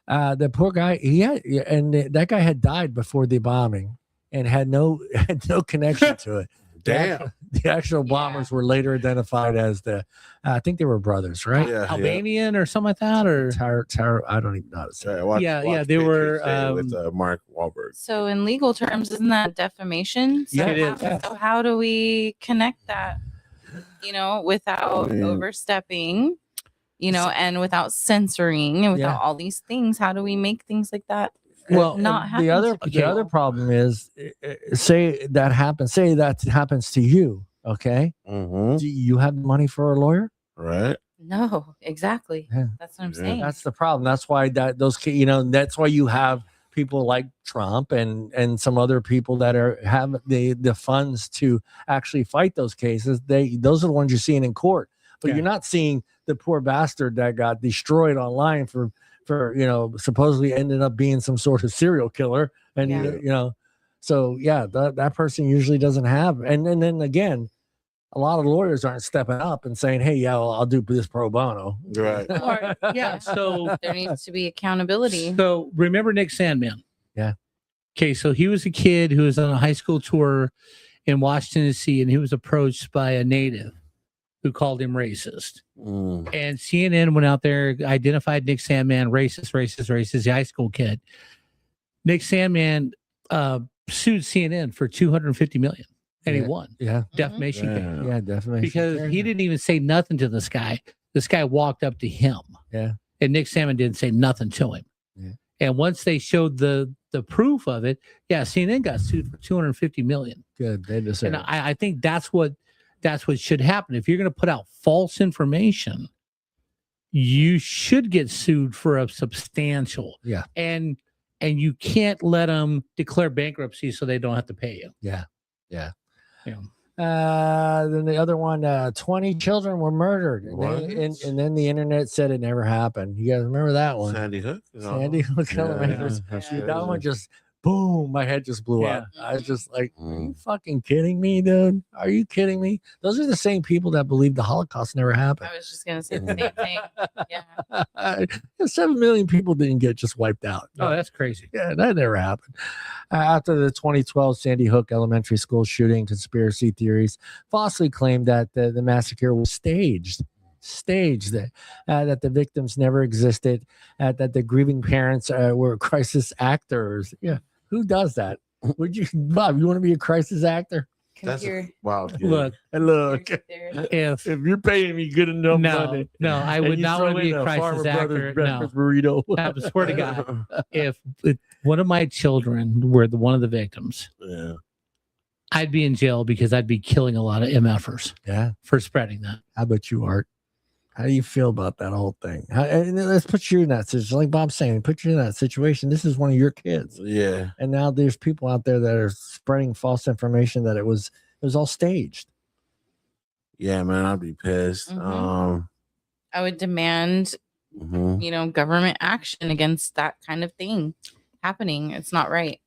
The poor guy, that guy had died before the bombing and had no connection to it. Damn. The actual bombers were later identified as I think they were brothers, right? Yeah, Albanian or something like that, or I don't even know how to say it. Watch they were with Mark Wahlberg. So in legal terms, isn't that defamation? So Yeah, it is. So how do we connect that, without overstepping, and without censoring and without all these things? How do we make things like that? Well, not happen the other to people? the other problem is, say that happens to you, okay? Do you have money for a lawyer? Right. No, exactly. Yeah. That's what I'm saying. That's the problem. That's why that's why you have people like Trump and some other people that have the funds to actually fight those cases. Those are the ones you're seeing in court, but you're not seeing the poor bastard that got destroyed online for supposedly ended up being some sort of serial killer. And, so that person usually doesn't have. And then again, a lot of lawyers aren't stepping up and saying, hey, I'll do this pro bono. Right. So there needs to be accountability. So remember Nick Sandman? Yeah. Okay, so he was a kid who was on a high school tour in Washington, D.C., and he was approached by a native who called him racist. And CNN went out there, identified Nick Sandman, racist, the high school kid. Nick Sandman sued CNN for $250 million, and he won. Yeah. Defamation case. Yeah, defamation. Because he didn't even say nothing to this guy. This guy walked up to him. Yeah. And Nick Sandman didn't say nothing to him. Yeah. And once they showed the proof of it, CNN got sued for $250 million. Good. They deserve And I think that's what should happen. If you're going to put out false information, you should get sued for a substantial. Yeah. And you can't let them declare bankruptcy so they don't have to pay you. Yeah. Yeah. Then the other one, 20 children were murdered. And then the internet said it never happened. You guys remember that one? Sandy Hook. Sandy Hook Elementary. That one just boom, my head just blew up. I was just like, are you fucking kidding me, dude? Are you kidding me? Those are the same people that believe the Holocaust never happened. I was just going to say the same thing. Yeah. 7 million people didn't get just wiped out. Oh, that's crazy. Yeah, that never happened. After the 2012 Sandy Hook Elementary School shooting, conspiracy theories falsely claimed that the massacre was staged, that the victims never existed, that the grieving parents were crisis actors. Yeah. Who does that? Would you, Bob? You want to be a crisis actor? Wow. Look, if you're paying me good enough money, I would not want to be a crisis actor. No, burrito. I swear to God, if one of my children were one of the victims, I'd be in jail because I'd be killing a lot of MFers. Yeah, for spreading that. How about you, Art? How do you feel about that whole thing? And let's put you in that situation. Like Bob's saying, put you in that situation. This is one of your kids. Yeah. And now there's people out there that are spreading false information that it was all staged. Yeah, man, I'd be pissed. Mhm. I would demand, government action against that kind of thing happening. It's not right.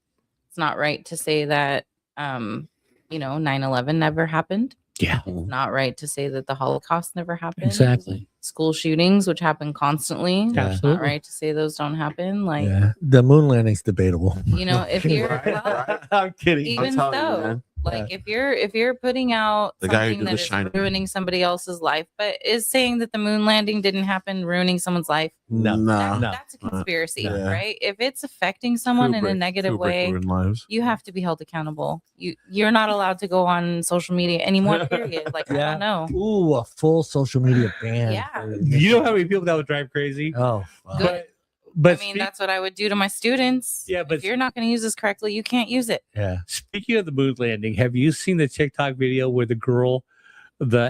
It's not right to say that, 9/11 never happened. Yeah. It's not right to say that the Holocaust never happened. Exactly. School shootings, which happen constantly. Yeah. It's not Absolutely. right to say those don't happen. Like, The moon landing's debatable. if you're Right. I'm kidding. even I'm telling you, so, man. like if you're putting out The guy who something did that The is Shining. ruining somebody else's life, but is saying that the moon landing didn't happen, ruining someone's life, No. Nah. that's a conspiracy, Yeah. right? If it's affecting someone in a negative way, ruined lives. you have to be held accountable. You're not allowed to go on social media anymore. Period. Like I don't know. Ooh, a full social media ban. Yeah. You know how many people that would drive crazy? Oh, fuck. Good. But I mean, that's what I would do to my students. Yeah, but if you're not going to use this correctly, you can't use it. Yeah. speaking of the moon landing, have you seen the TikTok video where the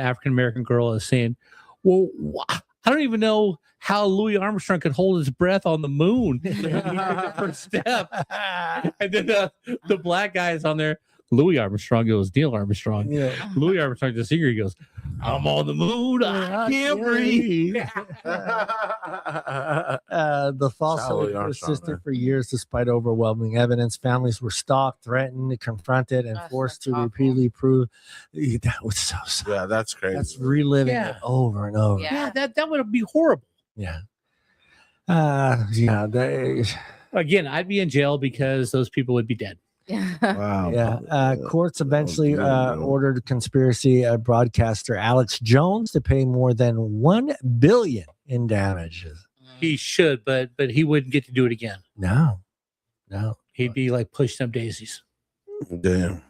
African American girl is saying, well, I don't even know how Louis Armstrong could hold his breath on the moon. First step. And then the black guy is on there. Louis Armstrong goes, Neil Armstrong. Yeah. Louis Armstrong, the singer, he goes, I'm on the moon. I can't breathe. The falsehood Louis Armstrong, persisted man. for years despite overwhelming evidence. Families were stalked, threatened, confronted, and Ugh, forced that's to awful. repeatedly prove. That was so sad. Yeah, that's crazy. That's reliving Yeah. it over and over. Yeah. That would be horrible. Yeah. They, Again, I'd be in jail because those people would be dead. Wow. yeah. Courts eventually no. ordered conspiracy broadcaster Alex Jones to pay more than $1 billion in damages. He should, but he wouldn't get to do it again. No. He'd be like pushing up daisies. Damn.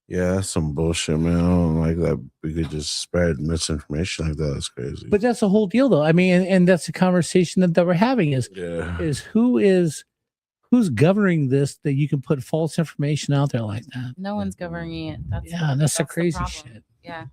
Yeah, that's some bullshit, man. I don't like that. We could just spread misinformation like that. That's crazy. But that's the whole deal, though. I mean, and that's the conversation that we're having is who's governing this that you can put false information out there like that. No one's governing it. That's the crazy problem. shit. Yeah.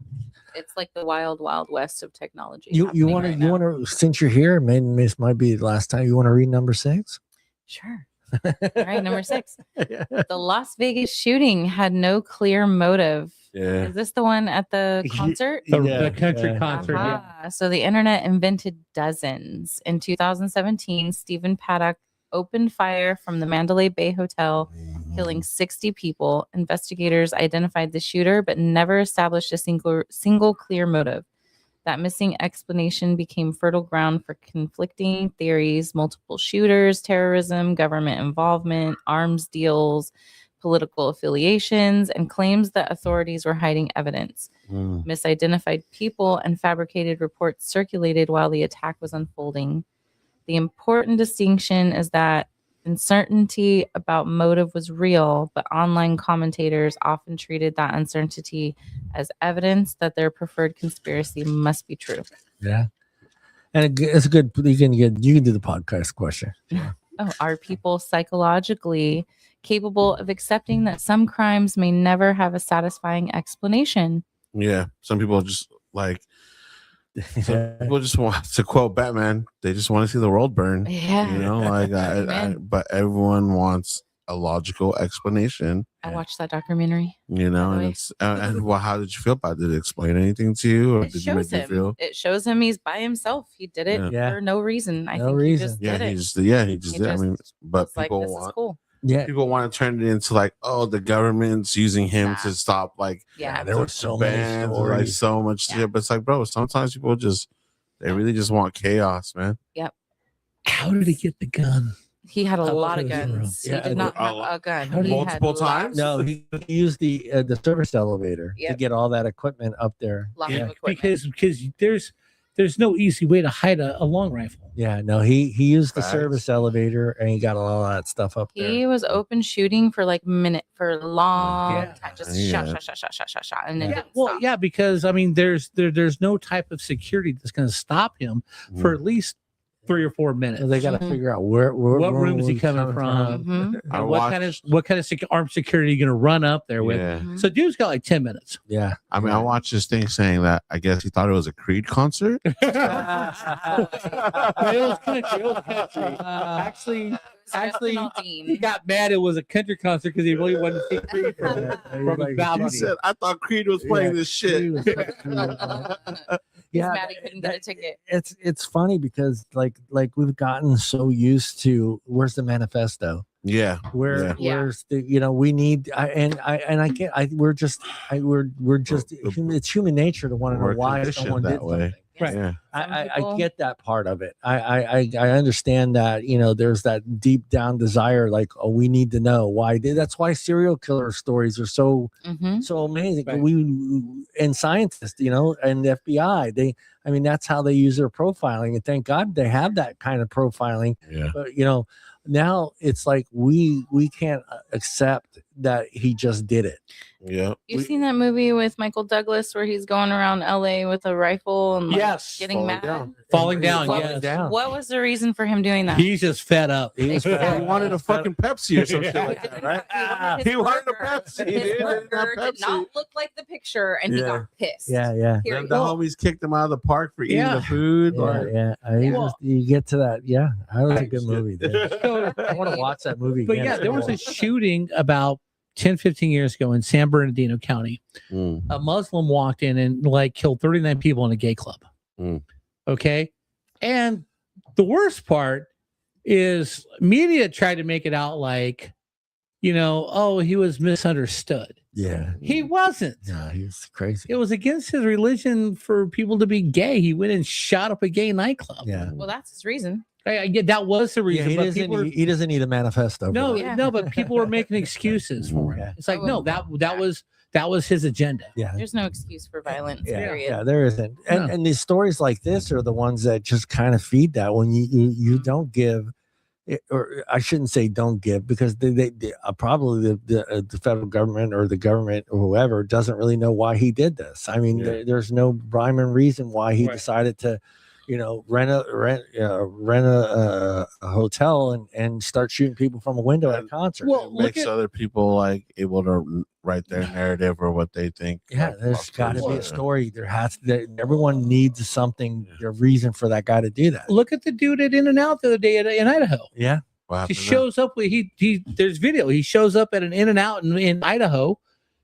It's like the wild west of technology. You happening want to right now. since you're here, this might be the last time. You want to read number 6? Sure. All right, number 6. The Las Vegas shooting had no clear motive. Yeah. Is this the one at the concert? The country concert. Yeah. Aha. So the internet invented dozens. In 2017, Stephen Paddock opened fire from the Mandalay Bay Hotel, killing 60 people. Investigators identified the shooter, but never established a single clear motive. That missing explanation became fertile ground for conflicting theories: multiple shooters, terrorism, government involvement, arms deals, political affiliations, and claims that authorities were hiding evidence. Misidentified people and fabricated reports circulated while the attack was unfolding. The important distinction is that uncertainty about motive was real, but online commentators often treated that uncertainty as evidence that their preferred conspiracy must be true. Yeah. And it's a good, you can do the podcast question. Yeah. Oh, are people psychologically capable of accepting that some crimes may never have a satisfying explanation? Yeah. Some people just like, some people just want to quote Batman. They just want to see the world burn. Yeah. You know, like, but everyone wants a logical explanation. I watched that documentary. You know, By the and way. it's and well, how did you feel about it? Did it explain anything to you, or It did you make shows you him. feel? It shows him he's by himself. He did it Yeah. for no reason. I No think reason. he just Yeah, did it. he just He did. I mean, but was like, people this is want cool. Yeah. people want to turn it into like, oh, the government's using him Nah. to stop like Yeah. there were so many bans or like stories. so much Yeah. shit. But it's like, bro, sometimes people they really just want chaos, man. How did he get the gun? He had a How lot of was it? guns. Yeah, He did not a have lot- a gun. How did He he- had Multiple lots- times? No, he used the service elevator to Yep. get all that equipment up there. Lots Yeah, of equipment. because there's no easy way to hide a long rifle. Yeah, no, he used the Facts. service elevator and he got all that stuff up there. He was open shooting for like for a long Yeah. time. Just Yeah. shot, and it Yeah. didn't Well, stop. yeah, because I mean, there's no type of security that's going to stop him for at least 3 or 4 minutes. They got to Mhm. figure out where What room is he he's coming from? Mhm. I And what kind of watched- armed security are you going to run up there with? Yeah. Mhm. So dude's got like 10 minutes. Yeah. I mean, I watched this thing saying that I guess he thought it was a Creed concert. It was country. Actually, he got mad. It was a country concert because he really wanted to see Creed from his balcony. He said, "I thought Creed was playing this shit." He's Yeah, mad he couldn't get a ticket. it's funny because like we've gotten so used to where's the manifesto? Yeah, Where's the we need we're just it's human nature to want to know We're why conditioned someone that did way. something. Yes. yeah. I people- get that part of it. I understand that there's that deep down desire like we need to know why. That's why serial killer stories are so Mhm. so amazing. Right. We and scientists, and the FBI, that's how they use their profiling, and thank God they have that kind of profiling. Yeah. But now it's like we can't accept that he just did it. Yeah. You've seen that movie with Michael Douglas where he's going around LA with a rifle and like, Yes. getting mad? Falling down, What, yes. was, what was the reason for him doing that? He's just fed up. He was Exactly. He wanted a fucking Pepsi or something like that, right? His He wanted a burger- Pepsi, His dude. burger Not did not Pepsi. look like the picture, and he Yeah. got pissed. yeah. The Period. homies kicked him out of the park for eating Yeah. the food. Like, You get to that. Yeah, that was a good Shit. movie. Dude. I want to watch that movie But again. yeah, there was a shooting about 10, 15 years ago in San Bernardino County. Mm. A Muslim walked in and like killed 39 people in a gay club. Mm. Okay. And the worst part is media tried to make it out like, oh, he was misunderstood. Yeah, He wasn't. yeah, he's crazy. It was against his religion for people to be gay. He went and shot up a gay nightclub. Yeah, Well, that's his reason. I get that was the yeah, reason. he but doesn't. people were- He doesn't need a manifesto. for no, that. Yeah. no, but people were making excuses for it. Yeah. It's like, no, that was his agenda. Yeah. There's no excuse for violence. Period. Yeah, there isn't. And No. and these stories like this are the ones that just kind of feed that when you don't give, or I shouldn't say don't give, because they probably the federal government or the government or whoever doesn't really know why he did this. I mean, Yeah. there's no rhyme and reason why he Right. decided to, rent a hotel and start shooting people from a window at a concert. Well, It look makes at other people like able to write their narrative or what they think. Yeah, like, there's about got to be a police. story. Everyone needs something, a reason for that guy to do that. look at the dude at In-N-Out the other day in Idaho. Yeah, What He happened there? shows up with he there's video. He shows up at an In-N-Out in Idaho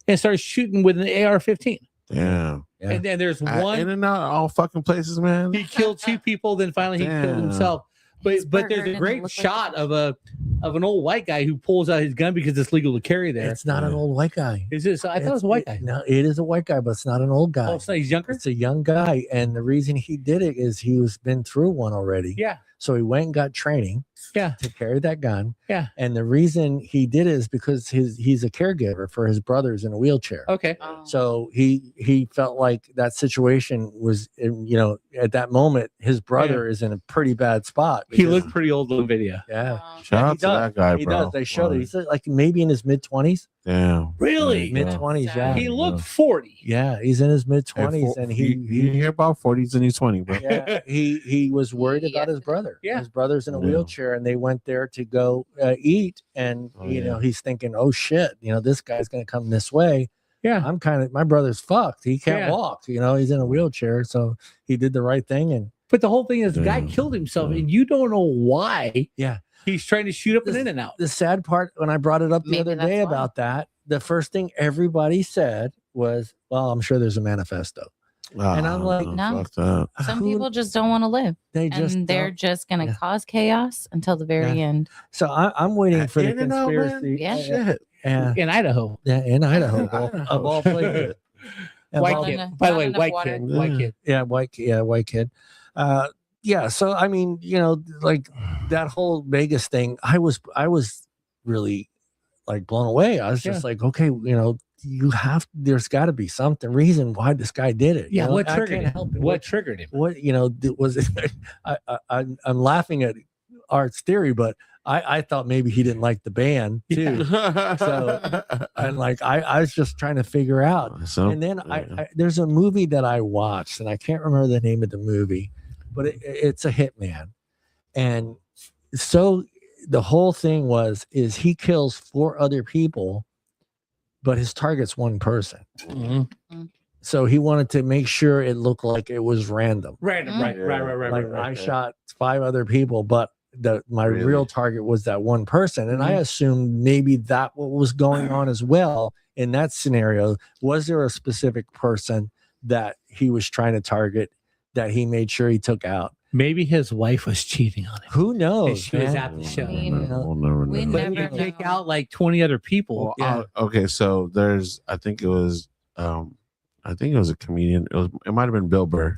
and starts shooting with an AR-15. Damn. Yeah. And then there's In one. and out all fucking places, man. He killed 2 people. Then finally he killed Damn. himself. His But burger there's a didn't great look like shot the of an old white guy who pulls out his gun because it's legal to carry there. it's not an old white guy. Is this? I thought it was a white guy. No, it is a white guy, but it's not an old guy. Oh, so he's younger. It's a young guy, and the reason he did it is he was been through one already. Yeah. So he went and got training. Yeah. To carry that gun. Yeah. And the reason he did it is because he's a caregiver for his brothers in a wheelchair. Okay. So he felt like that situation was, at that moment, his brother is in a pretty bad spot. He because- looked pretty old on video. yeah. Shout he out to does. that guy, He bro. does. They showed it. He's like maybe in his mid-20s. Damn. Really? Mid- Mid-20s, yeah. He looked 40. Yeah, he's in his mid-20s, and you hear about 40s and he's 20, bro. yeah, he was worried about his Yes. brother. Yeah. His brother's in a Yeah. wheelchair, and they went there to go eat, and Oh, yeah. he's thinking, oh shit, this guy's gonna come this way. Yeah. I'm my brother's fucked. He can't Yeah. walk. He's in a wheelchair, so he did the right thing. And But the whole thing is the guy Yeah. killed himself, Yeah. and you don't know why. Yeah. He's trying to shoot up an This- In-N-Out. the sad part, when I brought it up the Maybe other that's day why. about that, the first thing everybody said was, "Well, I'm sure there's a manifesto." And I'm like, No. Fuck that. Some Who- people just don't want to live, they just and they're don't. just going to Yeah. cause chaos until the very end. So I'm waiting for the In-N-Out, man? conspiracy. Yeah. Shit. Yeah. In Idaho. Yeah, in Idaho, Idaho. of all places. Of White all- kid. enough- By the not way, enough white water. kid. White kid. Yeah, white kid. Yeah. So I mean, like that whole Vegas thing, I was really like blown away. I was just like, okay, there's got to be something reason why this guy did it. Yeah. What I triggered can't him? help it. What triggered him? What was it? I'm laughing at Art's theory, but I thought maybe he didn't like the band too. So, and like I was just trying to figure out. So, And then yeah. I there's a movie that I watched, and I can't remember the name of the movie, but it's a hitman, And so the whole thing is he kills 4 other people, but his target's one person. So he wanted to make sure it looked like it was random. Random, right. Like I shot 5 other people, but my real target was that one person. And I assumed maybe that what was going on as well in that scenario. Was there a specific person that he was trying to target that he made sure he took out? Maybe his wife was cheating on him. Who knows? And she was at the show. We'll never We know. But never he take know. out like 20 other people. Well, okay, so I think it was a comedian. It might have been Bill Burr.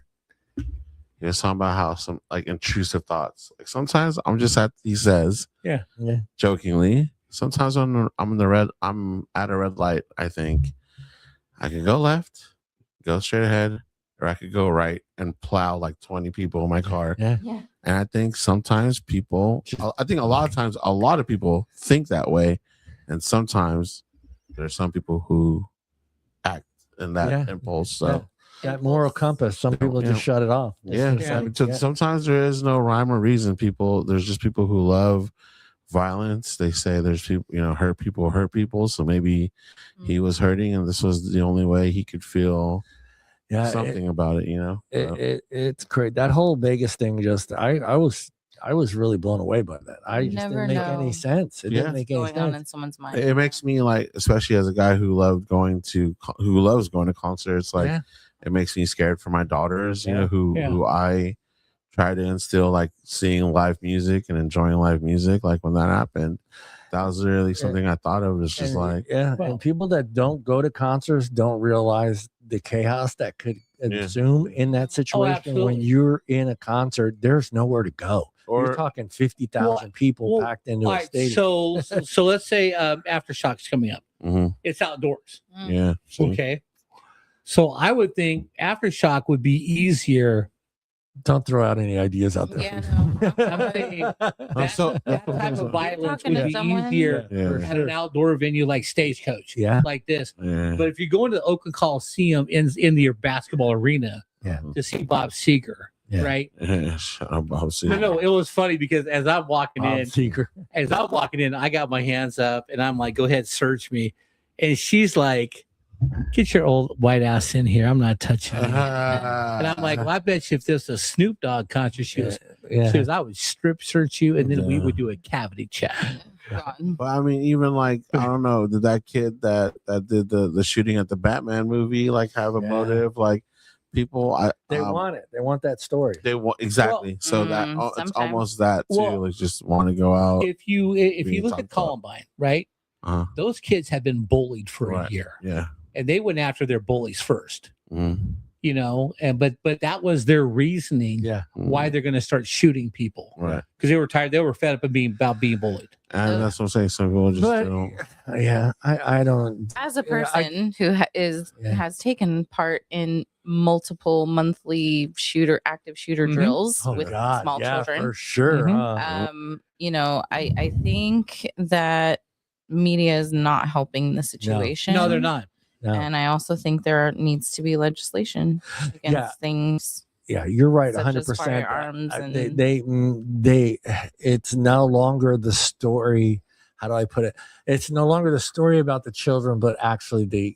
He was talking about how some like intrusive thoughts. Like sometimes he says, jokingly, sometimes I'm at a red light. I think I can go left, go straight ahead, or I could go right and plow like 20 people in my car. Yeah. And I think sometimes a lot of times, a lot of people think that way. And sometimes there's some people who act in that impulse. So that moral compass, some people just shut it off. Sometimes there is no rhyme or reason. There's just people who love violence. They say there's people, hurt people. So maybe he was hurting and this was the only way he could feel something about it, it's crazy. That whole Vegas thing, I was really blown away by that. I just didn't make any sense. It didn't make any going on in sense. someone's mind. It makes me like, especially as a guy who loves going to concerts, like it makes me scared for my daughters, who I try to instill like seeing live music and enjoying live music. Like when that happened, that was really something I thought of. It's just and people that don't go to concerts don't realize the chaos that could assume in that situation. When you're in a concert, there's nowhere to go. You're talking 50,000 people packed into a stadium. So let's say Aftershock's coming up. It's outdoors. Yeah. Okay. So I would think Aftershock would be easier. Don't throw out any ideas out there. Yeah, no. I'm saying that type of violence would be easier at an outdoor venue like Stagecoach, like this. Yeah. But if you go into the Oakland Coliseum in your basketball arena to see Bob Seger, right? Shut up, Bob Seger. No, it was funny because as I'm walking in, I got my hands up and I'm like, "Go ahead, search me," and she's like, "Get your old white ass in here. I'm not touching you." And I'm like, well, I bet you if this was a Snoop Dogg concert, she goes, I would strip search you and then we would do a cavity check. But I mean, even like, I don't know, did that kid that did the shooting at the Batman movie like have a motive? Like people, they want it. They want that story. They want exactly. Well, so that it's sometimes. almost that too. Like just want to go out. If you look at Columbine, right? Those kids have been bullied for a year. Yeah. And they went after their bullies first, and but that was their reasoning why they're going to start shooing people, right? Because they were tired, they were fed up of being bullied. And that's what I'm saying. Some people just don't. I don't. As a person who has taken part in multiple monthly active shooter drills with small children, for sure. I think that media is not helping the situation. No, they're not. No. And I also think there needs to be legislation against things. Yeah, you're right, such as 100%. firearms and They it's no longer the story. How do I put it? It's no longer the story about the children, but actually the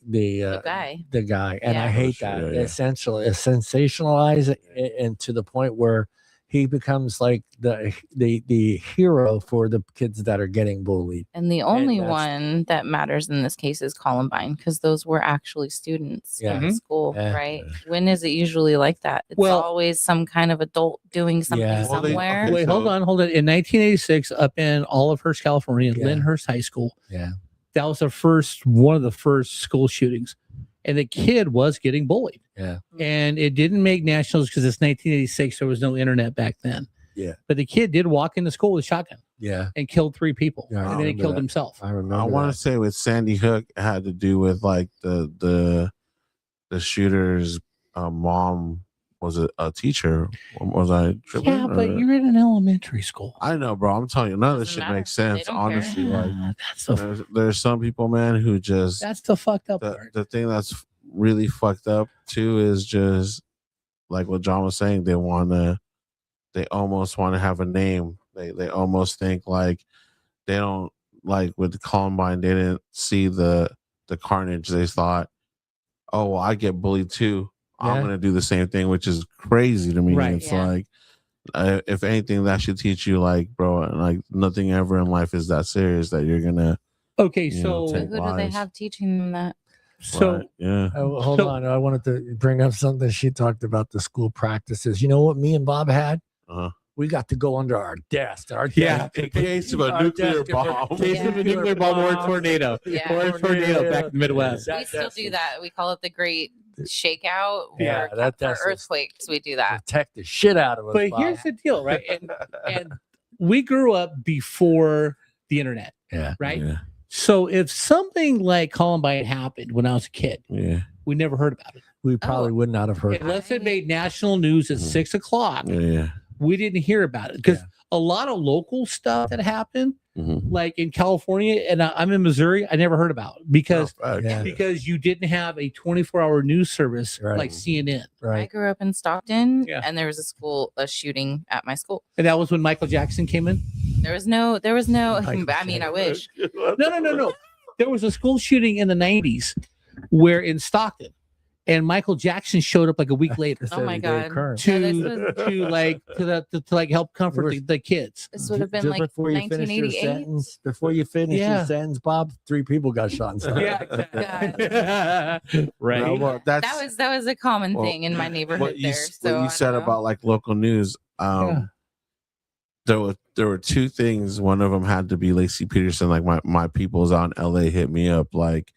guy. And I hate that. Essentially, sensationalize it, and to the point where he becomes like the hero for the kids that are getting bullied. And the only one that matters in this case is Columbine, because those were actually students in school, right? When is it usually like that? It's always some kind of adult doing something somewhere. Wait, hold on. In 1986, up in Olivehurst, California, Lyndhurst High School. Yeah. That was one of the first school shootings. And the kid was getting bullied. Yeah. And it didn't make nationals because it's 1986. There was no internet back then. Yeah. But the kid did walk in the school with a shotgun. Yeah. And killed 3 people. Yeah, and then he killed himself. I remember. I want to say with Sandy Hook, it had to do with like the shooter's mom was a teacher. Was I tripping? Yeah, but you're in an elementary school. I know, bro. I'm telling you, none of this shit makes sense. Honestly, like there's some people, man, who just that's the fucked up part. The thing that's really fucked up too is just like what John was saying. They want to they almost want to have a name. They almost think like they don't like with Columbine. They didn't see the carnage. They thought, oh, well, I get bullied too. I'm Yeah. gonna do the same thing, which is crazy to me. Right. It's Yeah. like, if anything, that should teach you, like, bro, like nothing ever in life is that serious that you're gonna. Okay, You know, so take- Who do they lies. have teaching them that? so Right, yeah. Oh, hold So- on. I wanted to bring up something. She talked about the school practices. You know what me and Bob had? Uh-huh. We got to go under our desk. Our Yeah. desk. In case of a Our nuclear desk- bomb. case of a nuclear bomb or a tornado, Yeah. or a tornado back in the Midwest. That We still desk do was- that. We call it the Great Shakeout. Yeah, for, that for desk was- earthquakes. We do that. Protect the shit out of us. But Bob. here's the deal, right? And we grew up before the internet, Yeah. right? Yeah, So if something like Columbine happened when I was a kid, yeah, we never heard about it. We probably would not have heard. Unless it made national news at Mhm. 6 o'clock, yeah. we didn't hear about it because Yeah. a lot of local stuff that happened, Mhm. like in California, and I'm in Missouri, I never heard about because Oh, fact. Yeah. because you didn't have a 24-hour news service Right. like CNN, I Right. grew up in Stockton, Yeah. and there was a shooting at my school. and that was when Michael Jackson came in. There was no. Michael I mean, I wish. No. There was a school shooting in the 90s where in Stockton, and Michael Jackson showed up like a week later Oh my Everyday God. occurrence. Yeah, to like help comfort Well, the kids. This would have been Just like before you finish your 1988. sentence. Before you finish Yeah. your sentence, Bob, 3 people got shot and stuff. Yeah, right. No, well, that's That was a common well, thing in my neighborhood what you, there. So what you I said don't know. about like local news. Yeah. There were 2 things. One of them had to be Lacey Peterson. Like my peoples out in LA hit me up. Like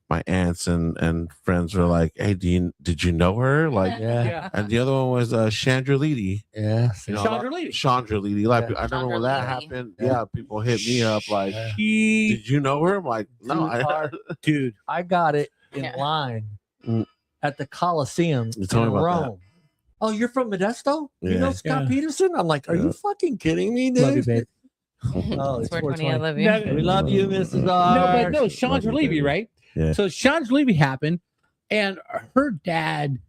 my aunts and friends were like, "Hey, did you know her?" Like, Yeah. Yeah. and the other one was Chandra Leedy. Yeah. You know, Chandra Leedy. Chandra Leedy. Like, Yeah. I remember when Chandra that Leedy. happened. Yeah. Yeah, people hit me up like, Yeah. She, "Did you know her?" I'm like, "No, I." dude, I got it in Yeah. line Mm. at the Coliseum You in told me about that. Rome. Oh, you're from Modesto? You Yeah. know Scott Yeah. Peterson? I'm like, are Yeah. you fucking kidding me, dude? love you, babe. Oh, It's it's 420. I 420. love you. No, We love you, Mrs. No, R. but no, Chandra Love you, Levy, baby. right? Yeah. So Chandra Levy happened, and her dad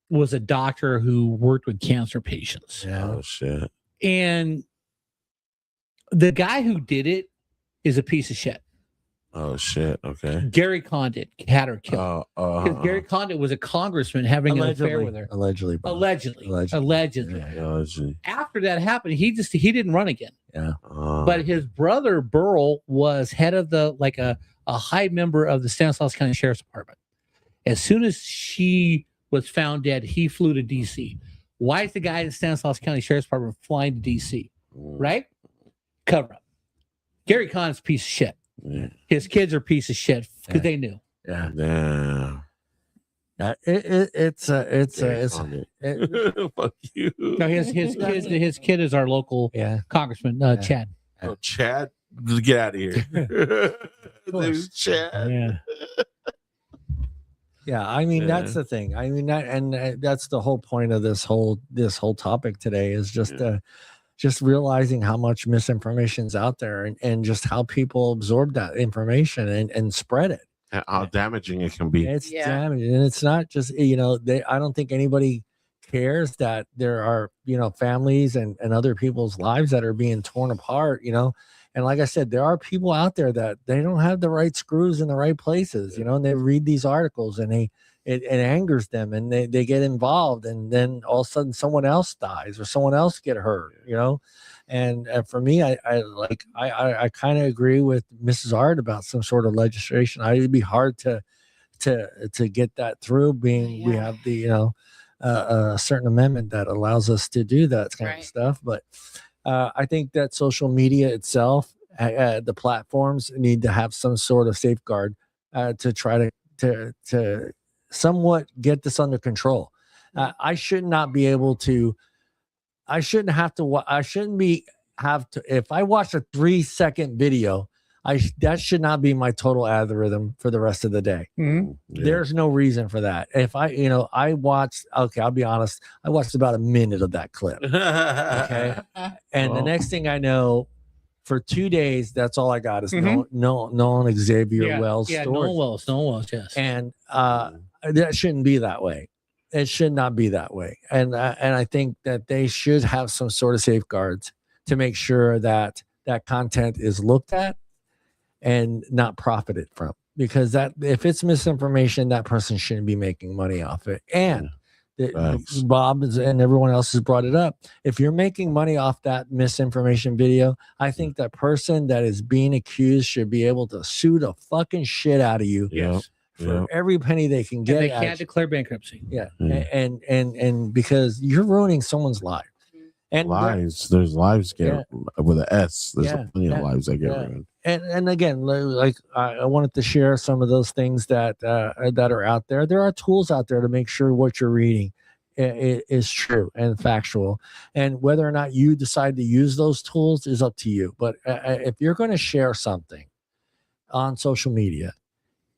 was a doctor who worked with cancer patients. Yeah. Oh shit. And the guy who did it is a piece of shit. Oh shit. Okay. Gary Condit had her killed. Because Gary Condit was a congressman having an affair with her. Allegedly. Bob. Allegedly. Allegedly. Allegedly. After that happened, he didn't run again. But his brother Burl was head of the a high member of the Stanislaus County Sheriff's Department. As soon as she was found dead, he flew to DC. Why is the guy in the Stanislaus County Sheriff's Department flying to DC? Right? Cover up. Gary Condit's a piece of shit. Yeah. His kids are a piece of shit because Yeah. they knew. Yeah. Damn. It's Fuck you. No, his kid is our local yeah. congressman, Chad. Oh, Chad, get out of here. His name is Chad. Yeah. Yeah, I mean that's the thing. I mean that's the whole point of this whole topic today is just realizing how much misinformation is out there and just how people absorb that information and spread it. And how damaging it can be. It's Yeah. damaging, and it's not just I don't think anybody cares that there are families and other people's lives that are being torn apart. And like I said, there are people out there that they don't have the right screws in the right places, and they read these articles and it angers them and they get involved, and then all of a sudden someone else dies or someone else get hurt, And for me, I kind of agree with Mrs. Art about some sort of legislation. It'd be hard to get that through, being we have the a certain amendment that allows us to do that kind of stuff, but. I think that social media itself, the platforms need to have some sort of safeguard to try to somewhat get this under control. I should not be able to. I shouldn't have to. I shouldn't be have to. If I watch a 3-second video, that should not be my total algorithm for the rest of the day. Mm-hmm. Yeah. There's no reason for that. If I watched, okay, I'll be honest, I watched about a minute of that clip. Okay. And the next thing I know, for 2 days, that's all I got is Nolan Xavier Wells Yeah, story. Nolan Wells, yes. And that shouldn't be that way. It should not be that way. And I think that they should have some sort of safeguards to make sure that that content is looked at and not profited from. Because that if it's misinformation, that person shouldn't be making money off it. And Thanks. Bob and everyone else has brought it up. If you're making money off that misinformation video, I think that person that is being accused should be able to sue the fucking shit out of you Yes. for every penny they can get. And they at can't you. declare bankruptcy. Yeah. Yeah. And because you're ruining someone's life. And Lives. There's lives get with an S. There's plenty of lives that get ruined. and again, like I wanted to share some of those things that are out there. There are tools out there to make sure what you're reading is true and factual, and whether or not you decide to use those tools is up to you. But if you're going to share something on social media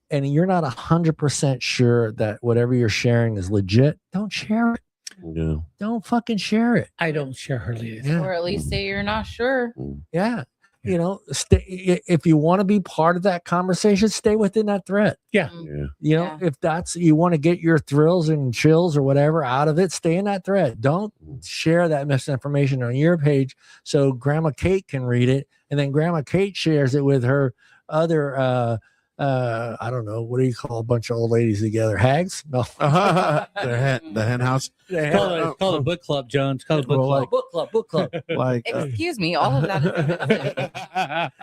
and you're not 100% sure that whatever you're sharing is legit, don't share it. Yeah. Don't fucking share it. I don't share hardly anything. Yeah. Or at least say you're not sure. Yeah. You know, if you want to be part of that conversation, stay within that thread. Yeah. Yeah. You know, if that's you want to get your thrills and chills or whatever out of it, stay in that thread. Don't share that misinformation on your page so Grandma Kate can read it, and then Grandma Kate shares it with her other I don't know, what do you call a bunch of old ladies together? Hags? No. the hen house. It's called a book club, Jones. It's called a book club. Book club. Like Excuse me, all of that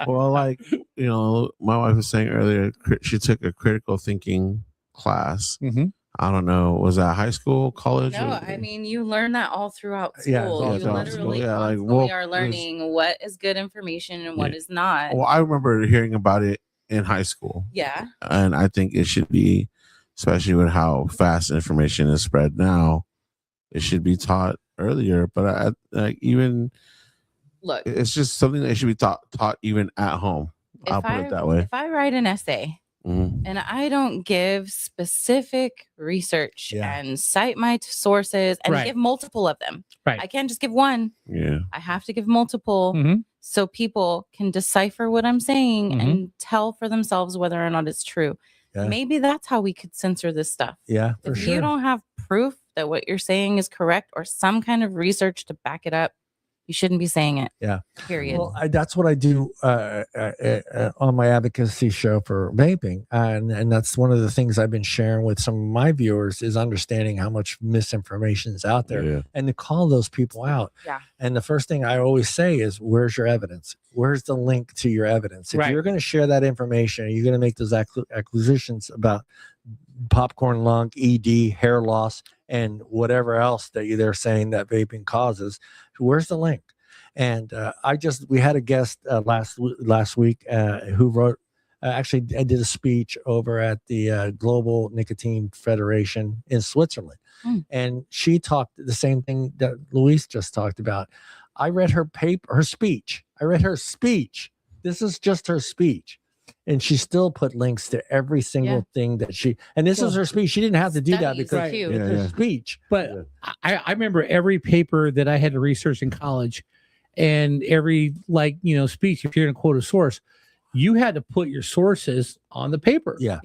is well, like, you know, my wife was saying earlier, she took a critical thinking class. Mm-hmm. I don't know, was that high school, college? No, I mean, you learn that all throughout school. Yeah, all You throughout literally school. Yeah, like, constantly are learning what is good information and what is not. Well, I remember hearing about it in high school. Yeah. And I think it should be, especially with how fast information is spread now, it should be taught earlier. But even Look, it's just something that should be taught even at home. I'll put it that way. If I write an essay Mhm. and I don't give specific research Yeah. and cite my sources and Right. give multiple of them, Right. I can't just give one. Yeah. I have to give multiple Mhm. so people can decipher what I'm saying Mhm. and tell for themselves whether or not it's true. Yeah. Maybe that's how we could censor this stuff. Yeah, for If sure. you don't have proof that what you're saying is correct or some kind of research to back it up, you shouldn't be saying it. Yeah. Period. Well, that's what I do on my advocacy show for vaping, and that's one of the things I've been sharing with some of my viewers is understanding how much misinformation is out there, Yeah. and to call those people out. Yeah. And the first thing I always say is, "Where's your evidence? Where's the link to your evidence? If Right. you're going to share that information, you're going to make those acquisitions about popcorn lung, ED, hair loss, and whatever else that they're saying that vaping causes. Where's the link?" And we had a guest last week who wrote, actually I did a speech over at the Global Nicotine Federation in Switzerland. And she talked the same thing that Luis just talked about. I read her speech. This is just her speech. And she still put links to every single thing that and this is her speech. She didn't have to do that Studies, because too. it's her speech. But I remember every paper that I had to research in college and every speech, if you're going to quote a source, you had to put your sources on the paper. Yeah.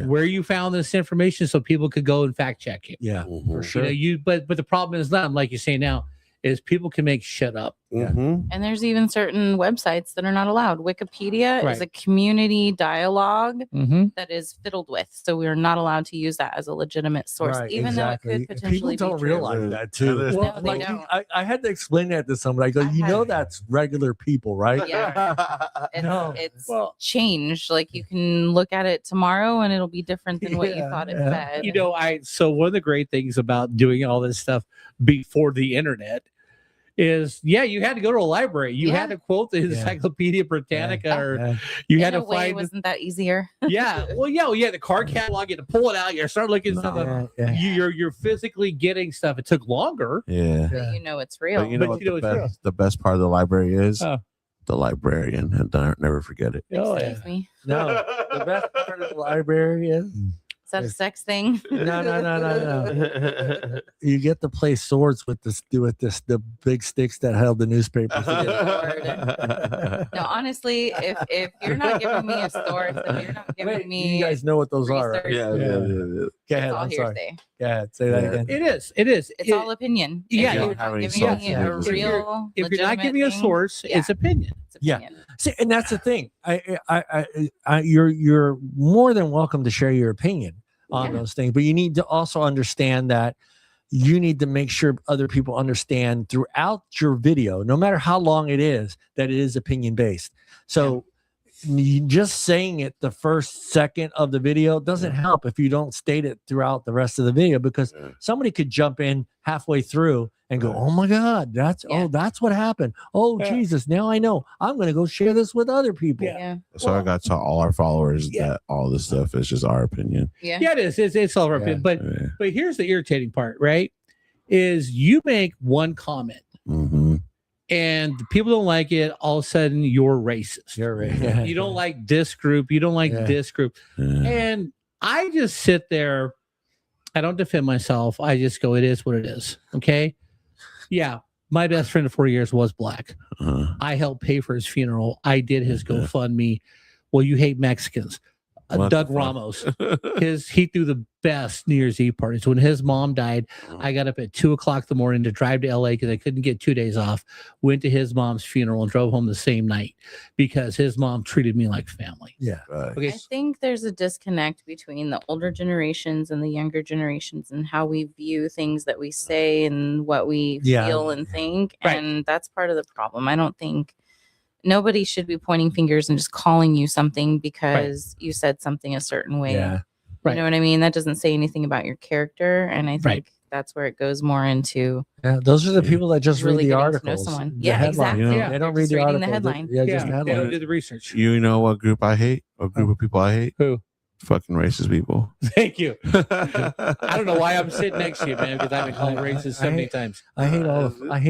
Where you found this information so people could go and fact check it. Yeah, Mhm. for sure. But the problem is not like you say now is people can make shit up. Mhm. And there's even certain websites that are not allowed. Wikipedia Right. is a community dialogue Mm-hmm. that is fiddled with. So we're not allowed to use that as a legitimate source, Right, even though it could potentially People don't be true. realize that too. Yeah, No, they don't. I had to explain that to somebody. I go, you know, that's regular people, right? Yeah. It's, No. it's Well- changed. Like you can look at it tomorrow and it'll be different than what you Yeah, thought it yeah. said. So one of the great things about doing all this stuff before the internet is, you had to go to a library. You had to quote the Encyclopedia Britannica, or Yeah. you In had a to way, find. wasn't that easier? Well, you had the card catalog. You had to pull it out. You start looking at stuff. Yeah. You're physically getting stuff. It took longer. Yeah. But you know it's real. But you know But what you know the, it's best, the best part of the library is? Oh. The librarian. And don't never forget it. Oh, Excuse me. No, the best part of the library is Is that a sex thing? No. You get to play swords with the big sticks that held the newspapers. No, honestly, if you're not giving me a source, if you're not giving me, you guys know what those are, right? research, Yeah. Go ahead. it's all I'm sorry. hearsay. Go ahead. Say that Yeah. again. It is. It's all opinion. Yeah, If you you're don't have not any giving source, me you a just- real, if you're not legitimate giving a thing, source, yeah. it's opinion. it's Yeah. opinion. See, and that's the thing. You're more than welcome to share your opinion on Yeah. those things, but you need to also understand that you need to make sure other people understand throughout your video, no matter how long it is, that it is opinion based. So just saying it the first second of the video doesn't help if you don't state it throughout the rest of the video, because somebody could jump in halfway through and go, "Oh my God, that's what happened. Oh Jesus, now I know. I'm going to go share this with other people." Yeah. So I got to tell all our followers that all this stuff is just our opinion. Yeah. Yeah, it is. It's all our opinion. But here's the irritating part, right? Is you make one comment Mm-hmm. and people don't like it, all of a sudden you're racist. You're right. You don't like this group, you don't like this group. And I just sit there, I don't defend myself. I just go, it is what it is. Okay. Yeah. My best friend of 4 years was black. I helped pay for his funeral. I did his GoFundMe. Well, you hate Mexicans. Doug Ramos, he threw the best New Year's Eve parties. When his mom died, I got up at 2:00 in the morning to drive to LA because I couldn't get 2 days off. Went to his mom's funeral and drove home the same night because his mom treated me like family. Yeah. Okay. I think there's a disconnect between the older generations and the younger generations and how we view things that we say and what we feel and think. Right. And that's part of the problem. I don't think nobody should be pointing fingers and just calling you something because you said something a certain way. Yeah. You know what I mean? That doesn't say anything about your character. And I think that's where it goes more into Those are the people that just really read the getting to know articles. someone. The Yeah, headline. exactly. You know, They don't They're read just the reading article. the headline. Just the They don't headline. do the research. You know what group I hate? What group of people I hate? Who? Fucking racist people. Thank you. I don't know why I'm sitting next to you, man, because I've been called racist so many times. I hate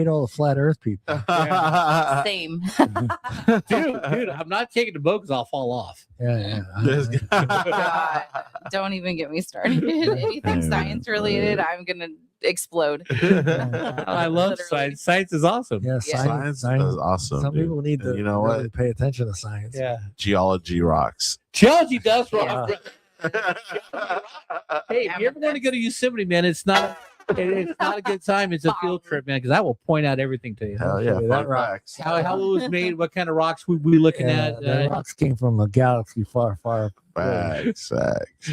all the flat Earth people. Same. Dude, I'm not taking the boat because I'll fall off. Yeah. God, don't even get me started. Anything science related, I'm gonna explode. I love Literally. science. Science is awesome. Yeah, Science is awesome. Some dude. people need to You know really what? pay attention to science. Yeah. Geology rocks. Geology does rock. Yeah. Hey, if you ever want to go to Yosemite, man, it's not a good time. It's a field trip, man, because I will point out everything to you. Hell yeah. That Fun rock. facts. How it was made, what kind of rocks we looking at. The rocks came from a galaxy far, far away. Facts.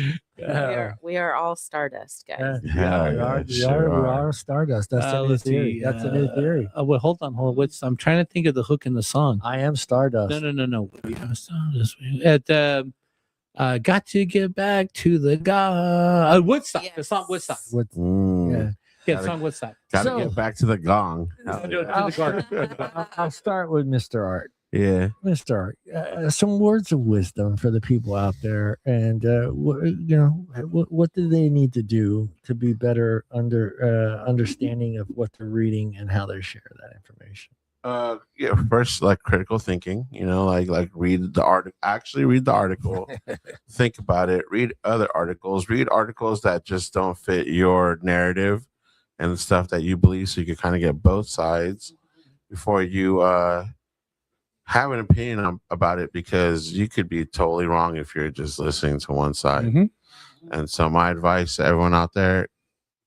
We are all stardust, guys. We are stardust. That's a new let's theory. see, That's a new theory. Well, hold on. I'm trying to think of the hook in the song. I am stardust. No. We are stardust. Got to get back to the God. Woodstock. Yes. The song Woodstock. With, Mm. yeah. The song Woodstock. Gotta So- get back to the gong. I'll start with Mr. Art. Yeah. Mr. Art, some words of wisdom for the people out there, and what do they need to do to be better understanding of what they're reading and how they share that information? First, like critical thinking, like read the article, actually read the article, think about it, read other articles, read articles that just don't fit your narrative and stuff that you believe, so you can kind of get both sides before you have an opinion about it, because you could be totally wrong if you're just listening to one side. Mhm. And so my advice to everyone out there,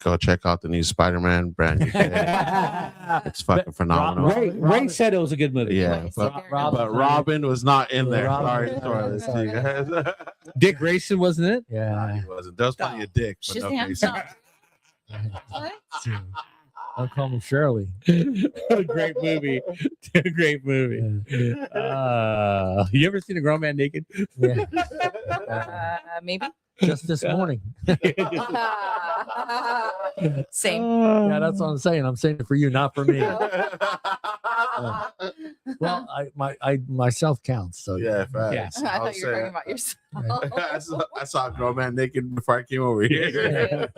go check out the new Spider-Man brand new trailer. It's fucking phenomenal. Ray said it was a good movie. Yeah, but Robin was not in there. Sorry to throw this to you guys. Dick Grayson wasn't it? Yeah. He wasn't. There was plenty of dick, but no Shazam. Grayson. What? Don't call me Shirley. Great movie. Great movie. You ever seen a grown man naked? Yeah. Maybe. Just this morning. Same. Yeah, that's what I'm saying. I'm saying it for you, not for me. Well, myself counts. So Yeah, facts. I I thought was you were talking saying- about yourself. I saw a grown man naked before I came over here.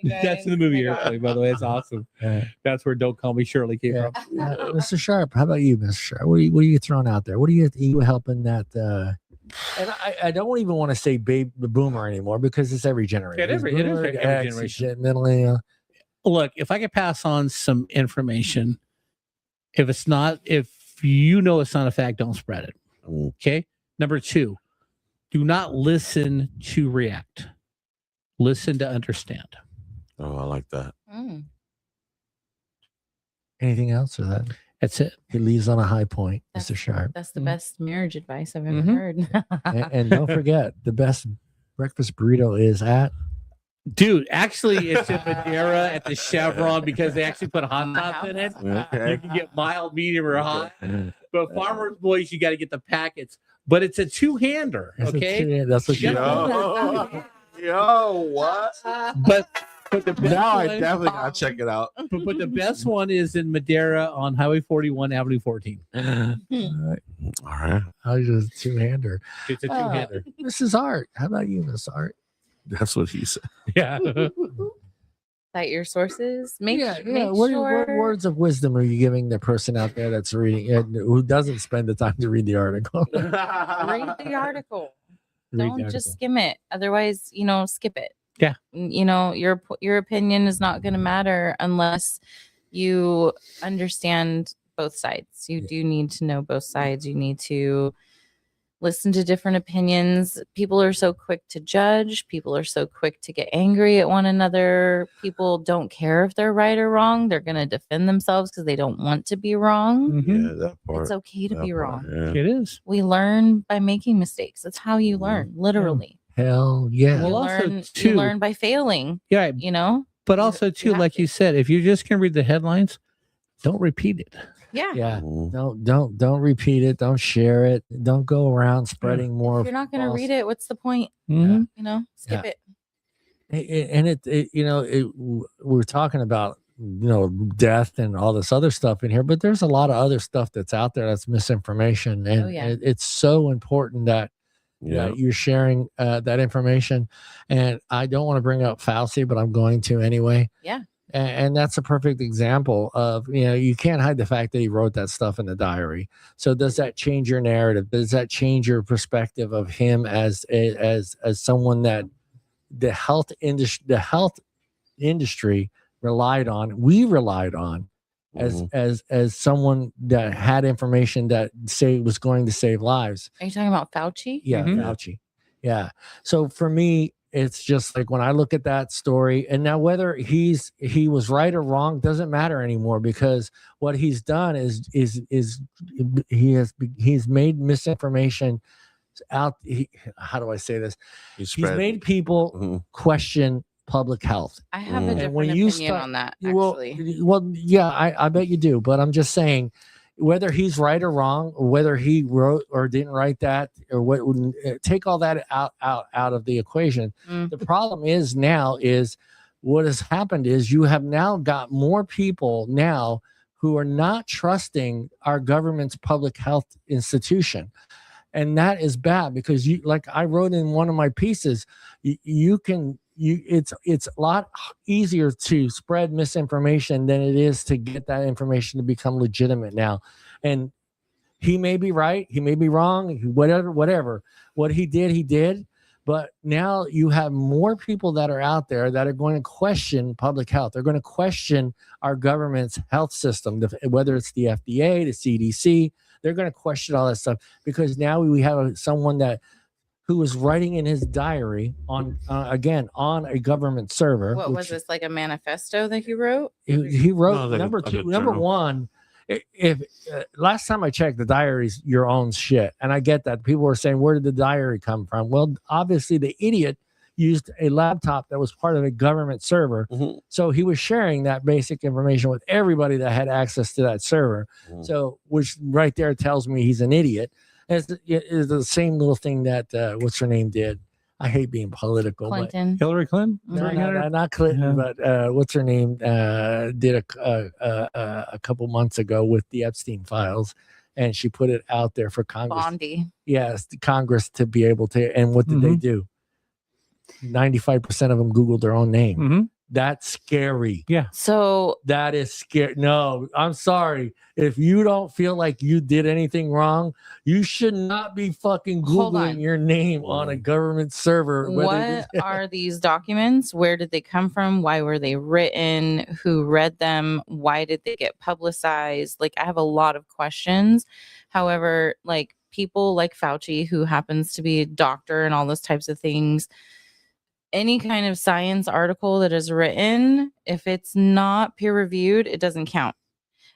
That's in the movie Airplane, by the way. It's awesome. Yeah. That's where Don't Call Me Shirley came Yeah. from. Mr. Sharp, how about you, Mr. Sharp? What are you throwing out there? What are you helping that And I don't even want to say baby boomer anymore because it's every generation. It is every generation. Millennial. Look, if I could pass on some information, if you know it's not a fact, don't spread it. Okay. Number 2, do not listen to react. Listen to understand. Oh, I like that. Anything else or that? That's it. He leaves on a high point, Mr. Sharp. That's the best marriage advice I've ever heard. And don't forget, the best breakfast burrito is at. Dude, actually, it's in Madeira at the Chevron because they actually put hot sauce in it. Okay. You can get mild, medium, or hot. But Farmer's Boys, you got to get the packets. But it's a 2-hander. Okay. That's what you Yo, yo, what? But the best Now I one, definitely gotta check it out. but the best one is in Madeira on Highway 41, Avenue 14. All right, I was just 2-hander. It's a 2-hander. Mrs. Art, how about you, Miss Art? that's what he said. Yeah. Cite your sources. Make What sure. words of wisdom are you giving the person out there that's reading and who doesn't spend the time to read the article? Read the article. Read Don't the just article. skim it. Otherwise, skip it. Yeah. Your opinion is not going to matter unless you understand both sides. You do need to know both sides. You need to listen to different opinions. People are so quick to judge. People are so quick to get angry at one another. People don't care if they're right or wrong. They're going to defend themselves because they don't want to be wrong. Yeah, that part. It's okay to that be part, wrong. yeah. It is. We learn by making mistakes. That's how you learn, literally. Hell yeah. Well, also, You too- learn by failing, Yeah. But But also, you too, have like to. you said, if you're just going to read the headlines, don't repeat it. Yeah. Yeah. Mhm. Don't repeat it. Don't share it. Don't go around spreading more. If you're not going to read it, what's the point? Mhm. Skip it. We're talking about death and all this other stuff in here, but there's a lot of other stuff that's out there that's misinformation, and yeah. it's so important that Yeah. you're sharing that information. And I don't want to bring up Fauci, but I'm going to anyway. Yeah. And that's a perfect example of, you can't hide the fact that he wrote that stuff in the diary. So does that change your narrative? Does that change your perspective of him as someone that the health industry relied on? We relied on as someone that had information that was going to save lives. Are you talking about Fauci? Yeah, Fauci. Yeah. So for me, it's just like when I look at that story, and now whether he was right or wrong doesn't matter anymore, because what he's done is he's made misinformation out. How do I say this? He's made people question public health. I have a And different when you opinion start- on that, Well, actually. yeah, I bet you do, but I'm just saying, whether he's right or wrong, or whether he wrote or didn't write that, or what, take all that out of the equation. The problem is what has happened is you have now got more people now who are not trusting our government's public health institution. And that is bad, because like I wrote in one of my pieces, it's a lot easier to spread misinformation than it is to get that information to become legitimate now. And he may be right, he may be wrong, whatever. What he did. But now you have more people that are out there that are going to question public health. They're going to question our government's health system, whether it's the FDA, the CDC. They're going to question all that stuff, because now we have someone who was writing in his diary on a government server. What was this, like a manifesto that he wrote? He wrote No, like number a two, number journal. one. If last time I checked, the diary's your own shit, and I get that people were saying, where did the diary come from? Well, obviously the idiot used a laptop that was part of a government server, so he was sharing that basic information with everybody that had access to that server. So, which right there tells me he's an idiot. It's the same little thing that what's her name did. I hate being political, Clinton. Hillary Clinton? but not Clinton, but what's her name did a couple months ago with the Epstein files, and she put it out there for Congress. Bondi. Yes, Congress to be able to. And what did they do? 95% of them Googled their own name. That's scary. So That is scary. No, I'm sorry. If you don't feel like you did anything wrong, you should not be fucking Hold Googling on. your name on a government server. what are these documents? Where did they come from? Why were they written? Who read them? Why did they get publicized? Like, I have a lot of questions. However, like people like Fauci, who happens to be a doctor and all those types of things, any kind of science article that is written, if it's not peer reviewed, it doesn't count.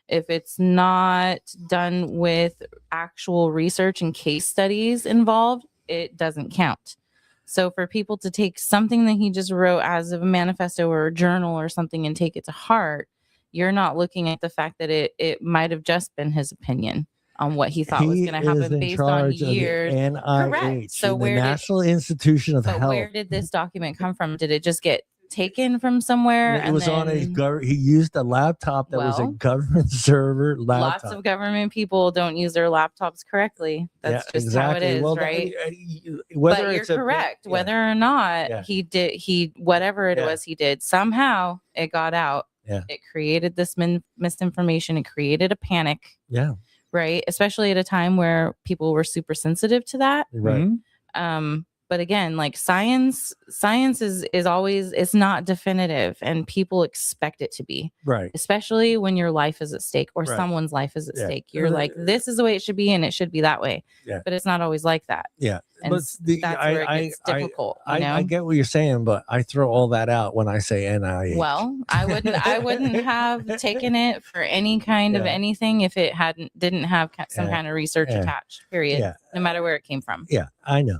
If it's not done with actual research and case studies involved, it doesn't count. So for people to take something that he just wrote as a manifesto or a journal or something and take it to heart, you're not looking at the fact that it might have just been his opinion on what he thought was going to happen based on years. NIH, So the where did- National Institution of But Health. where did this document come from? Did it just get taken from somewhere? It was on a he used a laptop that was a Well, government server laptop. lots of government people don't use their laptops correctly. That's just how it is, Well, right? Whether But you're it's a- correct. yeah. Whether or not Yeah. he whatever it Yeah. was he did, somehow it got out. Yeah. It created this misinformation. It created a panic, Yeah, right? Especially at a time where people were super sensitive to that. right. But again, like science is always, it's not definitive, and people expect it to be, Right. especially when your life is at stake or Right. someone's life is at Yeah. stake. You're like, this is the way it should be, and it should be that way. Yeah. But it's not always like that. Yeah. And But that's where it gets difficult. You know? I get what you're saying, but I throw all that out when I say NIH. Well, I wouldn't have taken it for any kind of Yeah. anything if it didn't have some Yeah. kind of research Yeah. attached. Period. Yeah. No matter where it came from. Yeah, I know.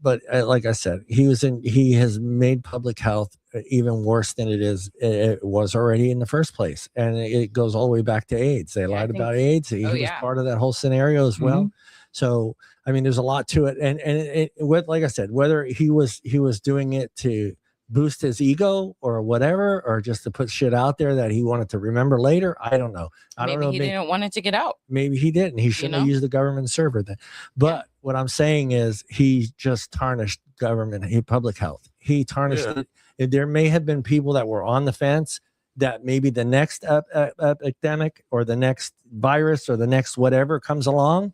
But like I said, he has made public health even worse than it was already in the first place. And it goes all the way back to AIDS. They Yeah, I lied think- about AIDS. He was yeah. part of that whole scenario as well. So, I mean, there's a lot to it. And like I said, whether he was doing it to boost his ego or whatever, or just to put shit out there that he wanted to remember later, I don't know. I don't know. Maybe he didn't want it to get out. Maybe he didn't. He shouldn't have used the government server then. But what I'm saying is he just tarnished public health. He tarnished it. There may have been people that were on the fence that maybe the next epidemic or the next virus or the next whatever comes along,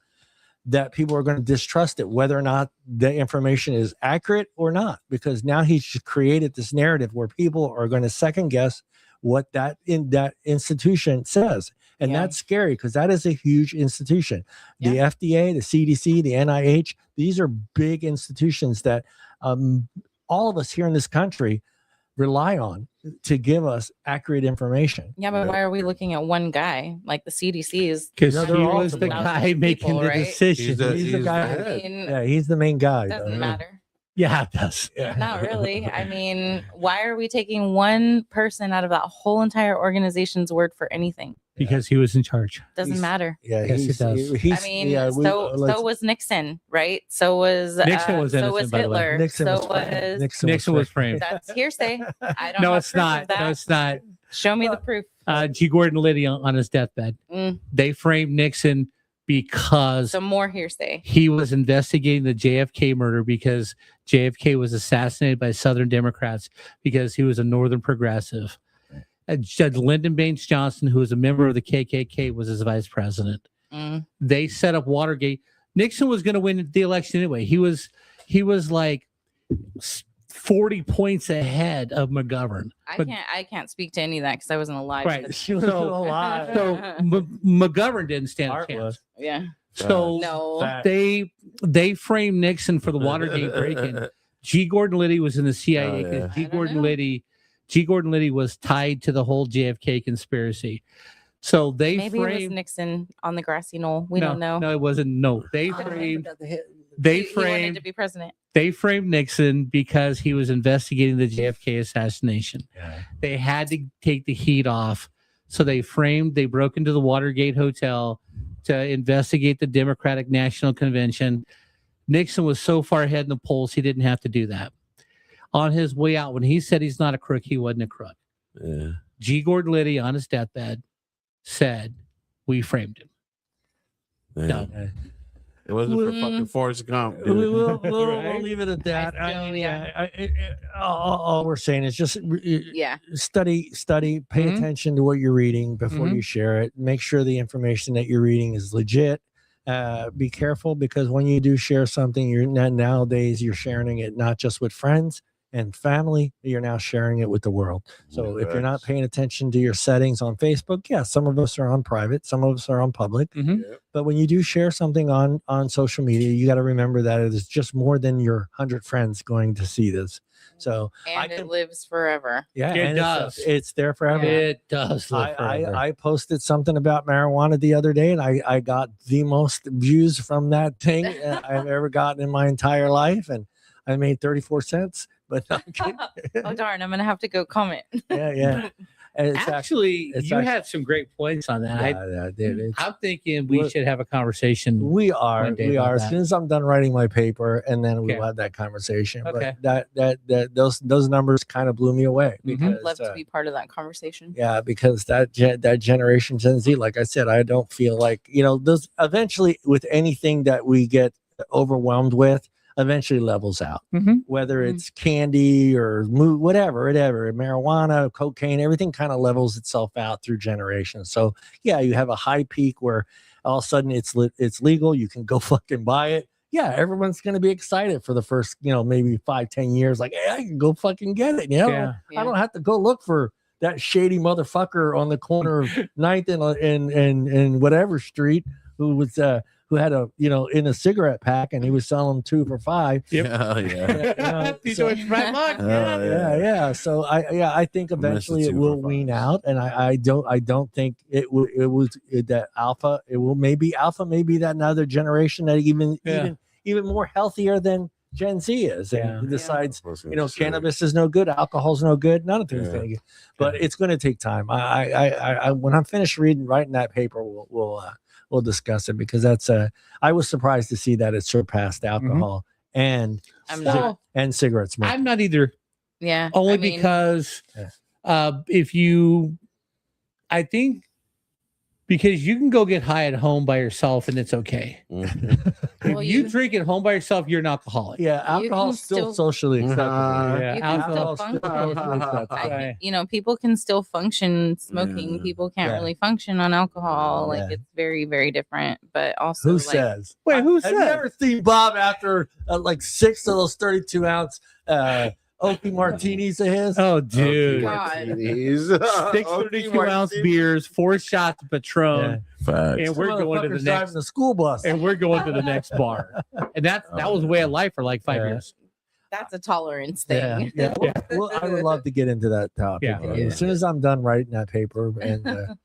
that people are going to distrust it, whether or not the information is accurate or not, because now he's just created this narrative where people are going to second guess what that institution says. And that's scary, because that is a huge institution. The FDA, the CDC, the NIH, these are big institutions that all of us here in this country rely on to give us accurate information. Yeah, but why are we looking at one guy? Like the CDC is Because No, he they're all was the people, guy making people, the right? decision. He's the guy. I mean, Yeah, he's the main guy. doesn't matter. Yeah, it does. Yeah. Not really. I mean, why are we taking one person out of that whole entire organization's word for anything? Because he was in charge. Doesn't He's- matter. Yeah, Yes, he's, it does. he's, I mean, yeah, so was Nixon, right? So was Nixon was so innocent, was by the way. Hitler. Nixon so was framed. Nixon was framed. That's hearsay. I don't No, have it's proof of not. that. No, it's not. Show me the proof. G. Gordon Liddy on his deathbed. They framed Nixon because Some more hearsay. he was investigating the JFK murder, because JFK was assassinated by Southern Democrats because he was a Northern progressive. Judge Lyndon Baines Johnson, who was a member of the KKK, was his vice president. They set up Watergate. Nixon was going to win the election anyway. He was like 40 points ahead of McGovern. I can't speak to any of that because I wasn't alive. Right. She was alive. So McGovern didn't stand a Art chance. was. Yeah. So No. they framed Nixon for the Watergate break-in. G. Gordon Liddy was in the CIA because G. Gordon Liddy was tied to the whole JFK conspiracy. So they Maybe it was framed Nixon on the grassy knoll. We don't know. No, it wasn't. No, they framed. He wanted to be president. They framed Nixon because he was investigating the JFK assassination. Yeah. They had to take the heat off. So they broke into the Watergate Hotel to investigate the Democratic National Convention. Nixon was so far ahead in the polls, he didn't have to do that. On his way out, when he said he's not a crook, he wasn't a crook. Yeah. G. Gordon Liddy on his deathbed said, "We framed him." Yeah. Done. It wasn't for fucking Forrest Gump, dude. We'll leave it at that. Nice I mean, Julian. all we're saying is just Yeah. study, pay Mhm. attention to what you're reading before Mhm. you share it. Make sure the information that you're reading is legit. Be careful, because when you do share something, nowadays you're sharing it not just with friends and family, you're now sharing it with the world. So if you're not paying attention to your settings on Facebook, yeah, some of us are on private, some of us are on public. Mhm. But when you do share something on social media, you got to remember that it is just more than your 100 friends going to see this. So And it lives forever. yeah, It and does. it's there forever. Yeah. It does live forever. I posted something about marijuana the other day, and I got the most views from that thing I've ever gotten in my entire life, and I made 34 cents. But I'm kidding. Oh darn! I'm gonna have to go comment. yeah. And it's Actually, it's you actually- had some great points on that. dude, I'm thinking we Look, should have a conversation. we are one day about as that. soon as I'm done writing my paper, and then we'll Okay. have that conversation. Okay. But those numbers kind of blew me away, Mhm. because I'd love to be part of that conversation. yeah, because that generation Gen Z, like I said, I don't feel like, those eventually, with anything that we get overwhelmed with, eventually levels out. Mhm. Whether Mhm. it's candy or whatever, marijuana, cocaine, everything kind of levels itself out through generations. So yeah, you have a high peak where all of a sudden it's legal, you can go fucking buy it. Yeah, everyone's going to be excited for the first, maybe 5-10 years. Like, hey, I can go fucking get it. Yeah. I don't have to go look for that shady motherfucker on the corner of 9th and whatever street who had in a cigarette pack, and he was selling them 2 for $5. Hell yeah. Yeah. So I think eventually it will wean out, and I don't think it was that alpha. It will maybe that another generation that even more healthier than Gen Z is, and decides cannabis is no good, alcohol's no good, none of it's gonna get. But it's going to take time. I when I'm finished writing that paper, we'll discuss it, because I was surprised to see that it surpassed alcohol and I'm not. and cigarette smoking. I'm not either. Yeah. Only I mean, because I think because you can go get high at home by yourself and it's okay. Mm-hmm. Well, If you you- drink at home by yourself, you're an alcoholic. Yeah, You alcohol can is still still- socially acceptable. Yeah, You can still alcohol is function. socially acceptable. Right. people can still function smoking. Yeah. People can't Yeah. really function on alcohol. Like Yeah. it's very, very different. But also, Who like, says? Wait, who Have you said? ever seen Bob after like 6 of those 32-ounce Oaky martinis of his? Oh, dude. God. 632-ounce beers, 4 shots of Patron, Facts. and we're going to the Motherfuckers driving next the school bus. and we're going to the next bar. And that was way of life for like 5 Yeah. years. that's a tolerance Yeah, thing. yeah. Well, I would love to get into that topic. Yeah. As soon as I'm done writing that paper, and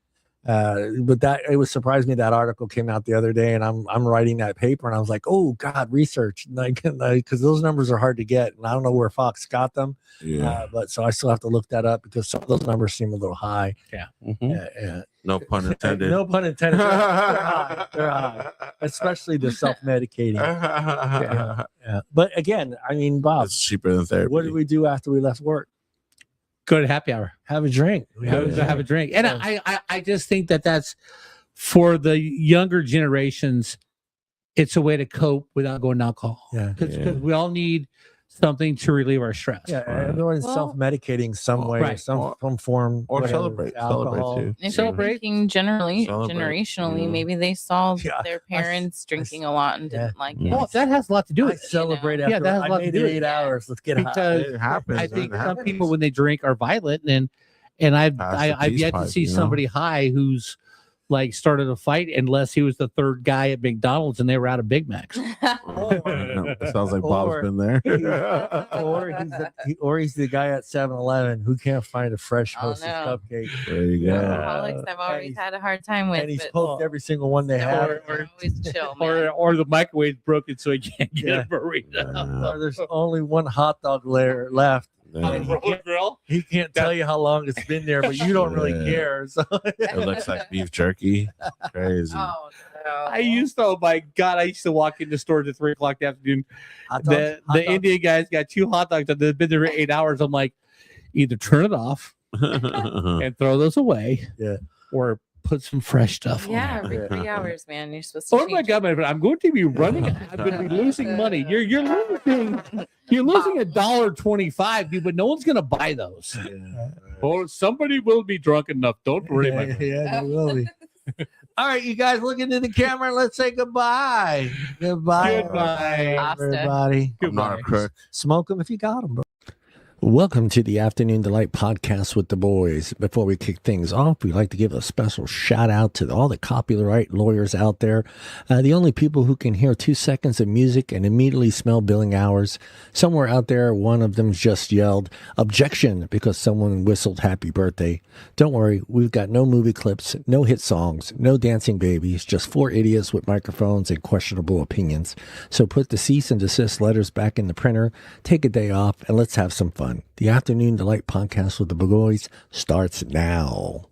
but that it was surprised me that article came out the other day, and I'm writing that paper, and I was like, oh God, research, like because those numbers are hard to get, and I don't know where Fox got them, but so I still have to look that up, because some of those numbers seem a little high. Mhm. Yeah. No pun intended. No pun intended. They're high. They're high, especially the self-medicating. Yeah. But again, I mean, Bob, It's cheaper than therapy. what did we do after we left work? Go to happy hour. Have a drink. We Have, have a drink. And I just think that's for the younger generations, it's a way to cope without going to alcohol. Yeah. Because we all need something to relieve our stress. Yeah, Right. everyone's Well- self-medicating some way, Right. some form, Or whatever, celebrate alcohol. too. If Celebrate. you're thinking Celebrate, generationally, yeah. maybe they saw Yeah, their parents drinking a lot and didn't like Yeah. it. Well, that has a lot to do I with it. celebrate know. after Yeah, that has a I lot to made do it with 8 it. hours. Let's get high. Because It happens. I think It some happens. people, when they drink, are violent, and I've Pass the I've peace yet to pipe, see you know? somebody high who's like started a fight, unless he was the third guy at McDonald's and they were out of Big Macs. Sounds like Bob's Or- been there. or he's the guy at 7-Eleven who can't find a fresh Oh, Hostess no. cupcake, There you go. Alcoholics I've always had a hard time with. and he's but poked every single one they have. they're always chill, man. or the microwave's broken, so he can't get Yeah. a burrito. Or there's only one hot dog layer left. Grill. He can't tell you how long it's been there, but you don't really Yeah. care. So It looks like beef jerky. Crazy. Oh no! I used to, oh my God, I used to walk into stores at 3 o'clock in the afternoon. hot The dogs- hot dogs- Indian guys got 2 hot dogs that they've been there for 8 hours. I'm like, either turn it off and throw those away, Yeah. or put some fresh stuff Yeah, on there. every 3 hours, man. You're supposed to. Oh my change God, my friend! I'm going to be running. I'm going to be losing money. You're losing. You're losing $1.25, dude. But no one's going to buy those. Or somebody will be drunk enough. Don't worry, my friend. Yeah, they will be. All right, you guys look into the camera and let's say goodbye. Goodbye, Goodbye. everybody. I'm not a crook. Smoke them if you got them, bro. Welcome to the Afternoon Delight podcast with the boys. Before we kick things off, we'd like to give a special shout out to all the copyright lawyers out there. The only people who can hear 2 seconds of music and immediately smell billing hours. Somewhere out there, one of them just yelled, "Objection," because someone whistled happy birthday. Don't worry, we've got no movie clips, no hit songs, no dancing babies, just 4 idiots with microphones and questionable opinions. So put the cease and desist letters back in the printer, take a day off, and let's have some fun. The Afternoon Delight podcast with the boys starts now.